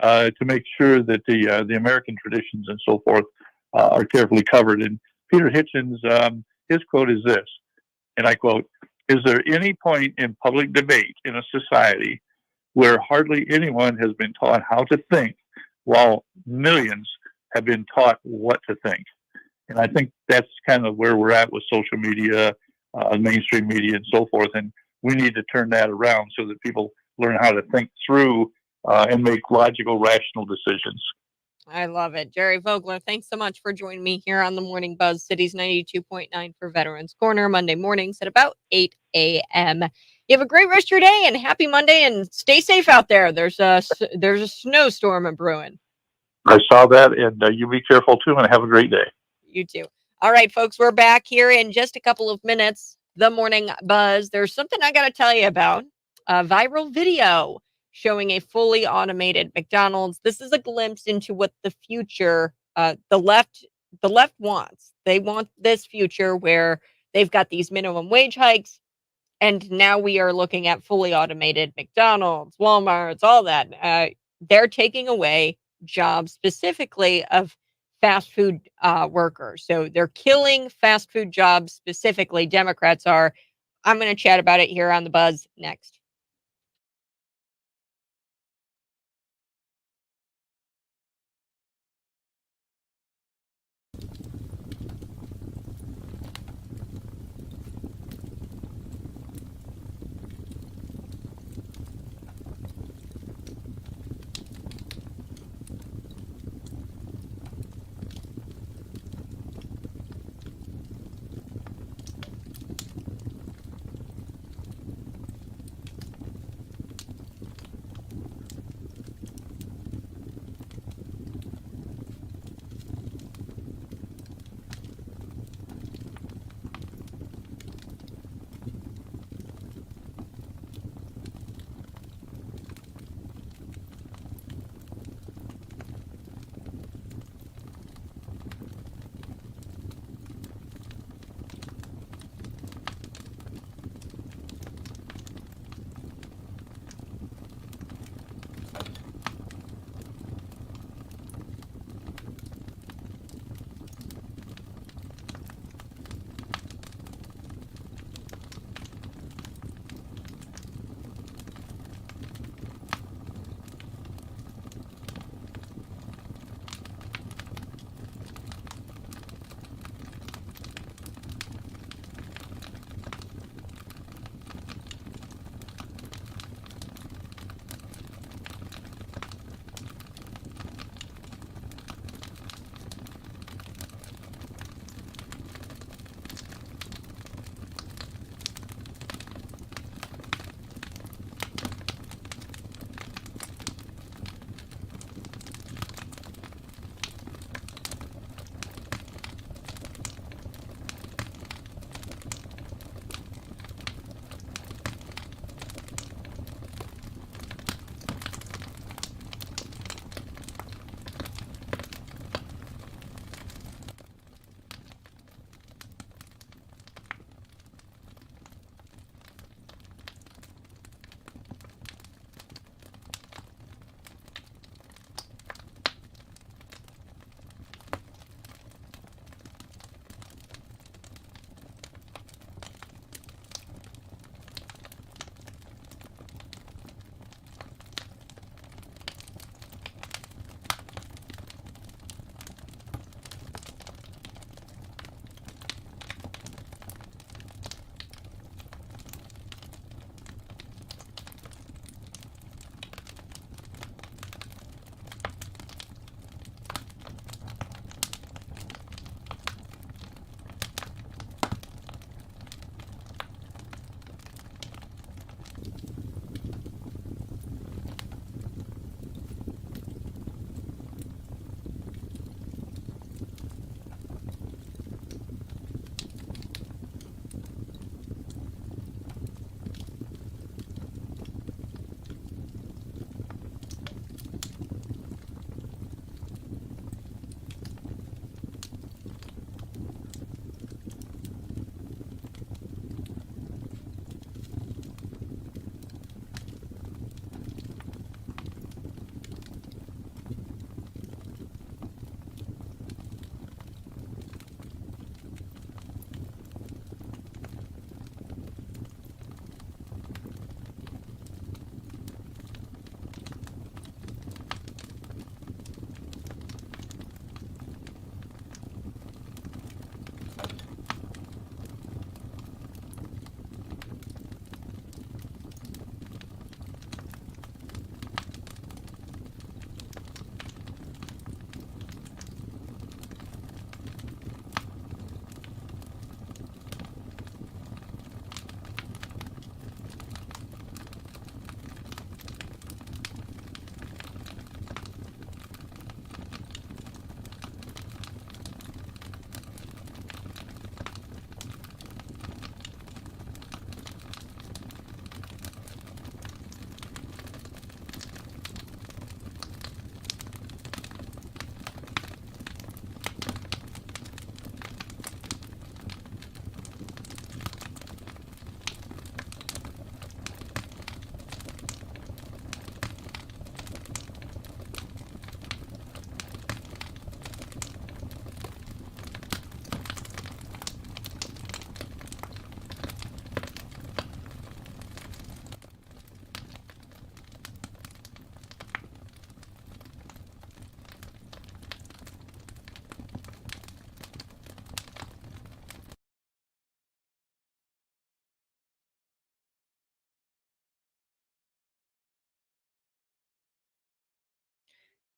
to make sure that the American traditions and so forth are carefully covered. And Peter Hitchens, his quote is this, and I quote, "Is there any point in public debate in a society where hardly anyone has been taught how to think, while millions have been taught what to think?" And I think that's kind of where we're at with social media, mainstream media, and so forth. And we need to turn that around so that people learn how to think through and make logical, rational decisions. I love it. Jerry Vogler, thanks so much for joining me here on the Morning Buzz, Cities 92.9 for Veterans Corner, Monday mornings at about 8 a.m. You have a great rest of your day and happy Monday, and stay safe out there. There's a snowstorm brewing. I saw that, and you be careful too, and have a great day. You too. All right, folks, we're back here in just a couple of minutes. The Morning Buzz. There's something I got to tell you about. A viral video showing a fully automated McDonald's. This is a glimpse into what the future the left wants. They want this future where they've got these minimum wage hikes, and now we are looking at fully automated McDonald's, Walmarts, all that. They're taking away jobs specifically of fast food workers. So they're killing fast food jobs specifically. Democrats are. I'm going to chat about it here on the Buzz next.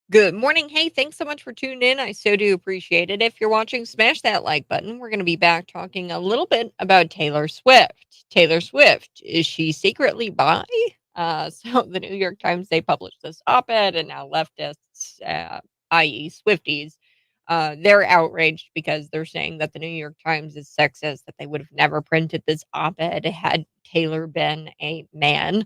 Good morning. Hey, thanks so much for tuning in. I so do appreciate it. If you're watching, smash that like button. We're going to be back talking a little bit about Taylor Swift. Taylor Swift, is she secretly bi? So the New York Times, they published this op-ed, and now leftists, i.e. Swifties, they're outraged because they're saying that the New York Times is sexist, that they would have never printed this op-ed had Taylor been a man.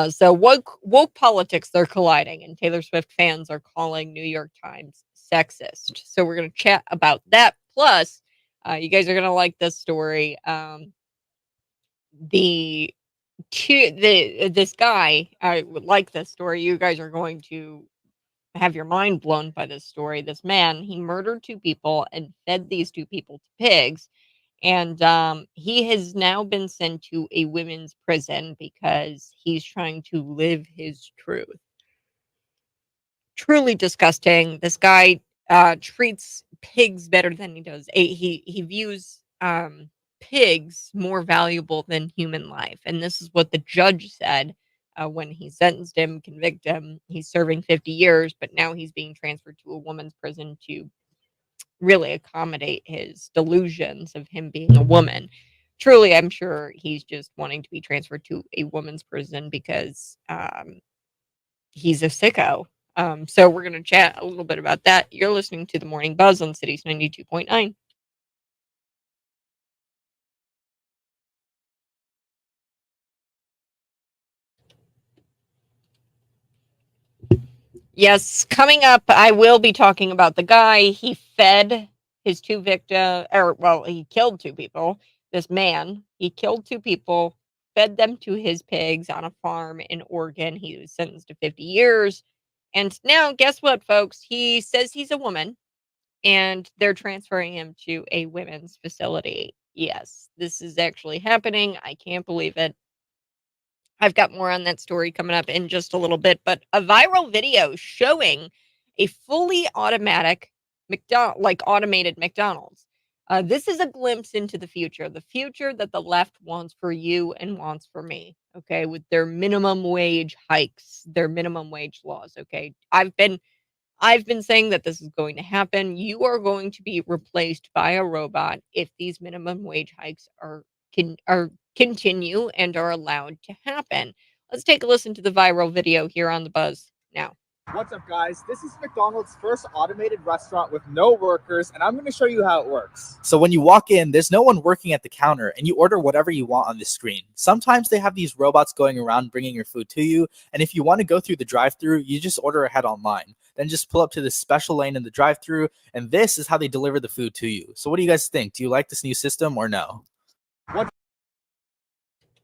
So woke politics, they're colliding, and Taylor Swift fans are calling New York Times sexist. So we're going to chat about that. Plus, you guys are going to like this story. This guy, I would like this story. You guys are going to have your mind blown by this story. This man, he murdered 2 people and fed these 2 people to pigs. And he has now been sent to a women's prison because he's trying to live his truth. Truly disgusting. This guy treats pigs better than he does. He views pigs more valuable than human life, and this is what the judge said when he sentenced him, convicted him. He's serving 50 years, but now he's being transferred to a woman's prison to really accommodate his delusions of him being a woman. Truly, I'm sure he's just wanting to be transferred to a woman's prison because he's a sicko. So we're going to chat a little bit about that. You're listening to The Morning Buzz on Cities 92.9. Yes, coming up, I will be talking about the guy. He fed his 2 victims, or well, he killed 2 people. This man, he killed 2 people, fed them to his pigs on a farm in Oregon. He was sentenced to 50 years. And now, guess what, folks? He says he's a woman, and they're transferring him to a women's facility. Yes, this is actually happening. I can't believe it. I've got more on that story coming up in just a little bit, but a viral video showing a fully automatic automated McDonald's. This is a glimpse into the future that the left wants for you and wants for me. Okay, with their minimum wage hikes, their minimum wage laws. Okay, I've been saying that this is going to happen. You are going to be replaced by a robot if these minimum wage hikes are continue and are allowed to happen. Let's take a listen to the viral video here on the Buzz now. What's up, guys? This is McDonald's first automated restaurant with no workers, and I'm going to show you how it works. So when you walk in, there's no one working at the counter, and you order whatever you want on the screen. Sometimes they have these robots going around bringing your food to you, and if you want to go through the drive-thru, you just order ahead online. Then just pull up to this special lane in the drive-thru, and this is how they deliver the food to you. So what do you guys think? Do you like this new system or no?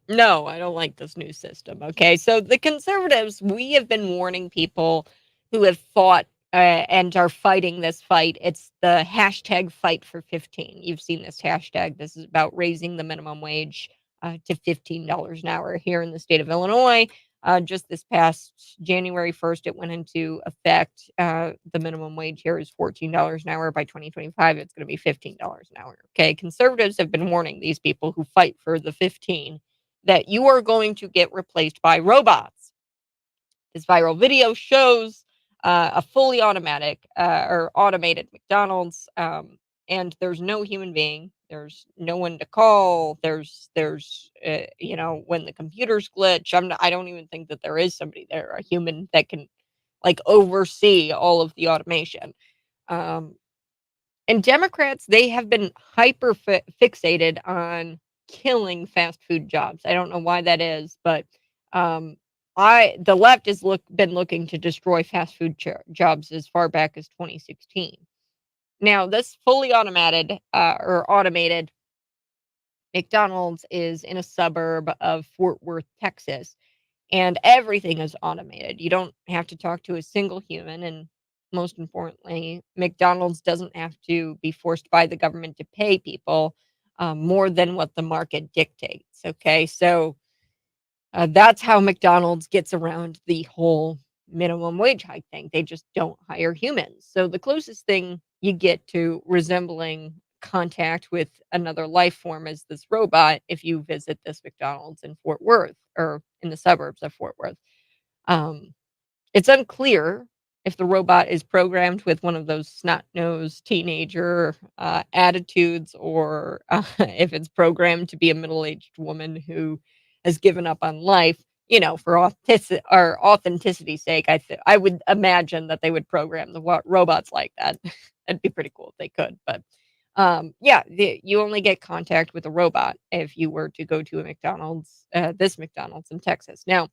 No, I don't like this new system. Okay, so the conservatives, we have been warning people who have fought and are fighting this fight. It's the hashtag fight for 15. You've seen this hashtag. This is about raising the minimum wage to $15 an hour here in the state of Illinois. Just this past January 1st, it went into effect. The minimum wage here is $14 an hour. By 2025, it's going to be $15 an hour. Okay, conservatives have been warning these people who fight for the 15 that you are going to get replaced by robots. This viral video shows a fully automatic or automated McDonald's, and there's no human being. There's no one to call. There's when the computers glitch, I don't even think that there is somebody there, a human that can oversee all of the automation. And Democrats, they have been hyper fixated on killing fast food jobs. I don't know why that is, but the left has been looking to destroy fast food jobs as far back as 2016. Now, this fully automated McDonald's is in a suburb of Fort Worth, Texas, and everything is automated. You don't have to talk to a single human, and most importantly, McDonald's doesn't have to be forced by the government to pay people more than what the market dictates. Okay, so that's how McDonald's gets around the whole minimum wage hike thing. They just don't hire humans. So the closest thing you get to resembling contact with another life form is this robot if you visit this McDonald's in Fort Worth or in the suburbs of Fort Worth. It's unclear if the robot is programmed with one of those snot-nosed teenager attitudes, or if it's programmed to be a middle-aged woman who has given up on life, for authenticity's sake, I would imagine that they would program the robots like that. That'd be pretty cool if they could. But yeah, you only get contact with a robot if you were to go to a McDonald's, this McDonald's in Texas. Now,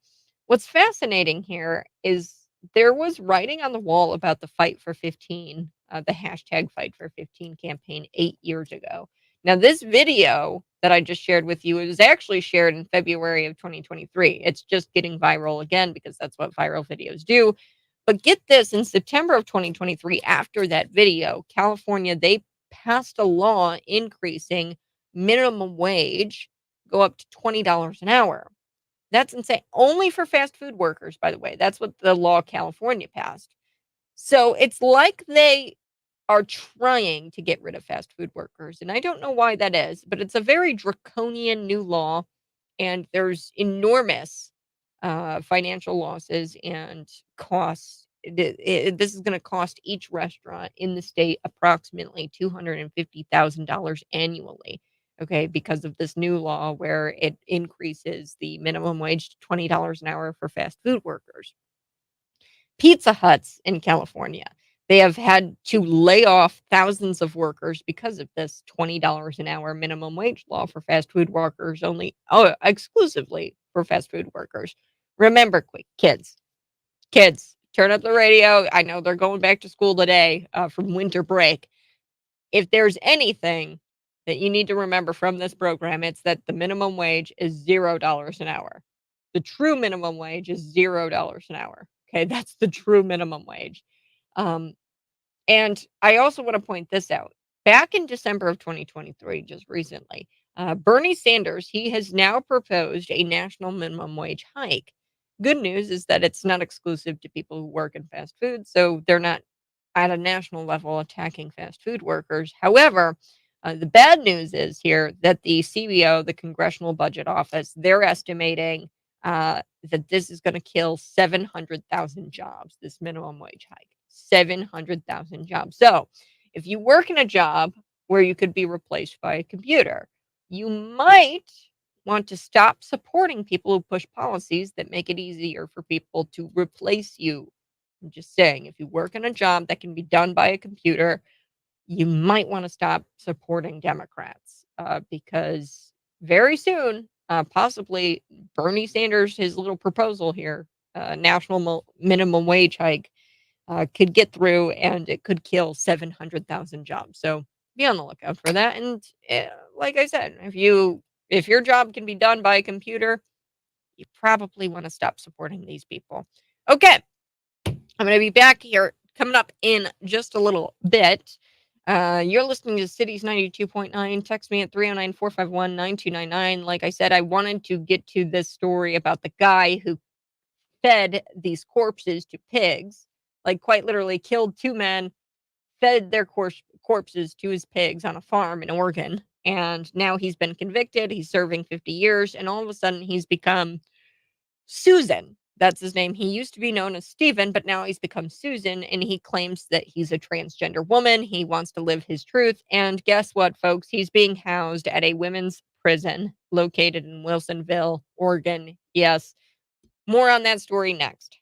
what's fascinating here is there was writing on the wall about the Fight for 15, the hashtag Fight for 15 campaign 8 years ago. Now, this video that I just shared with you was actually shared in February of 2023. It's just getting viral again because that's what viral videos do. But get this, in September of 2023, after that video, California, they passed a law increasing minimum wage go up to $20 an hour. That's insane. Only for fast food workers, by the way. That's what the law California passed. So it's like they are trying to get rid of fast food workers. And I don't know why that is, but it's a very draconian new law. And there's enormous financial losses and costs. This is going to cost each restaurant in the state approximately $250,000 annually. Okay, because of this new law where it increases the minimum wage to $20 an hour for fast food workers. Pizza Huts in California, they have had to lay off thousands of workers because of this $20 an hour minimum wage law for fast food workers only. Oh, exclusively for fast food workers. Remember, quick, kids, turn up the radio. I know they're going back to school today from winter break. If there's anything that you need to remember from this program, it's that the minimum wage is $0 an hour. The true minimum wage is $0 an hour. Okay, that's the true minimum wage. And I also want to point this out. Back in December of 2023, just recently, Bernie Sanders, he has now proposed a national minimum wage hike. Good news is that it's not exclusive to people who work in fast food, so they're not at a national level attacking fast food workers. However, the bad news is here that the CBO, the Congressional Budget Office, they're estimating that this is going to kill 700,000 jobs, this minimum wage hike. 700,000 jobs. So if you work in a job where you could be replaced by a computer, you might want to stop supporting people who push policies that make it easier for people to replace you. I'm just saying, if you work in a job that can be done by a computer, you might want to stop supporting Democrats because very soon, possibly Bernie Sanders, his little proposal here, national minimum wage hike, could get through and it could kill 700,000 jobs. So be on the lookout for that. And like I said, if your job can be done by a computer, you probably want to stop supporting these people. Okay. I'm going to be back here coming up in just a little bit. You're listening to Cities 92.9. Text me at 309-451-9299. Like I said, I wanted to get to this story about the guy who fed these corpses to pigs, like quite literally killed two men, fed their corpses to his pigs on a farm in Oregon. And now he's been convicted. He's serving 50 years. And all of a sudden he's become Susan. That's his name. He used to be known as Stephen, but now he's become Susan, and he claims that he's a transgender woman. He wants to live his truth. And guess what, folks? He's being housed at a women's prison located in Wilsonville, Oregon. Yes. More on that story next.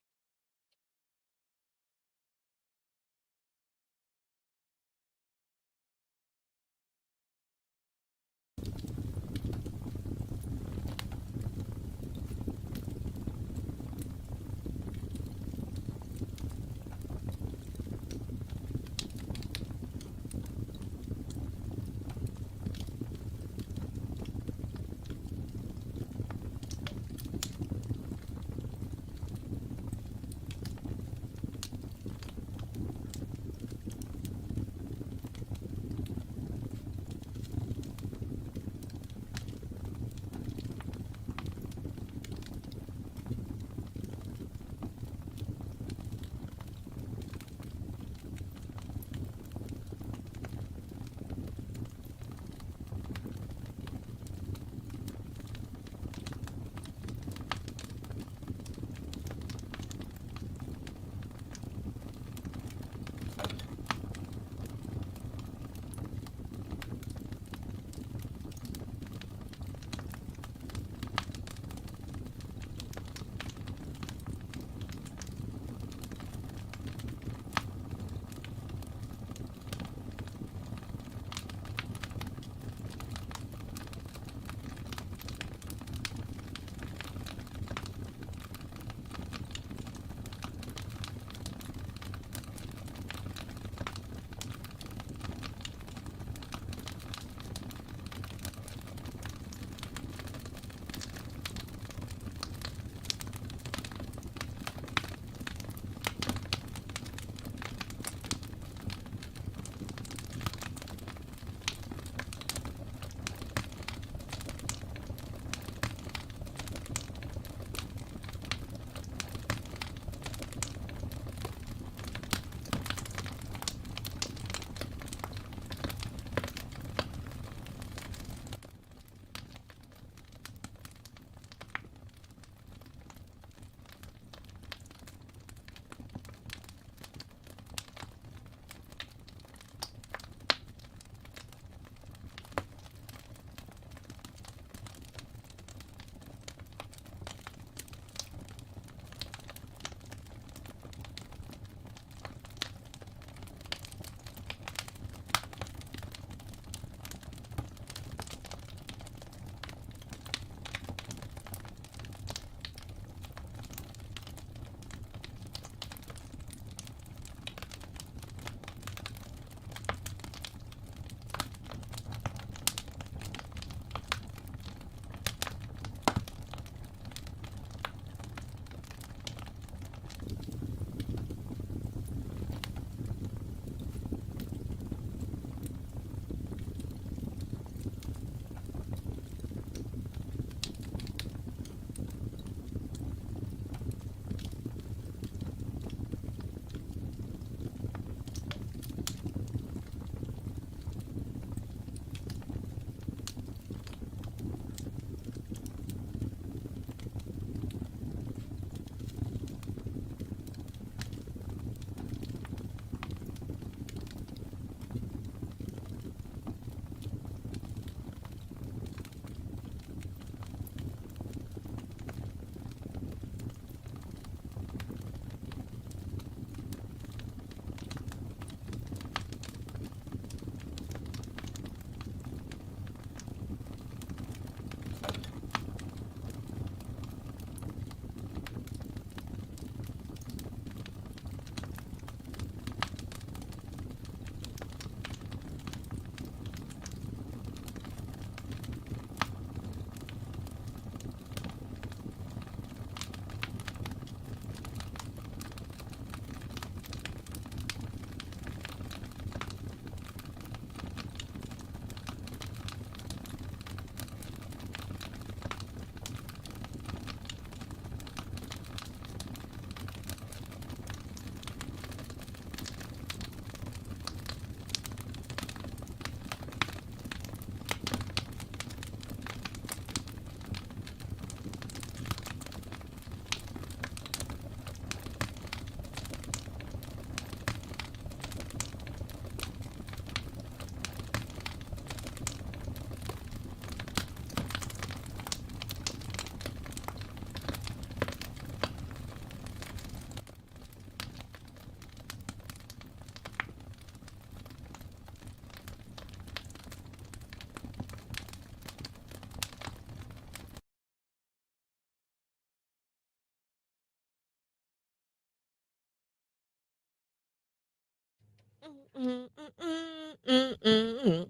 Hey,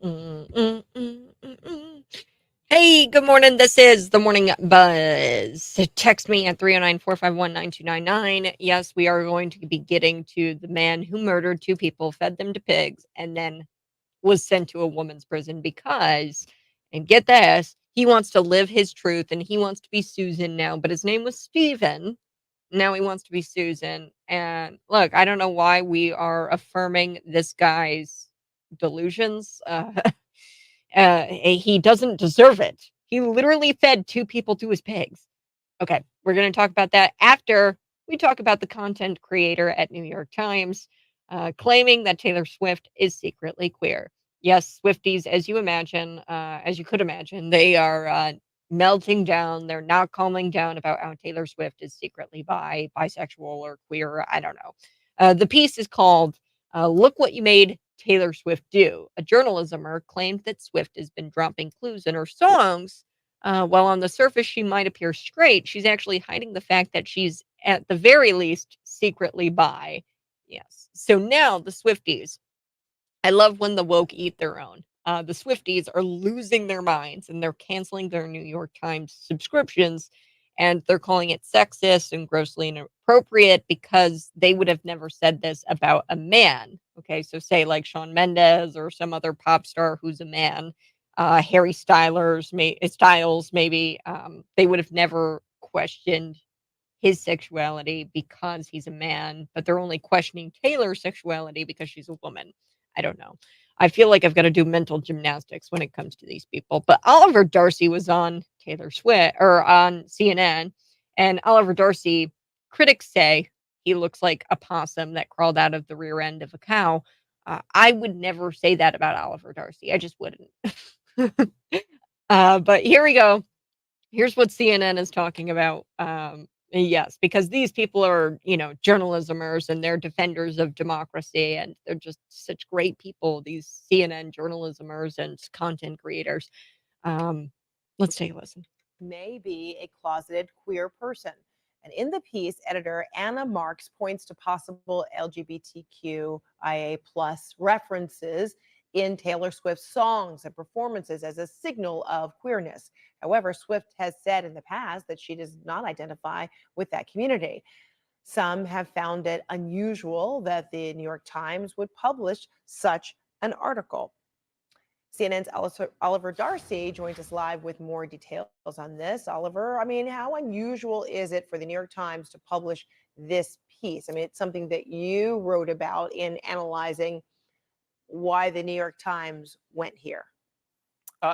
good morning. This is the Morning Buzz. Text me at 309-451-9299. Yes, we are going to be getting to the man who murdered 2 people, fed them to pigs, and then was sent to a woman's prison because, and get this, he wants to live his truth and he wants to be Susan now, but his name was Steven. Now he wants to be Susan. And look, I don't know why we are affirming this guy's delusions. He doesn't deserve it. He literally fed 2 people to his pigs. Okay, we're going to talk about that after we talk about the content creator at New York Times claiming that Taylor Swift is secretly queer. Yes, Swifties, as you could imagine, they are melting down. They're not calming down about how Taylor Swift is secretly bisexual, or queer. I don't know. The piece is called "Look What You Made Taylor Swift Do." A journalismer claimed that Swift has been dropping clues in her songs. While on the surface she might appear straight, she's actually hiding the fact that she's, at the very least, secretly bi. Yes. So now the Swifties, I love when the woke eat their own. The Swifties are losing their minds and they're canceling their New York Times subscriptions, and they're calling it sexist and grossly inappropriate because they would have never said this about a man. Okay, so say like Shawn Mendes or some other pop star who's a man, Harry Styles, maybe. They would have never questioned his sexuality because he's a man, but they're only questioning Taylor's sexuality because she's a woman. I don't know. I feel like I've got to do mental gymnastics when it comes to these people. But Oliver Darcy was on Taylor Swift or on CNN, and Oliver Darcy, critics say he looks like a possum that crawled out of the rear end of a cow. I would never say that about Oliver Darcy. I just wouldn't. But here we go. Here's what CNN is talking about. Yes, because these people are, journalismers and they're defenders of democracy, and they're just such great people, these CNN journalismers and content creators. Let's take a listen. May be a closeted queer person. And in the piece, editor Anna Marks points to possible LGBTQIA plus references in Taylor Swift's songs and performances as a signal of queerness. However, Swift has said in the past that she does not identify with that community. Some have found it unusual that the New York Times would publish such an article. CNN's Oliver Darcy joins us live with more details on this. Oliver, I mean, how unusual is it for the New York Times to publish this piece? I mean, it's something that you wrote about in analyzing why the New York Times went here.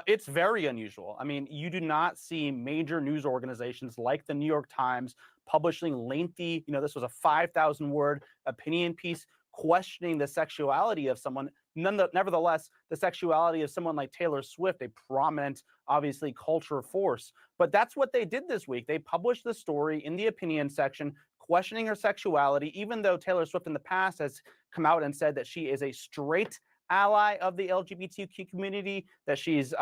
It's very unusual. I mean, you do not see major news organizations like the New York Times publishing lengthy, this was a 5,000 word opinion piece questioning the sexuality of someone. Nevertheless, the sexuality of someone like Taylor Swift, a prominent, obviously, culture force. But that's what they did this week. They published the story in the opinion section questioning her sexuality, even though Taylor Swift in the past has come out and said that she is a straight ally of the LGBTQ community, that she's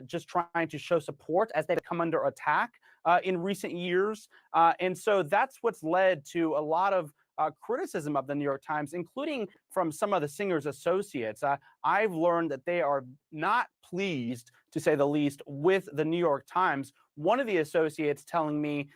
just trying to show support as they've come under attack in recent years. And so that's what's led to a lot of criticism of the New York Times, including from some of the singer's associates. I've learned that they are not pleased, to say the least, with the New York Times. One of the associates telling me,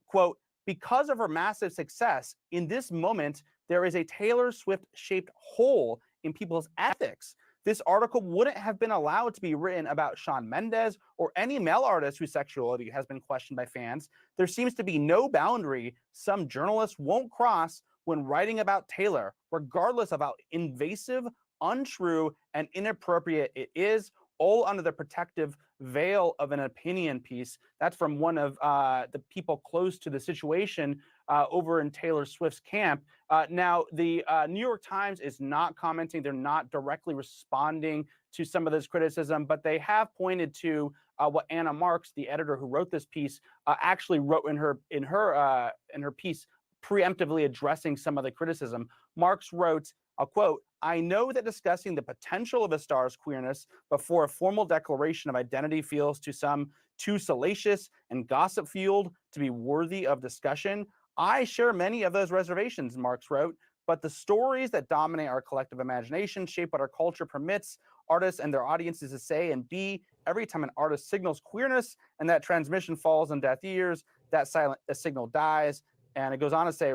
quote, because of her massive success, in this moment, there is a Taylor Swift-shaped hole in people's ethics. This article wouldn't have been allowed to be written about Shawn Mendes or any male artist whose sexuality has been questioned by fans. There seems to be no boundary some journalists won't cross when writing about Taylor, regardless of how invasive, untrue, and inappropriate it is, all under the protective veil of an opinion piece. That's from one of the people close to the situation over in Taylor Swift's camp. Now, the New York Times is not commenting. They're not directly responding to some of this criticism, but they have pointed to what Anna Marks, the editor who wrote this piece, actually wrote in her piece, preemptively addressing some of the criticism. Marks wrote, I'll quote, I know that discussing the potential of a star's queerness before a formal declaration of identity feels to some too salacious and gossip-fueled to be worthy of discussion. I share many of those reservations, Marks wrote, but the stories that dominate our collective imagination, shape what our culture permits, artists and their audiences to say, and B, every time an artist signals queerness and that transmission falls on deaf ears, that silent signal dies. And it goes on to say,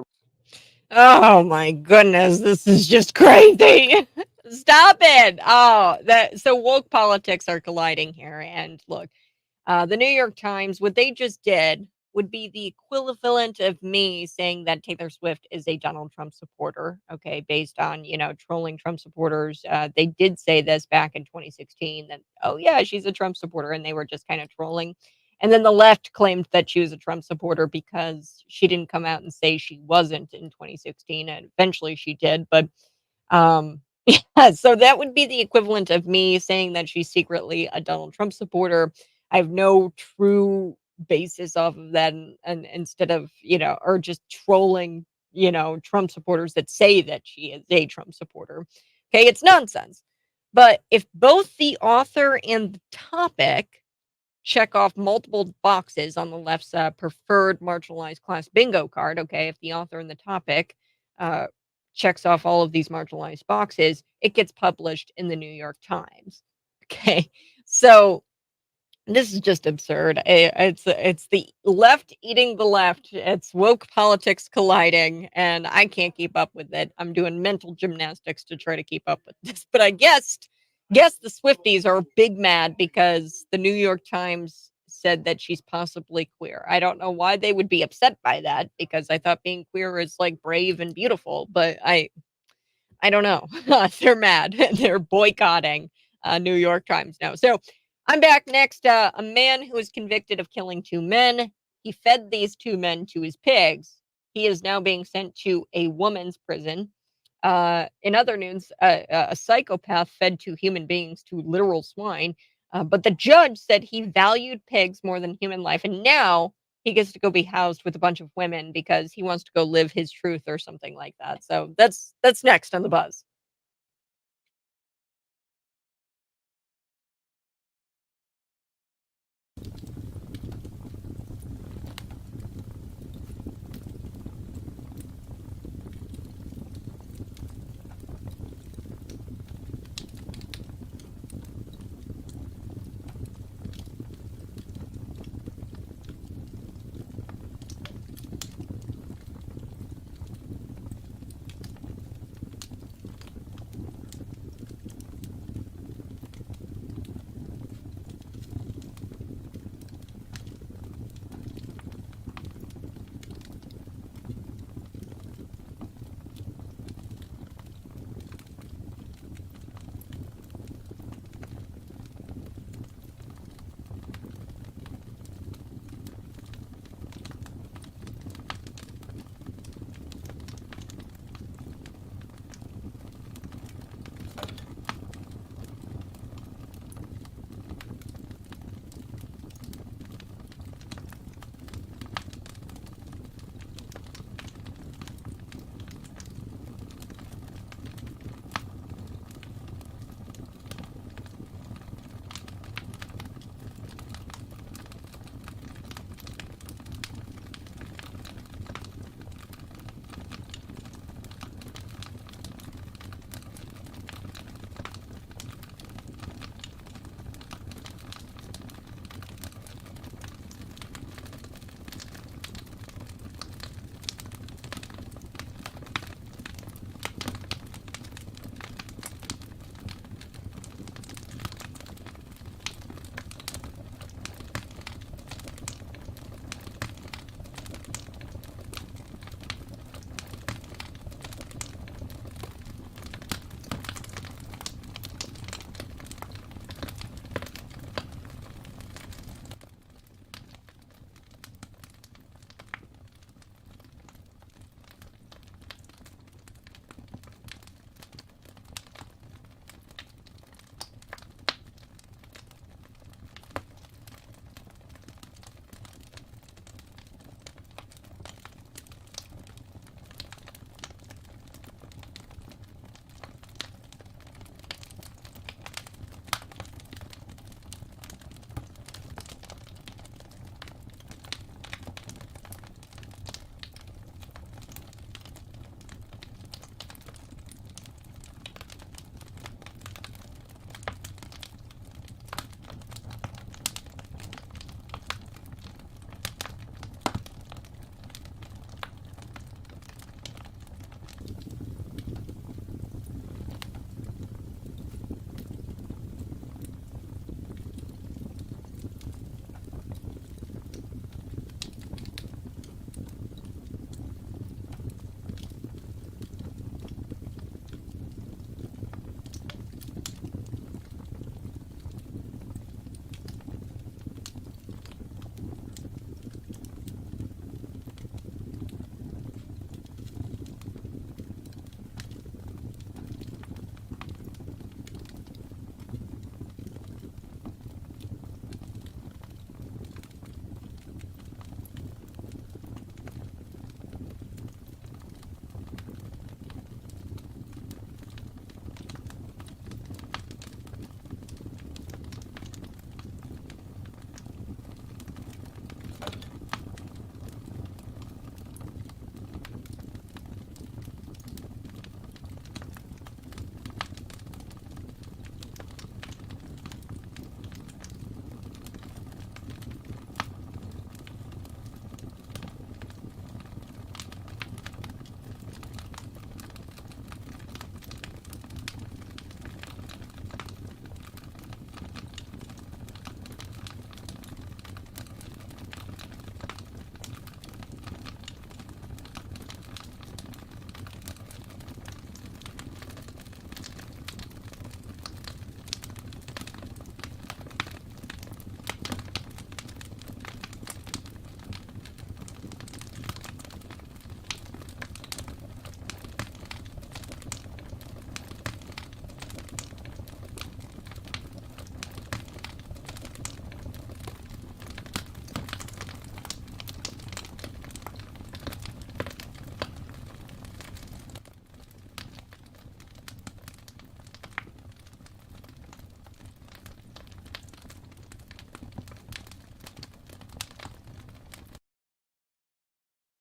oh my goodness, this is just crazy. Stop it. Oh, that so woke politics are colliding here. And look, the New York Times, what they just did would be the equivalent of me saying that Taylor Swift is a Donald Trump supporter, okay, based on, trolling Trump supporters. They did say this back in 2016 that, oh, yeah, she's a Trump supporter, and they were just kind of trolling. And then the left claimed that she was a Trump supporter because she didn't come out and say she wasn't in 2016, and eventually she did. But yeah, so that would be the equivalent of me saying that she's secretly a Donald Trump supporter. I have no true basis off of that, and instead of, or just trolling, Trump supporters that say that she is a Trump supporter. Okay, it's nonsense. But if both the author and the topic check off multiple boxes on the left's preferred marginalized class bingo card, okay, if the author and the topic uh, checks off all of these marginalized boxes, it gets published in the New York Times. Okay, so this is just absurd. It's the left eating the left. It's woke politics colliding, and I can't keep up with it. I'm doing mental gymnastics to try to keep up with this. But I guess the Swifties are big mad because the New York Times said that she's possibly queer. I don't know why they would be upset by that, because I thought being queer is like brave and beautiful, but I don't know. They're mad. They're boycotting New York Times now. So I'm back next. A man who was convicted of killing 2 men. He fed these 2 men to his pigs. He is now being sent to a woman's prison. In other news, a psychopath fed 2 human beings to literal swine. But the judge said he valued pigs more than human life. And now he gets to go be housed with a bunch of women because he wants to go live his truth or something like that. So that's next on the buzz.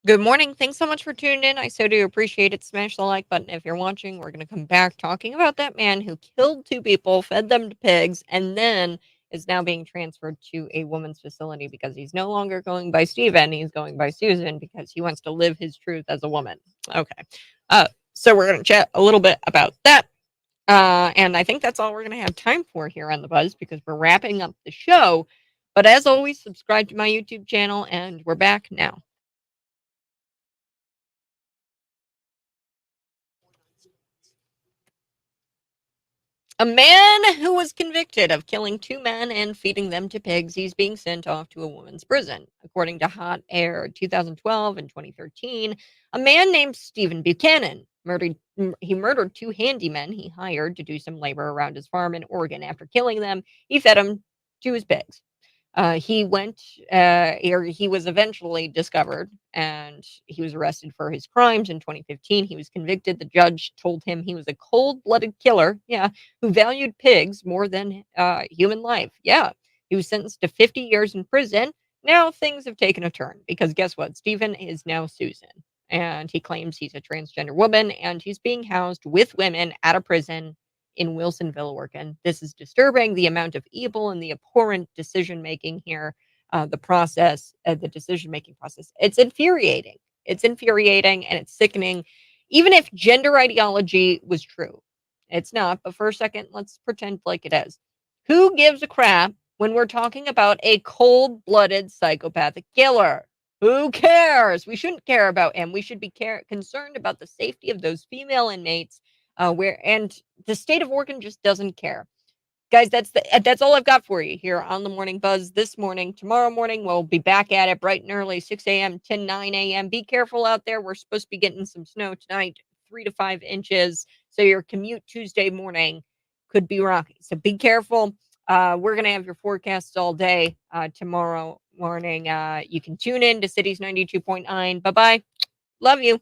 Good morning. Thanks so much for tuning in. I so do appreciate it. Smash the like button if you're watching. We're going to come back talking about that man who killed 2 people, fed them to pigs, and then is now being transferred to a woman's facility because he's no longer going by Steven. He's going by Susan because he wants to live his truth as a woman. Okay. So we're going to chat a little bit about that. And I think that's all we're going to have time for here on The Buzz because we're wrapping up the show. But as always, subscribe to my YouTube channel, and we're back now. A man who was convicted of killing 2 men and feeding them to pigs, he's being sent off to a woman's prison. According to Hot Air 2012 and 2013, a man named Stephen Buchanan murdered 2 handymen he hired to do some labor around his farm in Oregon. After killing them, he fed them to his pigs. He was eventually discovered and he was arrested for his crimes in 2015. He was convicted. The judge told him he was a cold-blooded killer, who valued pigs more than human life. Yeah, he was sentenced to 50 years in prison. Now things have taken a turn because guess what? Stephen is now Susan, and he claims he's a transgender woman, and he's being housed with women at a prison in Wilsonville, Oregon. This is disturbing. The amount of evil and the abhorrent decision making here, the decision making process. It's infuriating. It's infuriating and it's sickening. Even if gender ideology was true, it's not. But for a second, let's pretend like it is. Who gives a crap when we're talking about a cold-blooded psychopathic killer? Who cares? We shouldn't care about him. We should be concerned about the safety of those female inmates. And the state of Oregon just doesn't care. Guys, that's all I've got for you here on the Morning Buzz this morning. Tomorrow morning, we'll be back at it bright and early, 6 a.m. to 9 a.m. Be careful out there. We're supposed to be getting some snow tonight, 3 to 5 inches. So your commute Tuesday morning could be rocky. So be careful. We're going to have your forecasts all day tomorrow morning. You can tune in to Cities 92.9. Bye-bye. Love you.